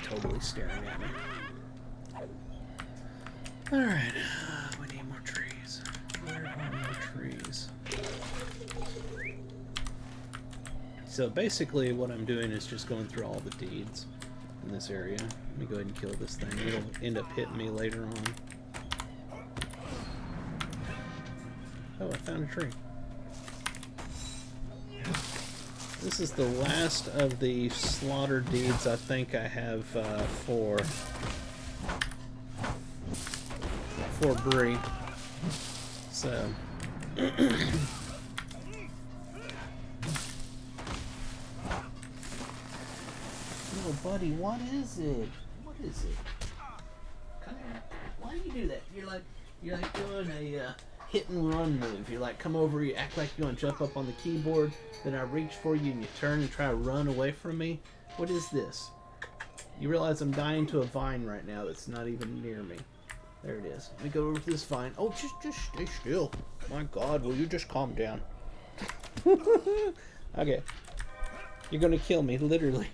Totally staring at me. Alright. We need more trees. Where are more trees? So basically what I'm doing is just going through all the deeds in this area. Let me go ahead and kill this thing. It'll end up hitting me later on. Oh, I found a tree. This is the last of the slaughter deeds I think I have for Bree. So little buddy, what is it? What is it? Come here. Why do you do that? You're like doing a hit and run move. You're like, come over, you act like you're gonna jump up on the keyboard, then I reach for you and you turn and try to run away from me. What is this? You realize I'm dying to a vine right now that's not even near me. There it is. Let me go over to this vine. Oh, just stay still. My God, will you just calm down? Okay. You're gonna kill me, literally.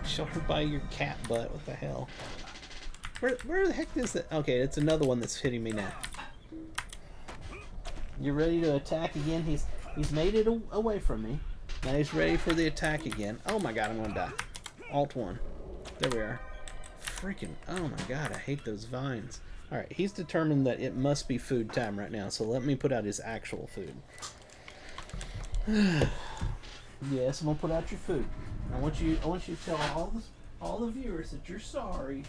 Show her by your cat butt. What the hell? Where the heck is that? Okay, it's another one that's hitting me now. You ready to attack again? He's made it away from me. Now he's ready for the attack again. Oh my God, I'm gonna die. Alt 1. There we are. Freaking, oh my God, I hate those vines. Alright, he's determined that it must be food time right now, so let me put out his actual food. Yes, I'm gonna put out your food. I want you to tell all the viewers that you're sorry.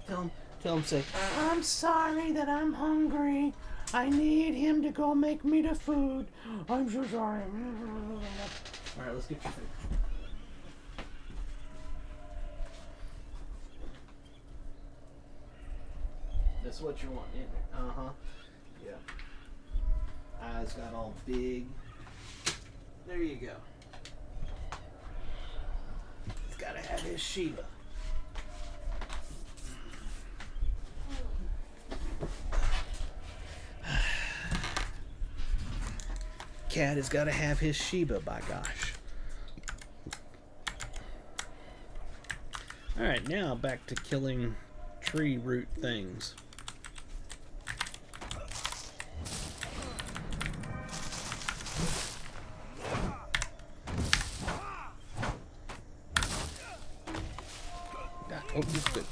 Tell him, say, I'm sorry that I'm hungry. I need him to go make me the food. I'm so sorry. Alright, let's get your food. That's what you want, isn't it? Uh-huh. Yeah. Eyes got all big. There you go. He's gotta have his Shiba. Cat has got to have his Shiba, by gosh. Alright, now back to killing tree root things. Oh, he's good.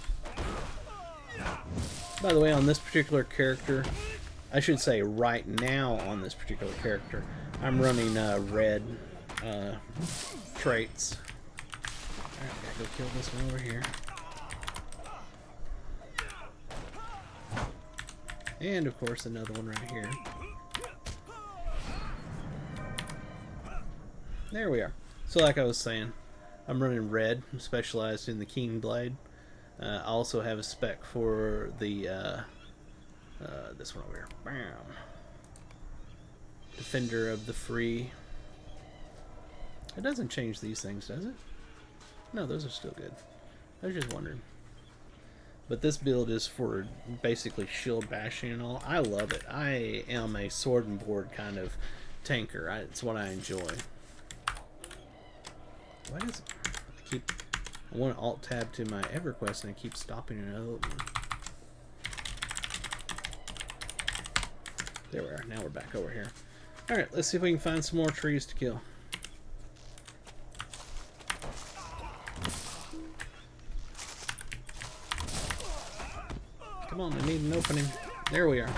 By the way, on this particular character, I should say right now on this particular character, I'm running red traits. Alright, gotta go kill this one over here. And of course another one right here. There we are. So like I was saying, I'm running red. I'm specialized in the King Blade. I also have a spec for the this one over here. Bam. Defender of the Free. It doesn't change these things, does it? No, those are still good. I was just wondering. But this build is for basically shield bashing and all. I love it. I am a sword and board kind of tanker. It's what I enjoy. Why does it, I want to alt tab to my EverQuest and I keep stopping it open. There we are. Now we're back over here. Alright, let's see if we can find some more trees to kill. Come on, I need an opening. There we are.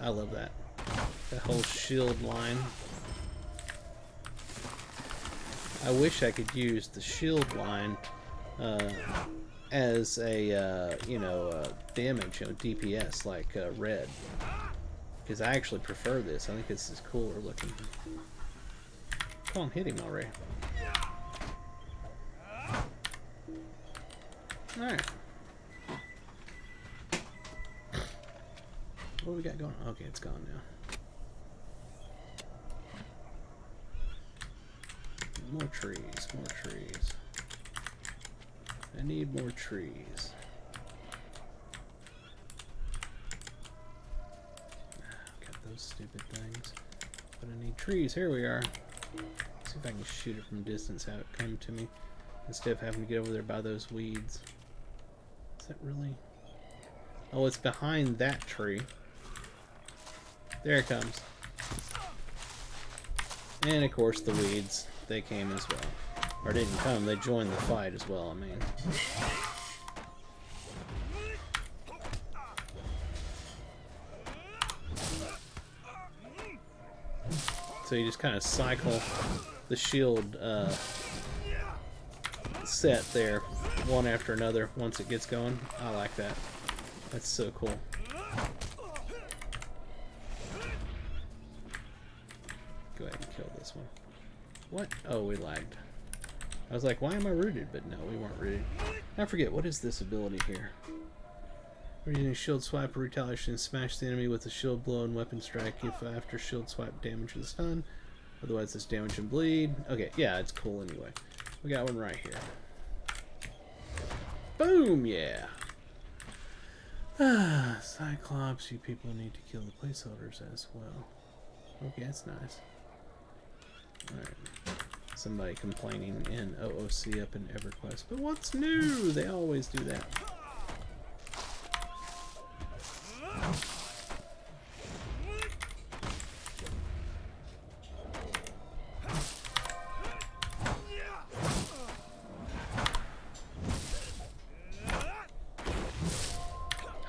I love that. That whole shield line. I wish I could use the shield line as a, damage, DPS like red. Because I actually prefer this. I think this is cooler looking. Come on, hit him already. Alright. What do we got going on? Okay, it's gone now. More trees, more trees. I need more trees. Got those stupid things. But I need trees. Here we are. Let's see if I can shoot it from distance, have it come to me, instead of having to get over there by those weeds. Is that really? Oh, it's behind that tree. There it comes. And of course the weeds, they came as well. Or didn't come, they joined the fight as well, I mean. So you just kind of cycle the shield set there, one after another, once it gets going. I like that. That's so cool. Go ahead and kill this one. What? Oh, we lagged. I was like, why am I rooted? But no, we weren't rooted. I forget, what is this ability here? We're using shield swipe or retaliation, smash the enemy with a shield blow and weapon strike if after shield swipe damage is stun. Otherwise it's damage and bleed. Okay, yeah, it's cool anyway. We got one right here. Boom, yeah. Cyclops, you people need to kill the placeholders as well. Okay, that's nice. Alright. Somebody complaining in OOC up in EverQuest. But what's new? They always do that.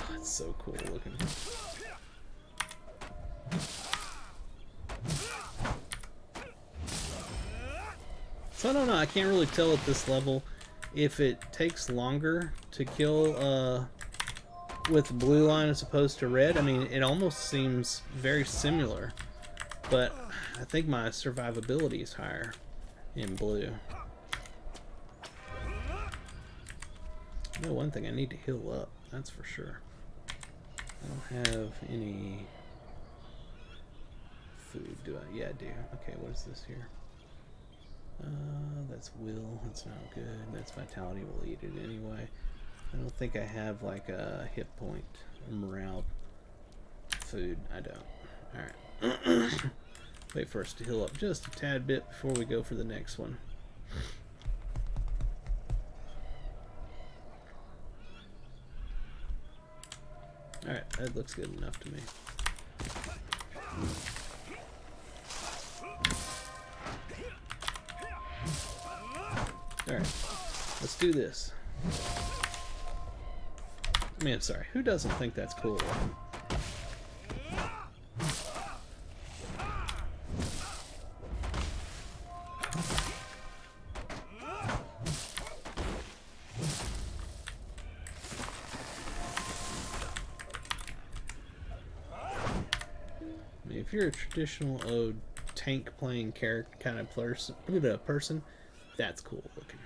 Oh, it's so cool looking. So I don't know, I can't really tell at this level if it takes longer to kill with blue line as opposed to red. I mean, it almost seems very similar, but I think my survivability is higher in blue. You know, one thing, I need to heal up, that's for sure. I don't have any food, do I? Yeah, I do. Okay, what is this here? That's will, that's not good. That's vitality, we'll eat it anyway. I don't think I have like a hit point or morale food. I don't. Alright. Wait for us to heal up just a tad bit before we go for the next one. Alright, that looks good enough to me. Alright, let's do this. I mean, I'm sorry, who doesn't think that's cool? I mean, if you're a traditional tank playing character kind of person, that's cool looking.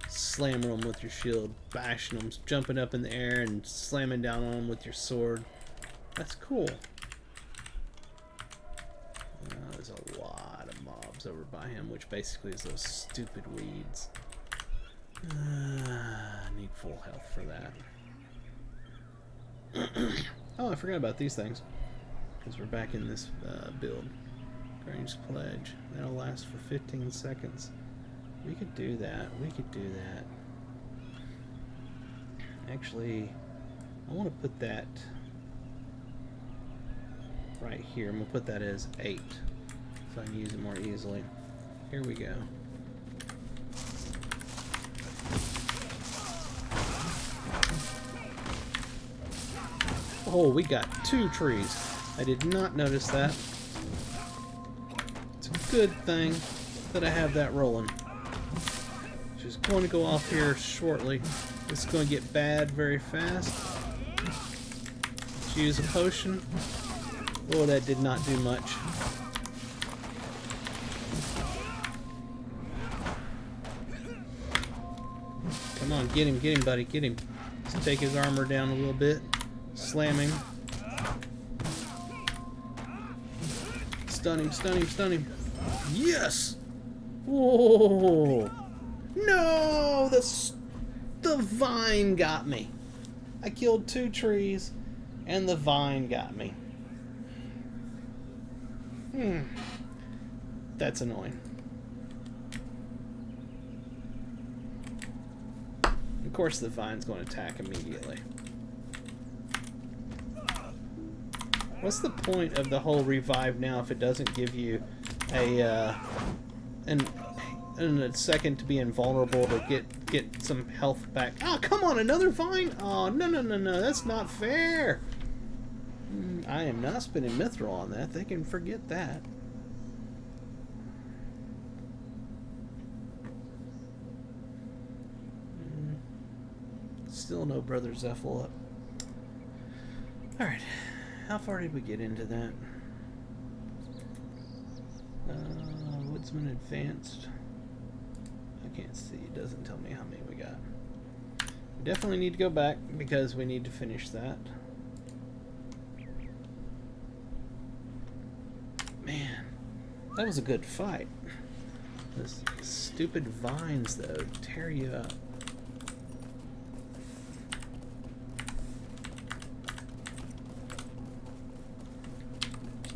Slamming them with your shield, bashing them, jumping up in the air and slamming down on them with your sword. That's cool. There's a lot of mobs over by him, which basically is those stupid weeds. I need full health for that. Oh, I forgot about these things. Because we're back in this build. Grange Pledge. That'll last for 15 seconds. We could do that. We could do that. Actually, I want to put that right here. I'm going to put that as 8 so I can use it more easily. Here we go. Oh, we got 2 trees. I did not notice that. It's a good thing that I have that rolling. She's going to go off here shortly. It's going to get bad very fast. Let's use a potion. Oh, that did not do much. Come on, get him, buddy, get him. Let's take his armor down a little bit. Slam him. Stun him, stun him, stun him. Yes! Whoa! No! The vine got me. I killed 2 trees, and the vine got me. That's annoying. Of course the vine's going to attack immediately. What's the point of the whole revive now if it doesn't give you a second to be invulnerable to get some health back? Oh, come on, another vine? Oh, no, that's not fair. I am not spending mithril on that. They can forget that. Still no Brother Zephyl up. Alright. How far did we get into that? Woodsman Advanced. I can't see. It doesn't tell me how many we got. We definitely need to go back because we need to finish that. Man, that was a good fight. Those stupid vines, though, tear you up.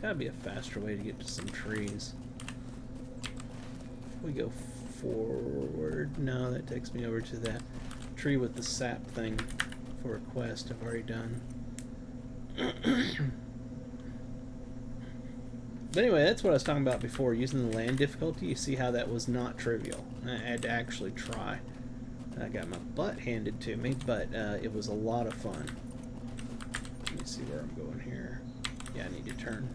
Gotta be a faster way to get to some trees. If we go forward, no, that takes me over to that tree with the sap thing for a quest I've already done. But anyway, that's what I was talking about before, using the land difficulty. You see how that was not trivial. I had to actually try. I got my butt handed to me, but it was a lot of fun. Let me see where I'm going here. Yeah, I need to turn.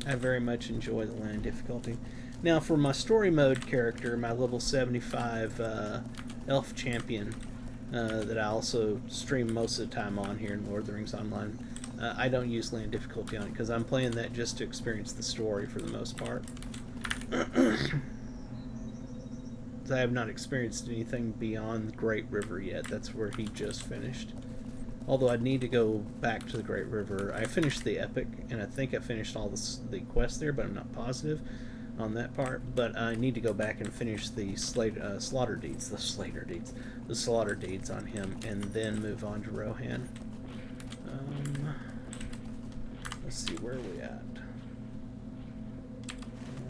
I very much enjoy the land difficulty. Now, for my story mode character, my level 75 elf champion that I also stream most of the time on here in Lord of the Rings Online, I don't use land difficulty on it because I'm playing that just to experience the story for the most part. I have not experienced anything beyond the Great River yet. That's where he just finished. Although I'd need to go back to the Great River. I finished the Epic, and I think I finished all the quests there, but I'm not positive on that part. But I need to go back and finish the slaughter deeds on him, and then move on to Rohan. Let's see, where are we at?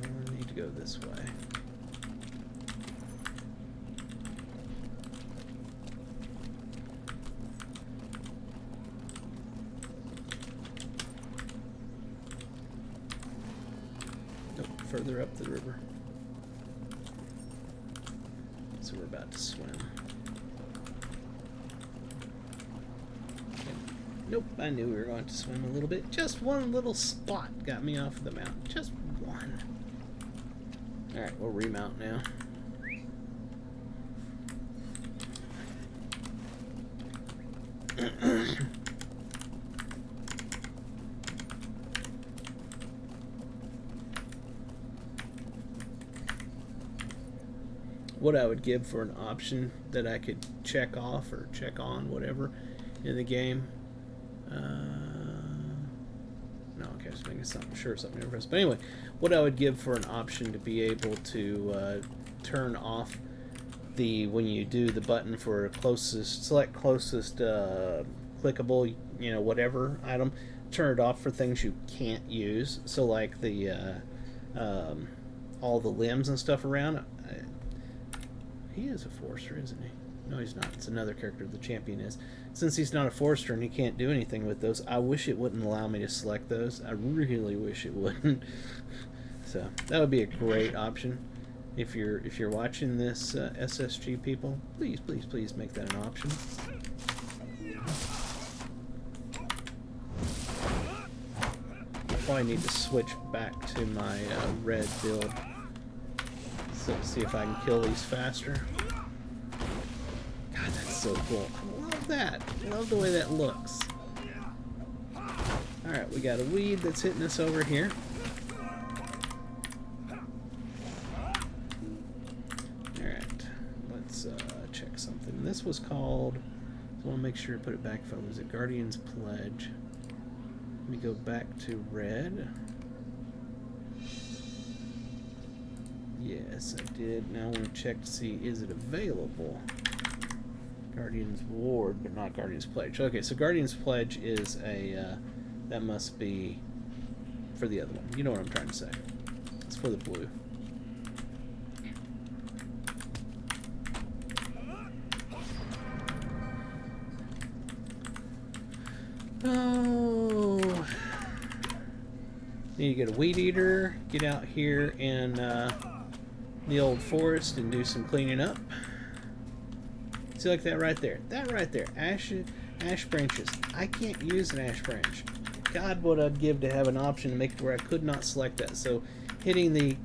I need to go this way. further up the river. So we're about to swim. Nope, I knew we were going to swim a little bit. Just one little spot got me off of the mountain. Just one. Alright, we'll remount now. What I would give for an option that I could check off or check on, whatever, in the game. No, okay, I was making something different. But anyway, what I would give for an option to be able to turn off the, when you do the button for closest, select closest clickable, whatever item, turn it off for things you can't use. So like the all the limbs and stuff around. He is a forester, isn't he? No, he's not. It's another character the champion is. Since he's not a forester and he can't do anything with those, I wish it wouldn't allow me to select those. I really wish it wouldn't. So that would be a great option. If you're watching this, SSG people, please make that an option. I probably need to switch back to my red build. So see if I can kill these faster. God, that's so cool. I love that. I love the way that looks. Alright, we got a weed that's hitting us over here. Alright, let's check something. This was called, I want to make sure to put it back from, was it Guardian's Pledge? Let me go back to red. Yes, I did. Now I want to check to see, is it available? Guardian's Ward, but not Guardian's Pledge. Okay, so Guardian's Pledge is a, that must be for the other one. You know what I'm trying to say. It's for the blue. Oh. Need to get a weed eater, get out here in the old forest and do some cleaning up. See, like that right there. That right there. Ash branches. I can't use an ash branch. God, what I'd give to have an option to make it where I could not select that. So hitting the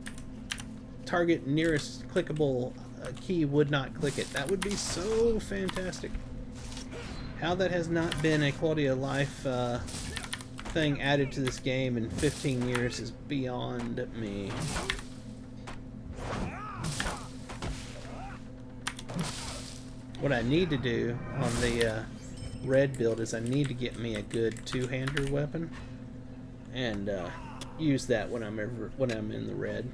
target nearest clickable key would not click it. That would be so fantastic. How that has not been a quality of life thing added to this game in 15 years is beyond me. What I need to do on the red build is I need to get me a good two-hander weapon and use that when I'm in the red.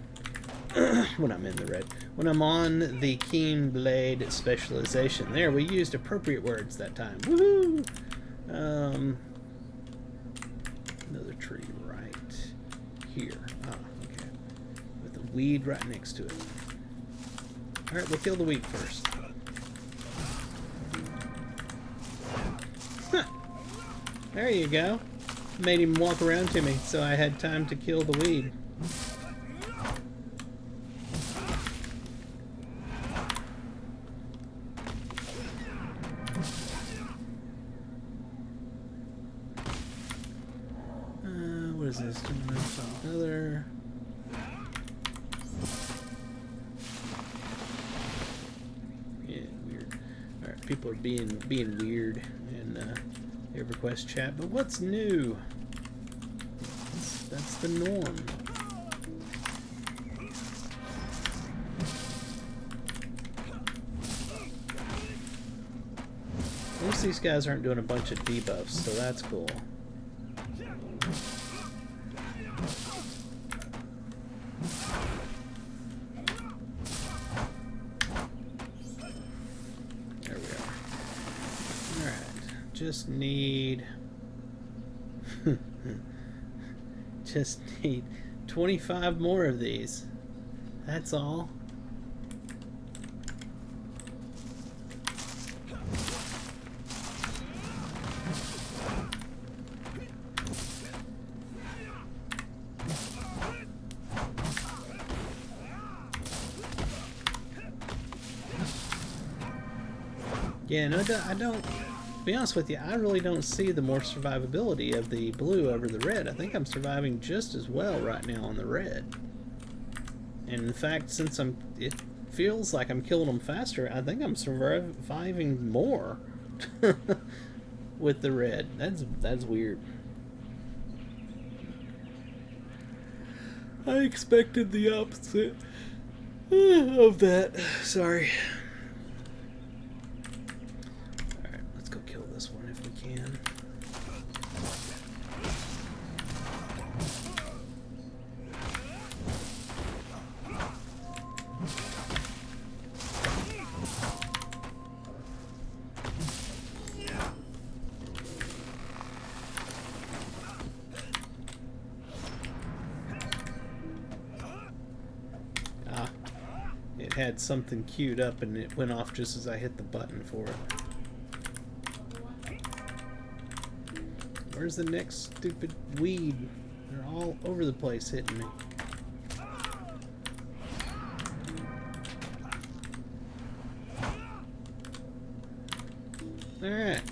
When I'm on the keen blade specialization. There, we used appropriate words that time. Woohoo! Another tree right here. Ah, okay. With a weed right next to it. Alright, we'll kill the weed first. Huh. There you go. Made him walk around to me, so I had time to kill the weed. What is this? Another. Yeah, weird. Alright, people are being weird in EverQuest chat, but what's new? That's the norm. At least these guys aren't doing a bunch of debuffs, so that's cool. There we are. Alright, just need 25 more of these. That's all. Yeah, no, I don't. To be honest with you, I really don't see the more survivability of the blue over the red. I think I'm surviving just as well right now on the red. And in fact, since it feels like I'm killing them faster, I think I'm surviving more with the red. That's weird. I expected the opposite of that. Sorry. Alright, let's go kill this one if we can. It had something queued up and it went off just as I hit the button for it. Where's the next stupid weed? They're all over the place hitting me. Alright.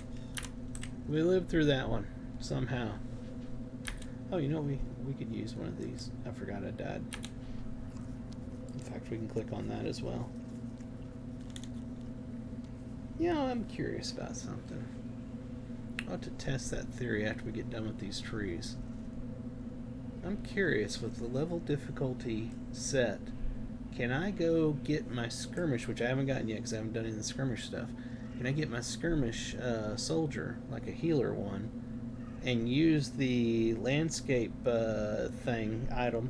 We lived through that one. Somehow. Oh, you know, we could use one of these. I forgot I died. In fact, we can click on that as well. You know, I'm curious about something. I'll have to test that theory after we get done with these trees. I'm curious, with the level difficulty set, can I go get my skirmish, which I haven't gotten yet because I haven't done any of the skirmish stuff. Can I get my skirmish soldier, like a healer one, and use the landscape item,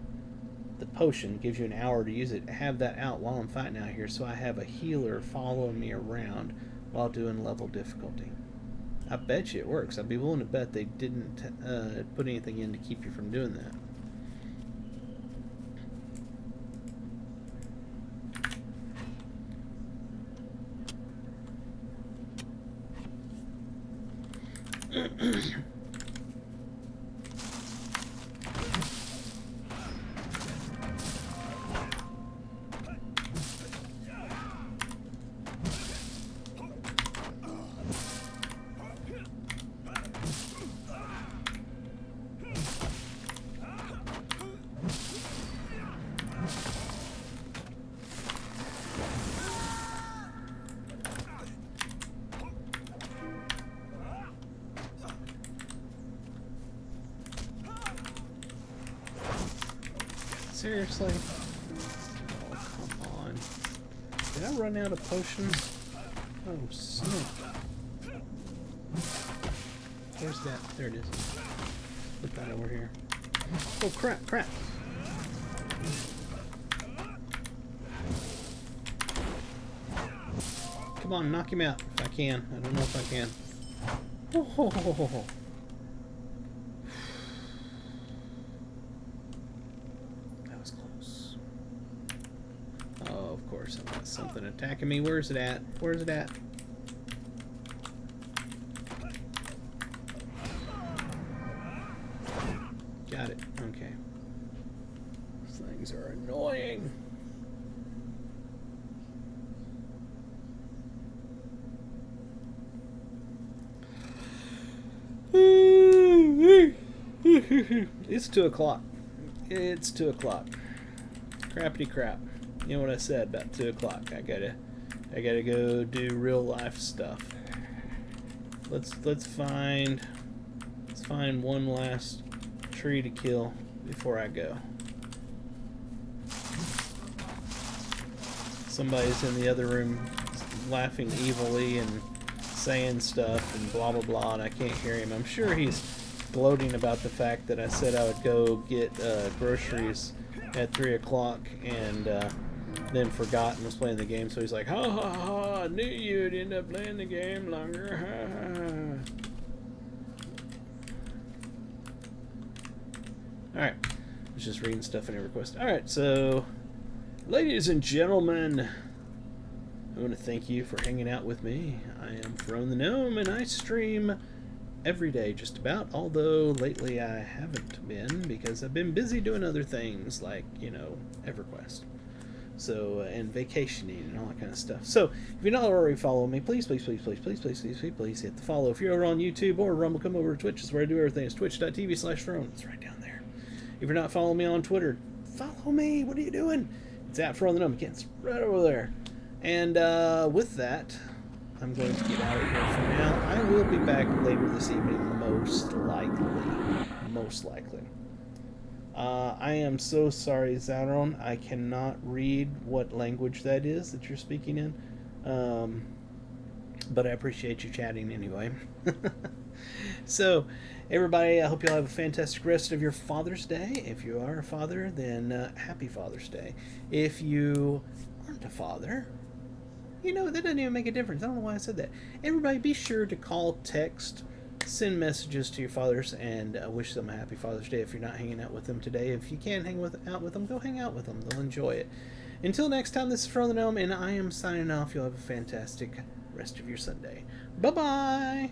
the potion, gives you an hour to use it, have that out while I'm fighting out here so I have a healer following me around while doing level difficulty. I bet you it works. I'd be willing to bet they didn't put anything in to keep you from doing that. Seriously? Oh, come on. Did I run out of potions? Oh, snap. Where's that? There it is. Put that over here. Oh, crap, crap. Come on, knock him out if I can. I don't know if I can. Oh, ho, ho, ho, ho. I've got something attacking me. Where's it at? Where's it at? Got it. Okay. These things are annoying. It's 2 o'clock. It's 2 o'clock. Crappity crap. You know what I said about 2 o'clock. I gotta go do real life stuff. Let's find one last tree to kill before I go. Somebody's in the other room laughing evilly and saying stuff and blah blah blah, and I can't hear him. I'm sure he's gloating about the fact that I said I would go get groceries at 3 o'clock and then forgot and was playing the game, so he's like, ha ha ha, I knew you'd end up playing the game longer, ha ha. Alright, I was just reading stuff in a request. Alright, so, ladies and gentlemen, I want to thank you for hanging out with me. I am Throne the Gnome, and I stream every day just about, although lately I haven't been because I've been busy doing other things like, you know, EverQuest. So, and vacationing and all that kind of stuff. So, if you're not already following me, please hit the follow. If you're over on YouTube or Rumble, come over to Twitch. It's where I do everything. It's twitch.tv/throne. It's right down there. If you're not following me on Twitter, follow me. What are you doing? It's at Throne the Gnome. Again, it's right over there. And with that, I'm going to get out of here for now. I will be back later this evening, most likely. Most likely. I am so sorry, Zadron. I cannot read what language that is that you're speaking in. But I appreciate you chatting anyway. So, everybody, I hope you all have a fantastic rest of your Father's Day. If you are a father, then happy Father's Day. If you aren't a father, you know, that doesn't even make a difference. I don't know why I said that. Everybody, be sure to call, text, send messages to your fathers and wish them a happy Father's Day if you're not hanging out with them today. If you can out with them, go hang out with them. They'll enjoy it. Until next time, this is Throne the Gnome, and I am signing off. You'll have a fantastic rest of your Sunday. Bye-bye!